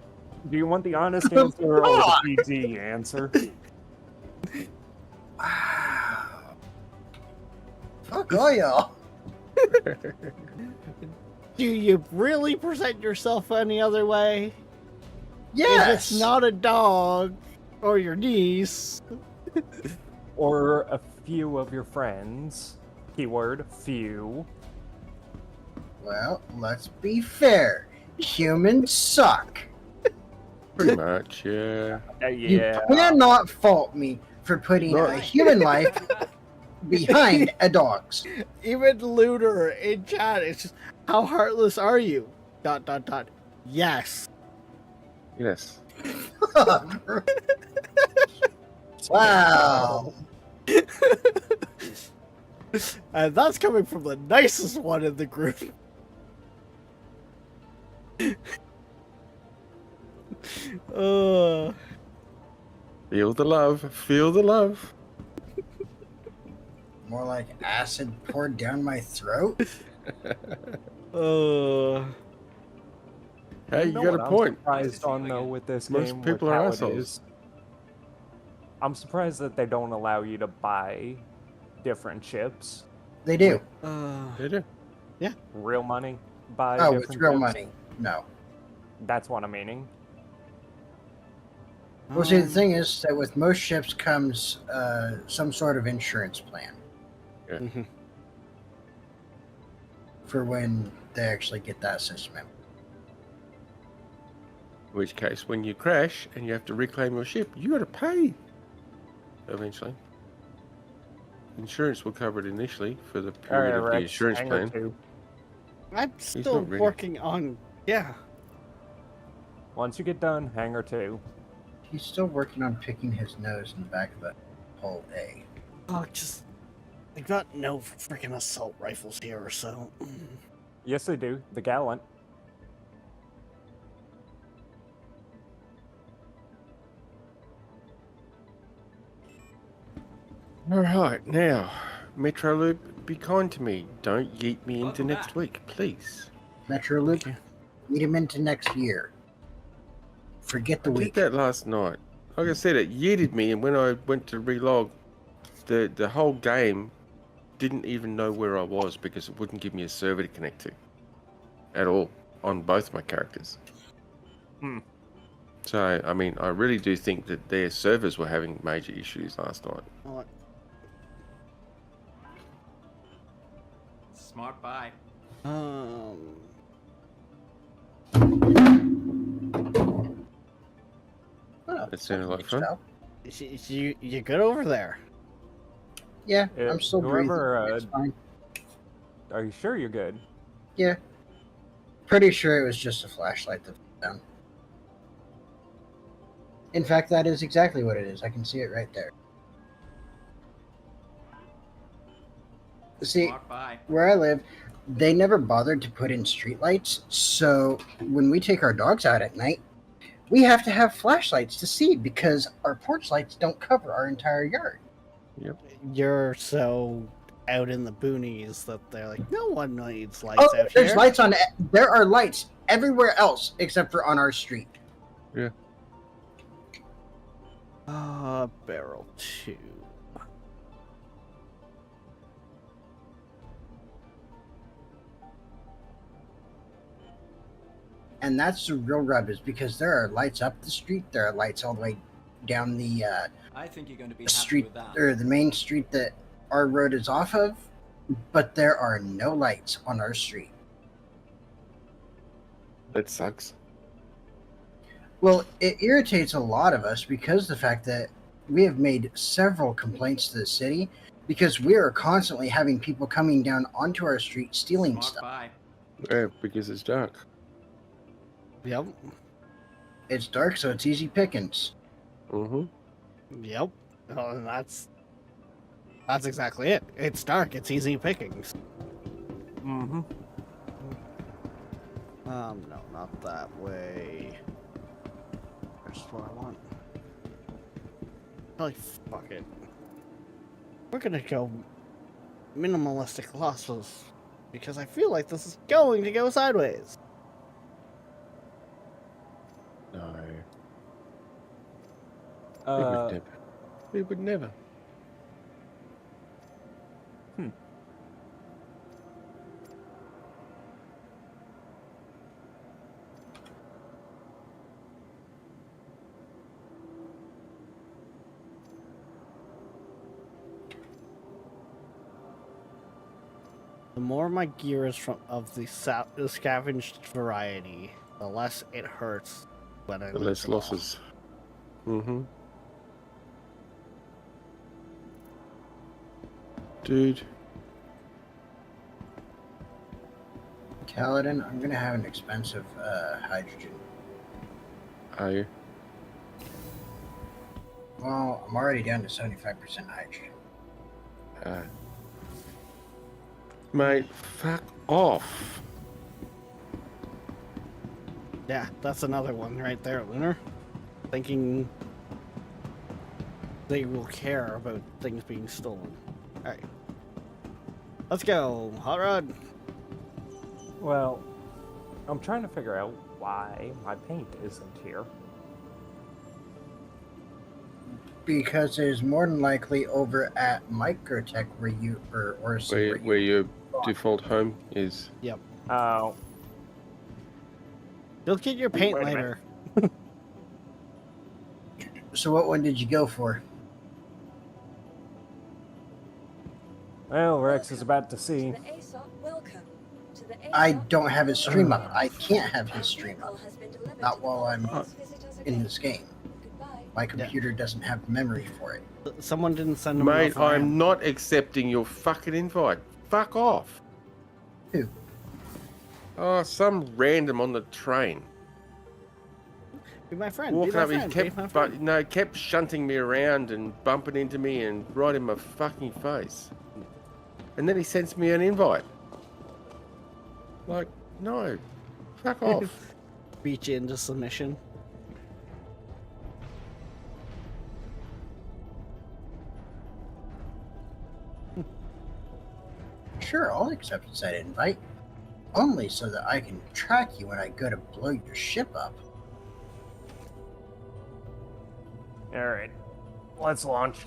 Do you want the honest answer or the PG answer? Wow. Fuck all y'all. Do you really present yourself any other way? Yes. If it's not a dog or your niece, or a few of your friends, keyword few. Well, let's be fair. Humans suck. Pretty much, yeah. You Yeah. cannot fault me for putting No. a human life behind a dog's. Even Looter in chat, it's just, how heartless are you? ... Yes. Yes. Wow. And that's coming from the nicest one in the group. uh, Feel the love. Feel the love. More like acid poured down my throat. Hey, you know got what a I'm point. surprised on though with this Most game, people with are how it assholes. is. I'm surprised that they don't allow you to buy different chips. They do. They do. Real money. Buy Oh, different with real chips. money. No. That's what I'm meaning. Well, see, the thing is that with most ships comes some sort of insurance plan Mhm. for when they actually get that system in. In which case, when you crash and you have to reclaim your ship, you got to pay. Eventually, insurance will cover it initially for the period of the Rex, insurance Hangar plan. 2. I'm still not ready. working on. Yeah. Once you get done, Hangar 2. He's still working on picking his nose in the back of the hull A. Oh, just. I got no freaking assault rifles here, so. Yes, they do. The Gallant. All right, now, Metro Loop, be kind to me. Don't yeet me into Welcome next back. week, please. Metro Loop, Okay. lead him into next year. Forget the I week. did that last night. Like I said, it yeeted me, and when I went to relog, the whole game didn't even know where I was because it wouldn't give me a server to connect to at all on both my characters. Hmm. So, I mean, I really do think that their servers were having major issues last night. What? Smart buy. Oh, That sounded like fun. so. You good over there? Yeah, Yeah, I'm still whoever, breathing. It's fine. Are you sure you're good? Yeah. Pretty sure it was just a flashlight that fell down. In fact, that is exactly what it is. I can see it right there. See, Smart buy. where I live, they never bothered to put in streetlights, so when we take our dogs out at night, we have to have flashlights to see because our porch lights don't cover our entire yard. You're so out in the boonies that they're like, no one needs lights Oh, out there's here. lights on. There are lights everywhere else except for on our street. Barrel 2. And that's the real rub, is because there are lights up the street. There are lights all the way down the I think you're going to be happy street, with that. or the main street that our road is off of. But there are no lights on our street. That sucks. Well, it irritates a lot of us because the fact that we have made several complaints to the city because we are constantly having people coming down onto our street stealing Smart stuff. buy. Yeah, because it's dark. Yep. It's dark, so it's easy pickings. Mm-hmm. Yep. Oh, and that's exactly it. It's dark. It's easy pickings. Mm-hmm. No, not that way. That's what I want. Holy fuck it. We're gonna go minimalistic losses because I feel like this is going to go sideways. No. We would Uh, never. We would never. The more my gear is the scavenged variety, the less it hurts when I The lose less it all. losses. Mm-hmm. Dude. Kaladin, I'm gonna have an expensive hydrogen. Are you? Well, I'm already down to 75% hydrogen. Mate, fuck off. Yeah, that's another one right there, Lunar. Thinking they will care about things being stolen. Alright. Let's go, Hot Rod. Well, I'm trying to figure out why my paint isn't here. Because it is more than likely over at Microtech where you Where your default home is. Yep. Oh, You'll get your paint Wait a later. So what one did you go for? well, Rex is about to see. To the ASOP, welcome. To the I ASOP, don't have his stream up. welcome. I can't have his Your stream vehicle up. has been delivered Not to the while I'm Please visit us in again. this game. Goodbye. My computer doesn't have memory for it. Someone didn't send him Mate, enough RAM. I'm not accepting your fucking invite. Fuck off. Who? Oh, some random on the train. Be my friend. Walking be my up, he friend. Be my friend. kept shunting me around and bumping into me and right in my fucking face. And then he sends me an invite. Like, no. Fuck off. Beat you into submission. Sure, I'll accept said invite. Only so that I can track you when I go to blow your ship up. Alright, let's launch.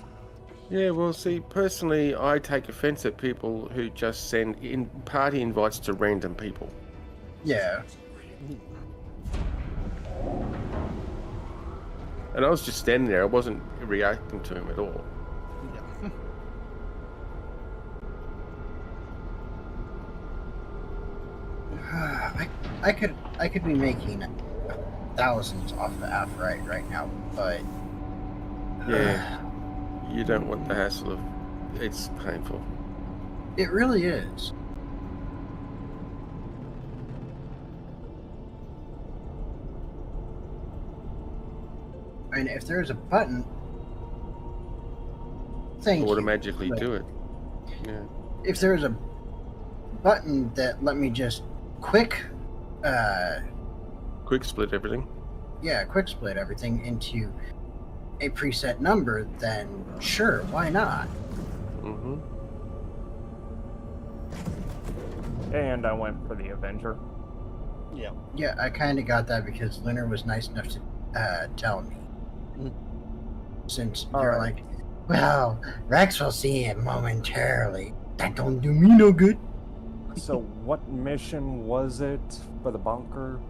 Yeah, well, see, personally, I take offense at people who just send in party invites to random people. Yeah. And I was just standing there. I wasn't reacting to him at all. Yeah. I could be making thousands off the Aphrodite right now, but Yeah. You don't want the hassle of... It's painful. it really is. And if there's a button, thank you. Automatically but do it. Yeah. If there's a button that let me just quick Quick split everything. quick split everything into a preset number, then sure, why not? Mm-hmm. And I went for the Avenger. Yeah. Yeah, I kind of got that because Lunar was nice enough to tell me. Mm. Since All you're right. like, well, Rex will see it momentarily. That don't do me no good. So what mission was it for the bunker?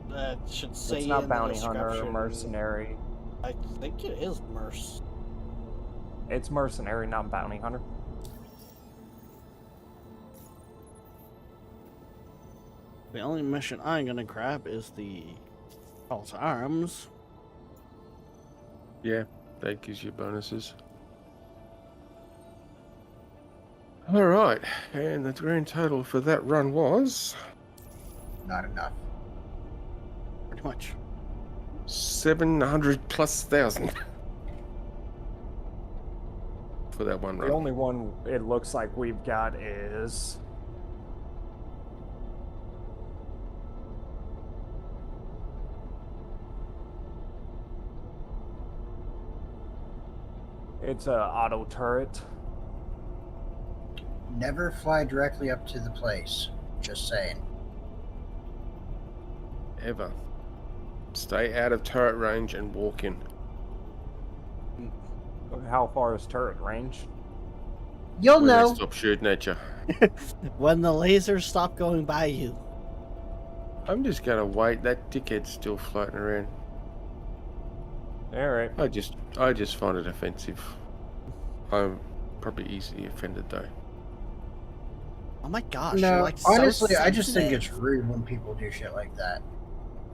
That should say It's not in the bounty hunter or description. mercenary. I think it is Merce. It's mercenary, not bounty hunter. The only mission I'm gonna grab is the call to arms. Yeah, that gives you bonuses. All right, and the grand total for that run was Not enough. Pretty much. 700,000 for that one The run. only one it looks like we've got is it's a auto turret. Never fly directly up to the place. Just saying. Ever. Stay out of turret range and walk in. How far is turret range? You'll When know. they stop shooting at you. When the lasers stop going by you. I'm just gonna wait. That dickhead's still floating around. Alright. I just find it offensive. I'm probably easily offended though. Oh my gosh! you're No, like so honestly, I just think sensitive. it's rude when people do shit like that.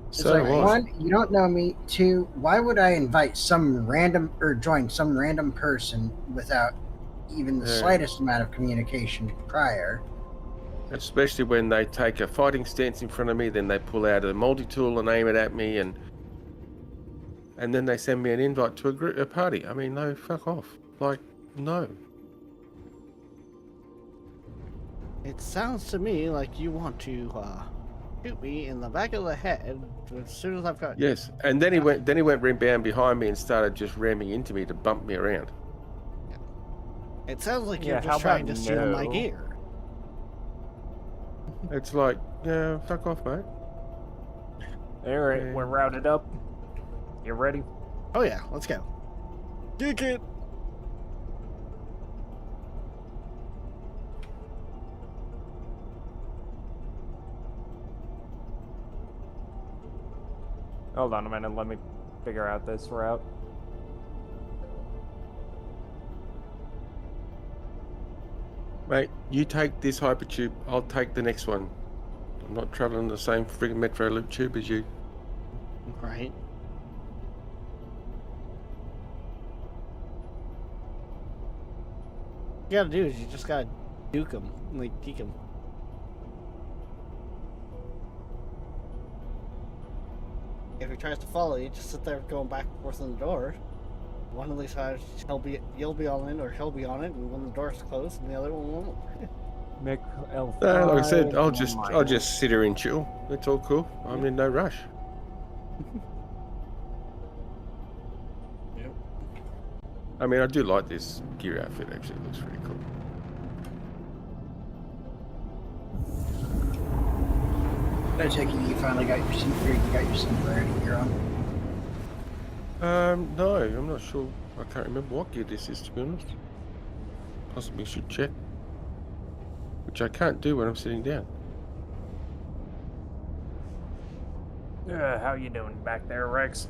It's So like, what? one, you don't know me. Two, why would I invite some random or join some random person without even the Yeah. slightest amount of communication prior? Especially when they take a fighting stance in front of me, then they pull out a multi-tool and aim it at me, and then they send me an invite to a party. I mean, no, fuck off. Like, no. It sounds to me like you want to shoot me in the back of the head as soon as I've got. Yes, and then he went round behind me and started just ramming into me to bump me around. It sounds like Yeah, you're how just trying to about steal my no? gear. It's like, yeah, fuck off, mate. Alright, Okay. we're routed up. You ready? Oh yeah, let's go. Kick it. Hold on a minute, let me figure out this route. Mate, you take this hypertube, I'll take the next one. I'm not travelling the same friggin' Metro Loop tube as you. Right. What you gotta do is you just gotta duke him, like deke him. If he tries to follow you, just sit there going back and forth on the door. One of these times you'll be on it, or he'll be on it, and when the door's closed, and the other one won't. Mick L5. Like I said, I'll oh just sit here and chill. It's all cool. I'm in no rush. Yep. I mean, I do like this gear outfit. Actually, it looks pretty cool. I take it you finally got your singularity gear on. No, I'm not sure. I can't remember what gear this is, to be honest. Possibly should check. Which I can't do when I'm sitting down. How you doing back there, Rex?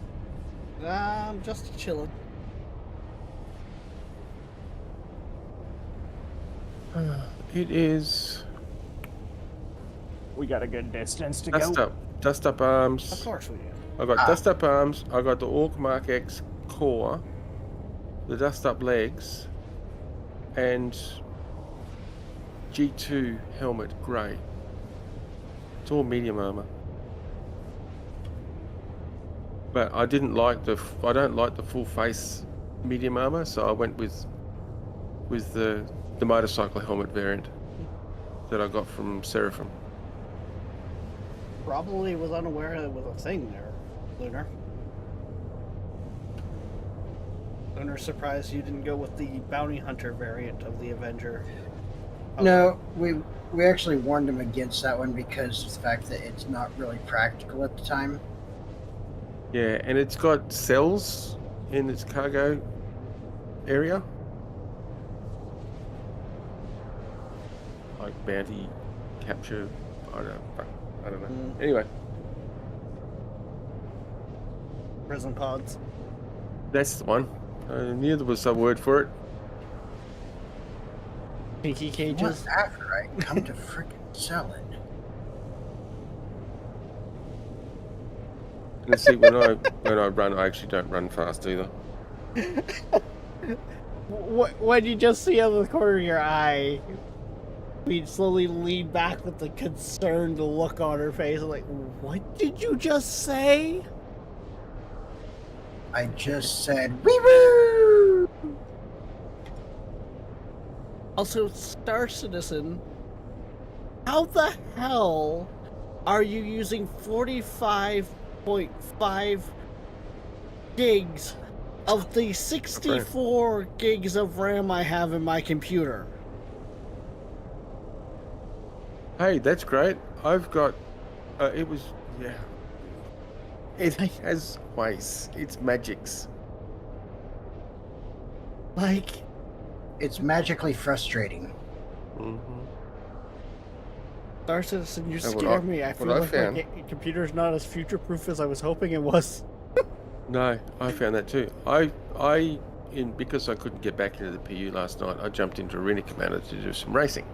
I'm just chilling. It is We got a good distance to dust go. up. Dust up arms. Of course we do. I got dust up arms. I got the Orc Mark X core, the dust up legs, and G2 helmet grey. It's all medium armor. But I didn't like I don't like the full face medium armor, so I went with the motorcycle helmet variant that I got from Seraphim. Probably was unaware it was a thing there, Lunar. Lunar, surprised you didn't go with the bounty hunter variant of the Avenger. No, we actually warned him against that one because of the fact that it's not really practical at the time. Yeah, and it's got cells in its cargo area. Like bounty capture. I don't know. Anyway, Prison pods. that's the one. I knew there was some word for it. Pinky What cages. after I come to frickin' sell it? And see, when I run, I actually don't run fast either. When you just see out of the corner of your eye, we slowly lean back with the concerned look on her face, like, what did you just say? I just said wee woo. Also, Star Citizen, how the hell are you using 45.5 gigs of the 64 gigs of RAM I have in my computer? Hey, that's great. I've got. It was. Yeah. It has ways. It's magics. Like, It's magically frustrating. Star Citizen, you And what scare I- me. I what feel I like found- my computer's not as future-proof as I was hoping it was. No, I found that too. Because I couldn't get back into the PU last night, I jumped into Arena Commander to do some racing.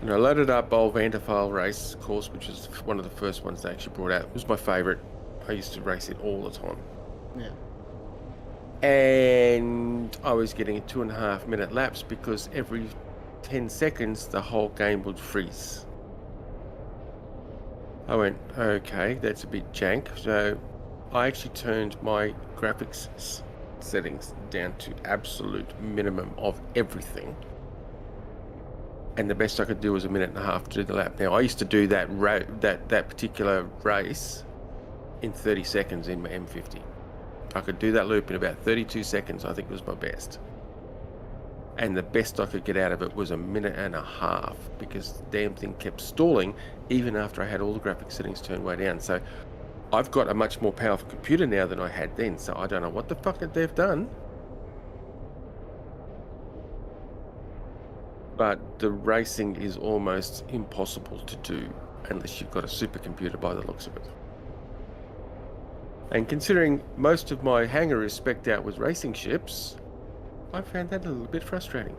And I loaded up old Vanderfile race course, which is one of the first ones they actually brought out. It was my favourite. I used to race it all the time. Yeah. And I was getting a 2.5 minute laps because every 10 seconds the whole game would freeze. I went, okay, that's a bit jank. So I actually turned my graphics settings down to absolute minimum of everything. And the best I could do was 1.5 minutes to do the lap. Now, I used to do that particular race in 30 seconds in my M50. I could do that loop in about 32 seconds, I think was my best. And the best I could get out of it was 1.5 minutes because the damn thing kept stalling even after I had all the graphics settings turned way down. So I've got a much more powerful computer now than I had then, so I don't know what the fuck they've done. But the racing is almost impossible to do unless you've got a supercomputer by the looks of it. And considering most of my hangar is spec'd out with racing ships, I found that a little bit frustrating.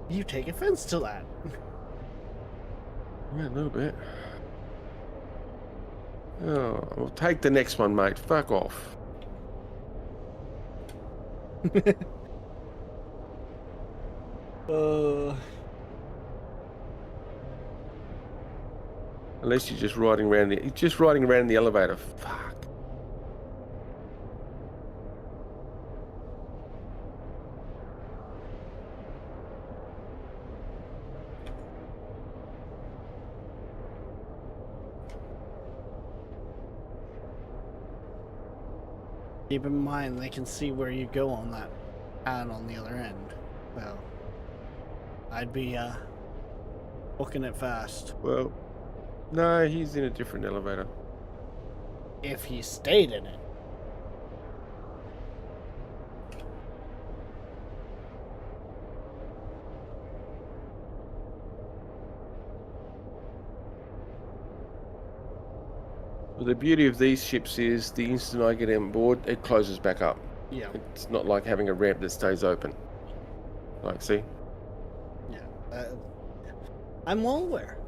You take offense to that. Yeah, a little bit. Oh, well, take the next one, mate. Fuck off. Unless you're just riding around the elevator. Fuck. Keep in mind, they can see where you go on that pad on the other end. So, I'd be, booking it fast. Well, no, he's in a different elevator. If he stayed in it. Well, the beauty of these ships is the instant I get on board, it closes back up. Yeah. It's not like having a ramp that stays open. Like, see? Yeah. I'm well aware.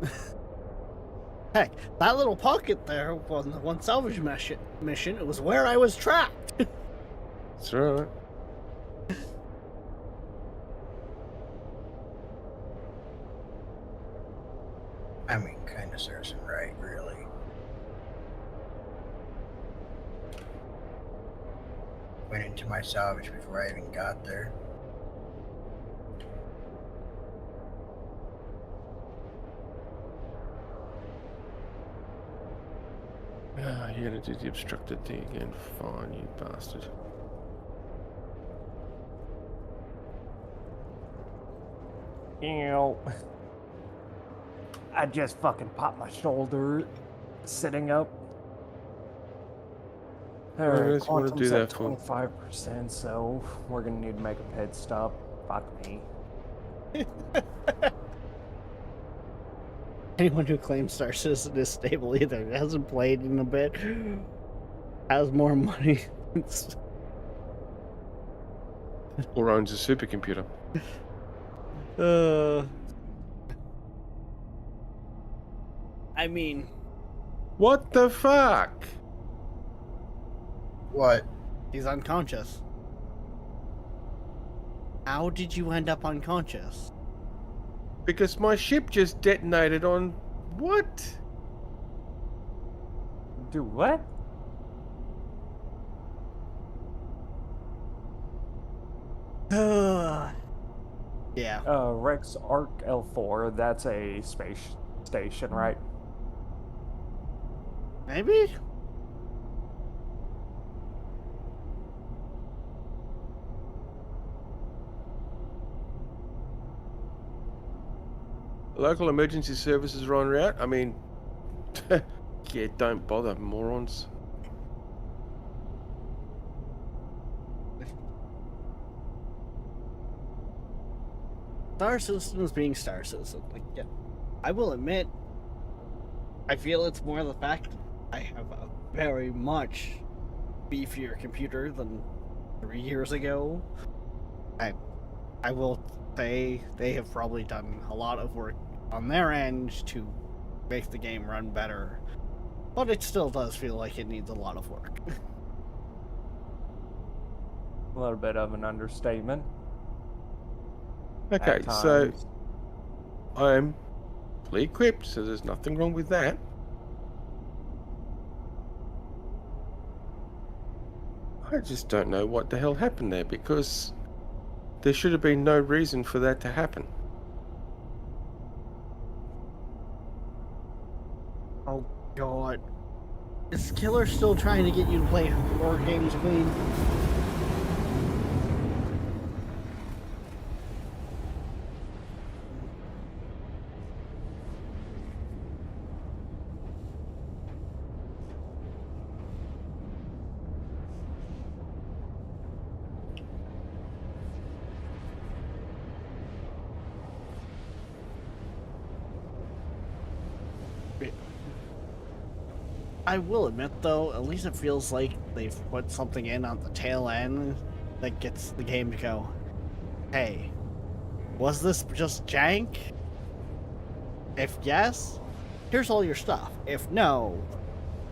Heck, that little pocket there wasn't the one salvage mission. It was where I was trapped. That's right. I mean, kind of serves him right, really. Went into my salvage before I even got there. You're gonna do the obstructed thing again. Fine, you bastard. Ew. I just fucking popped my shoulder sitting up. What else you wanna do Quantum's at that for? 25%, so we're gonna need to make a pit stop. Fuck me. Anyone who claims Star Citizen is stable either hasn't played in a bit, has more money. Or owns a supercomputer. I mean, What the fuck? What? he's unconscious. How did you end up unconscious? Because my ship just detonated on... What? Do what? Yeah. Rex Arc L4, that's a space station, right? Maybe? Local emergency services are en route? I mean... yeah, don't bother, morons. Star Citizen being Star Citizen. Like, yeah, I will admit, I feel it's more the fact that I have a very much beefier computer than 3 years ago. I will say they have probably done a lot of work on their end to make the game run better, but it still does feel like it needs a lot of work. A little bit of an understatement. Okay, at so times. I'm fully equipped, so there's nothing wrong with that. I just don't know what the hell happened there, because there should have been no reason for that to happen. Oh god. Is Killer still trying to get you to play horror games, Queen? I will admit, though, at least it feels like they've put something in on the tail end that gets the game to go, hey, was this just jank? If yes, here's all your stuff. If no,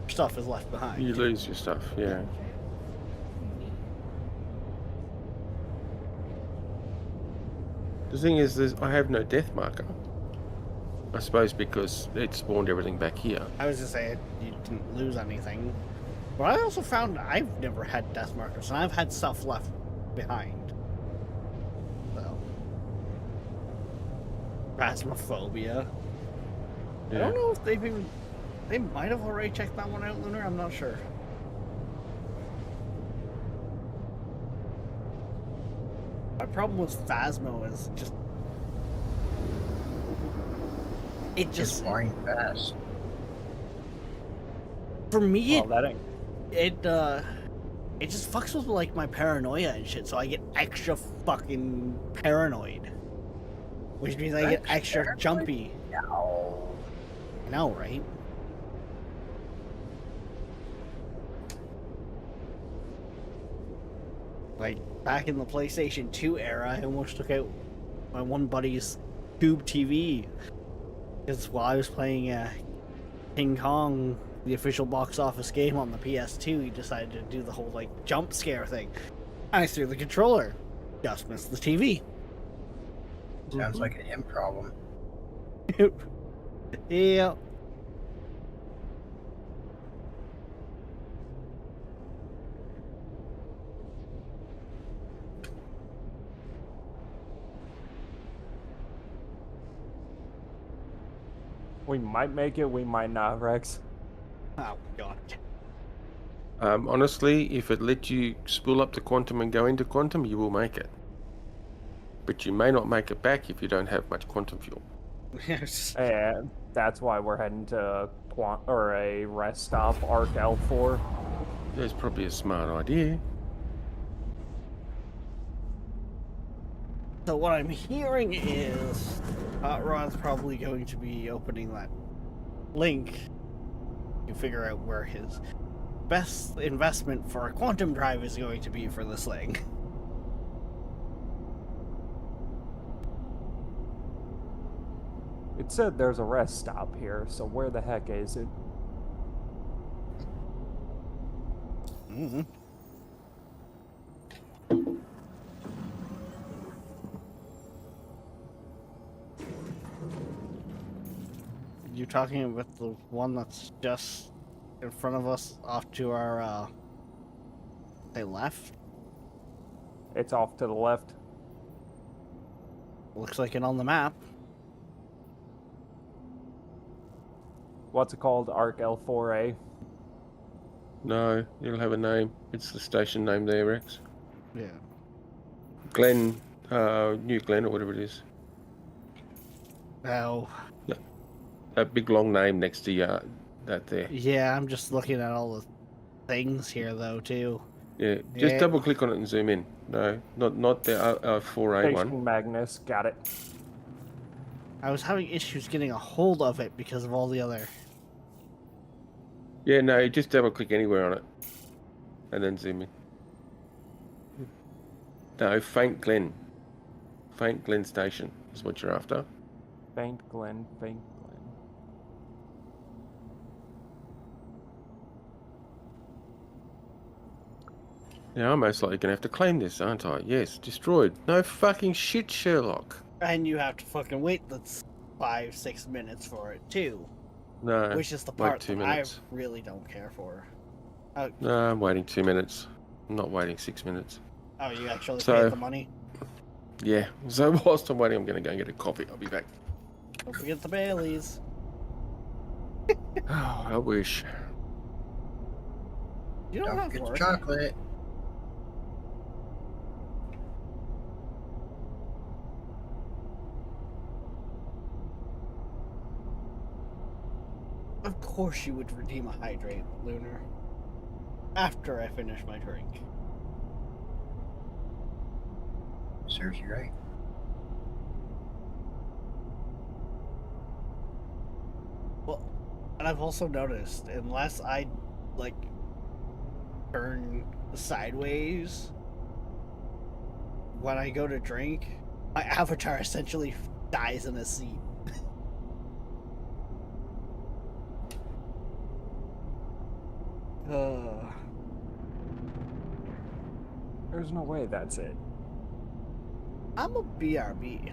your stuff is left behind. You lose your stuff, yeah. The thing is, I have no death marker. I suppose because it spawned everything back here. I was just saying you didn't lose anything. But I also found I've never had death markers, and I've had stuff left behind. So. Phasmophobia. I don't know if they've even... They might have already checked that one out, Lunar. I'm not sure. My problem with Phasmo is just... It just... boring fast. For me, Well, that ain't. it just fucks with like my paranoia and shit, so I get extra fucking paranoid, which means I get extra jumpy. No. I know, right? Like back in the PlayStation 2 era, I almost took out my one buddy's tube TV because while I was playing King Kong, the official box office game on the PS2, he decided to do the whole like jump scare thing. I threw the controller, just missed the TV. Sounds like an him problem. Yeah. We might make it, we might not, Rex. Oh god. Honestly, if it let you spool up the quantum and go into quantum, you will make it. But you may not make it back if you don't have much quantum fuel. Yes. And that's why we're heading to a rest stop, Arc L4. That's probably a smart idea. So what I'm hearing is Hot Rod's probably going to be opening that link to figure out where his best investment for a quantum drive is going to be for this thing. It said there's a rest stop here, so where the heck is it? Mm-hmm. You talking about the one that's just in front of us, off to our say left? It's off to the left. Looks like it on the map. What's it called? Arc L4A? No, it'll have a name. It's the station name there, Rex. Yeah. Glen, New Glen or whatever it is. Oh. That big long name next to that there. Yeah, I'm just looking at all the things here though too. Yeah, just Yeah. double click on it and zoom in. No, not the 4A one. Station Magnus, got it. I was having issues getting a hold of it because of all the other. Yeah, no, just double click anywhere on it. And then zoom in. No, Faint Glen. Faint Glen Station is what you're after. Banked Glen, Banked Glen. Yeah, I'm most likely gonna have to claim this, aren't I? Yes, destroyed. No fucking shit, Sherlock. And you have to fucking wait the 5-6 minutes for it too, No. which is the wait part 2 that minutes. I really don't care for. No, I'm waiting 2 minutes. I'm not waiting 6 minutes. Oh, you actually So- paid the money? Yeah. So whilst I'm waiting, I'm gonna go and get a coffee. I'll be back. Don't forget the Baileys. Oh, I wish. You don't Don't have forget the work. chocolate. Of course you would redeem a hydrate, Lunar. After I finish my drink. Serves you right. Well, and I've also noticed, unless I, like, turn sideways when I go to drink, my avatar essentially dies in a seat. There's no way that's it. I'm a BRB.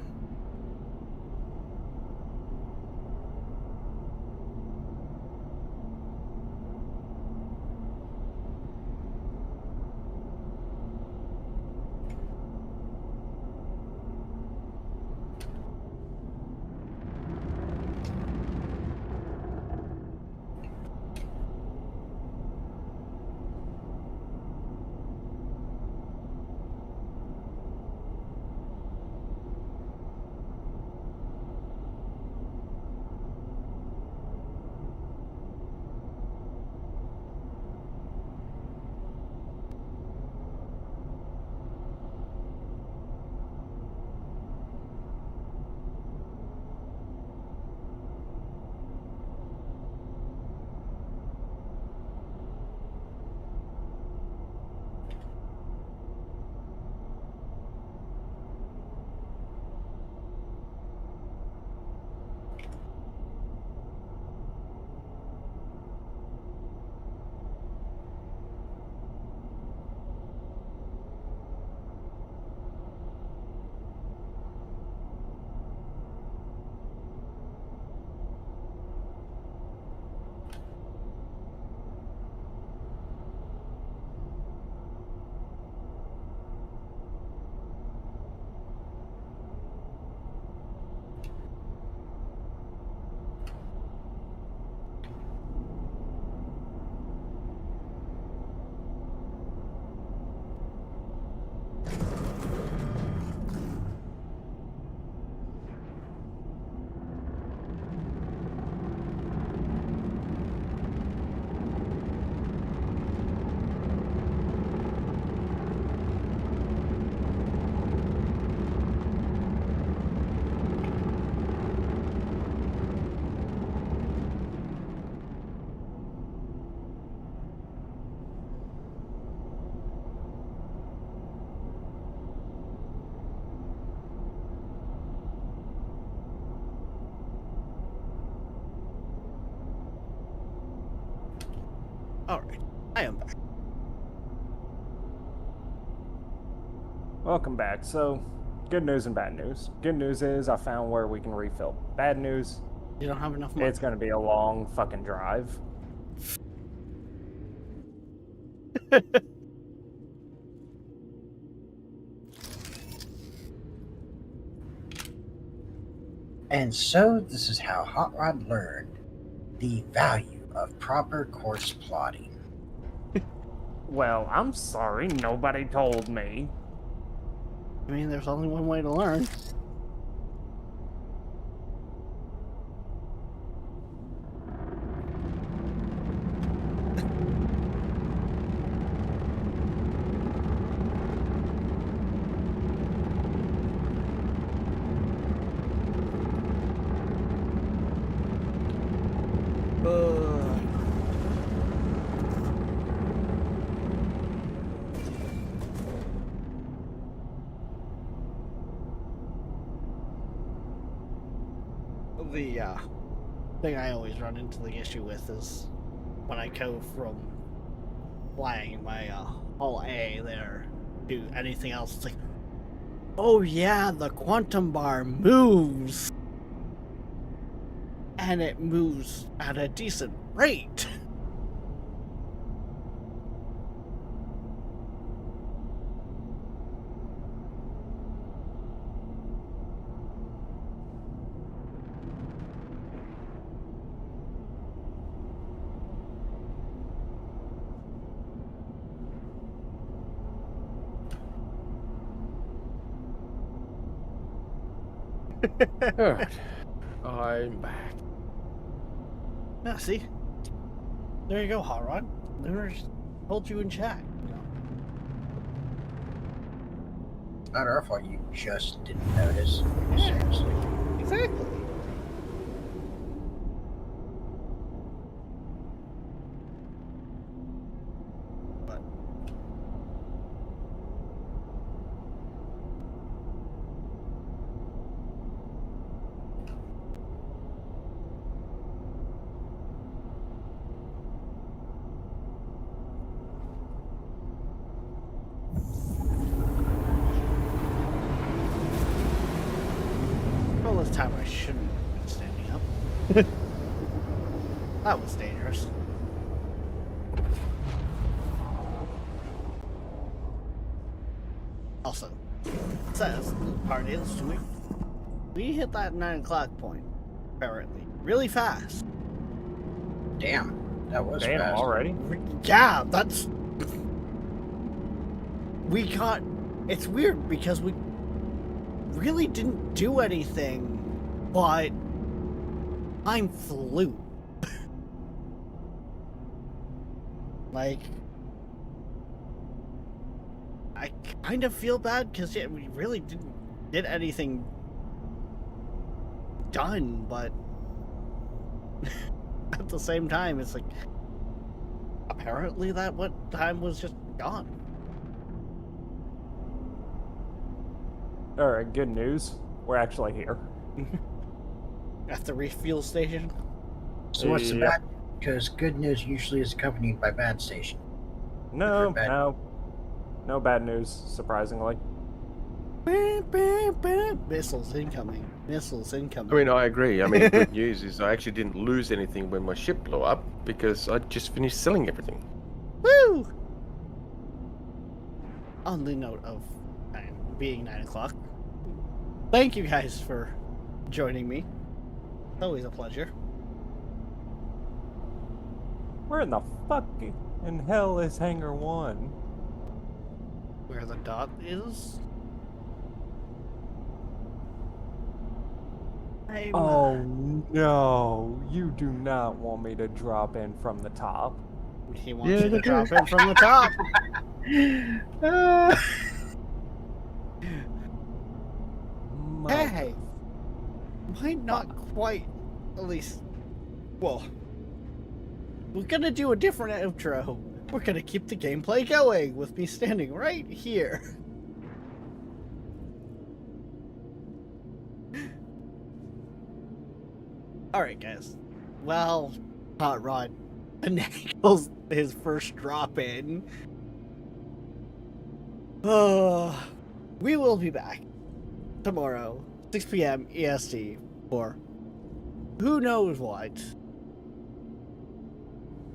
Alright, I am back. Welcome back. So, good news and bad news. Good news is I found where we can refill. Bad news, You don't have enough money. it's gonna be a long fucking drive. And so this is how Hot Rod learned the value of proper course plotting. Well, I'm sorry, nobody told me. I mean, there's only one way to learn. the thing I always run into the issue with is when I go from flying my Hull A there to anything else. It's like, oh yeah, the quantum bar moves, and it moves at a decent rate. Alright. I'm back. Yeah, see? There you go, Hot Rod. Lunar just told you in chat. It's not our fault you just didn't notice. Seriously. Exactly. But well, this time I shouldn't have been standing up. That was dangerous. Also, it says the party is doing. We hit that 9 o'clock point, apparently, really fast. Damn, that was Damn, fast. already? Yeah, that's. We got. It's weird because we really didn't do anything, but time flew. Like, I kind of feel bad because we really didn't get anything done, but at the same time, it's like apparently that what time was just gone. Alright, good news. We're actually here. At the refuel station. So what's the Yeah. bad? Because good news usually is accompanied by bad station. No, bad. no bad news, surprisingly. Missiles incoming. Missiles incoming. I mean, I agree. I mean, good news is I actually didn't lose anything when my ship blew up because I just finished selling everything. Woo! On the note of being 9 o'clock, thank you guys for joining me. Always a pleasure. Where in the fucking hell is Hangar 1? Where the dot is. Oh no, you do not want me to drop in from the top. He wants you to drop in from the top. Hey, might not quite, at least, well, we're gonna do a different outro. We're gonna keep the gameplay going with me standing right here. Alright guys, well, Hot Rod finagled his first drop in. We will be back tomorrow, 6 p.m. EST, for who knows what.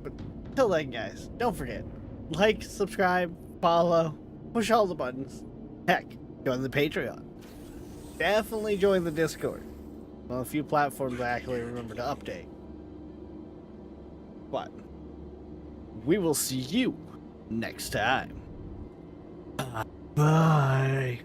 But till then, guys, don't forget, like, subscribe, follow, push all the buttons. Heck, join the Patreon. Definitely join the Discord. Well, a few platforms I actually remember to update. But we will see you next time. Bye.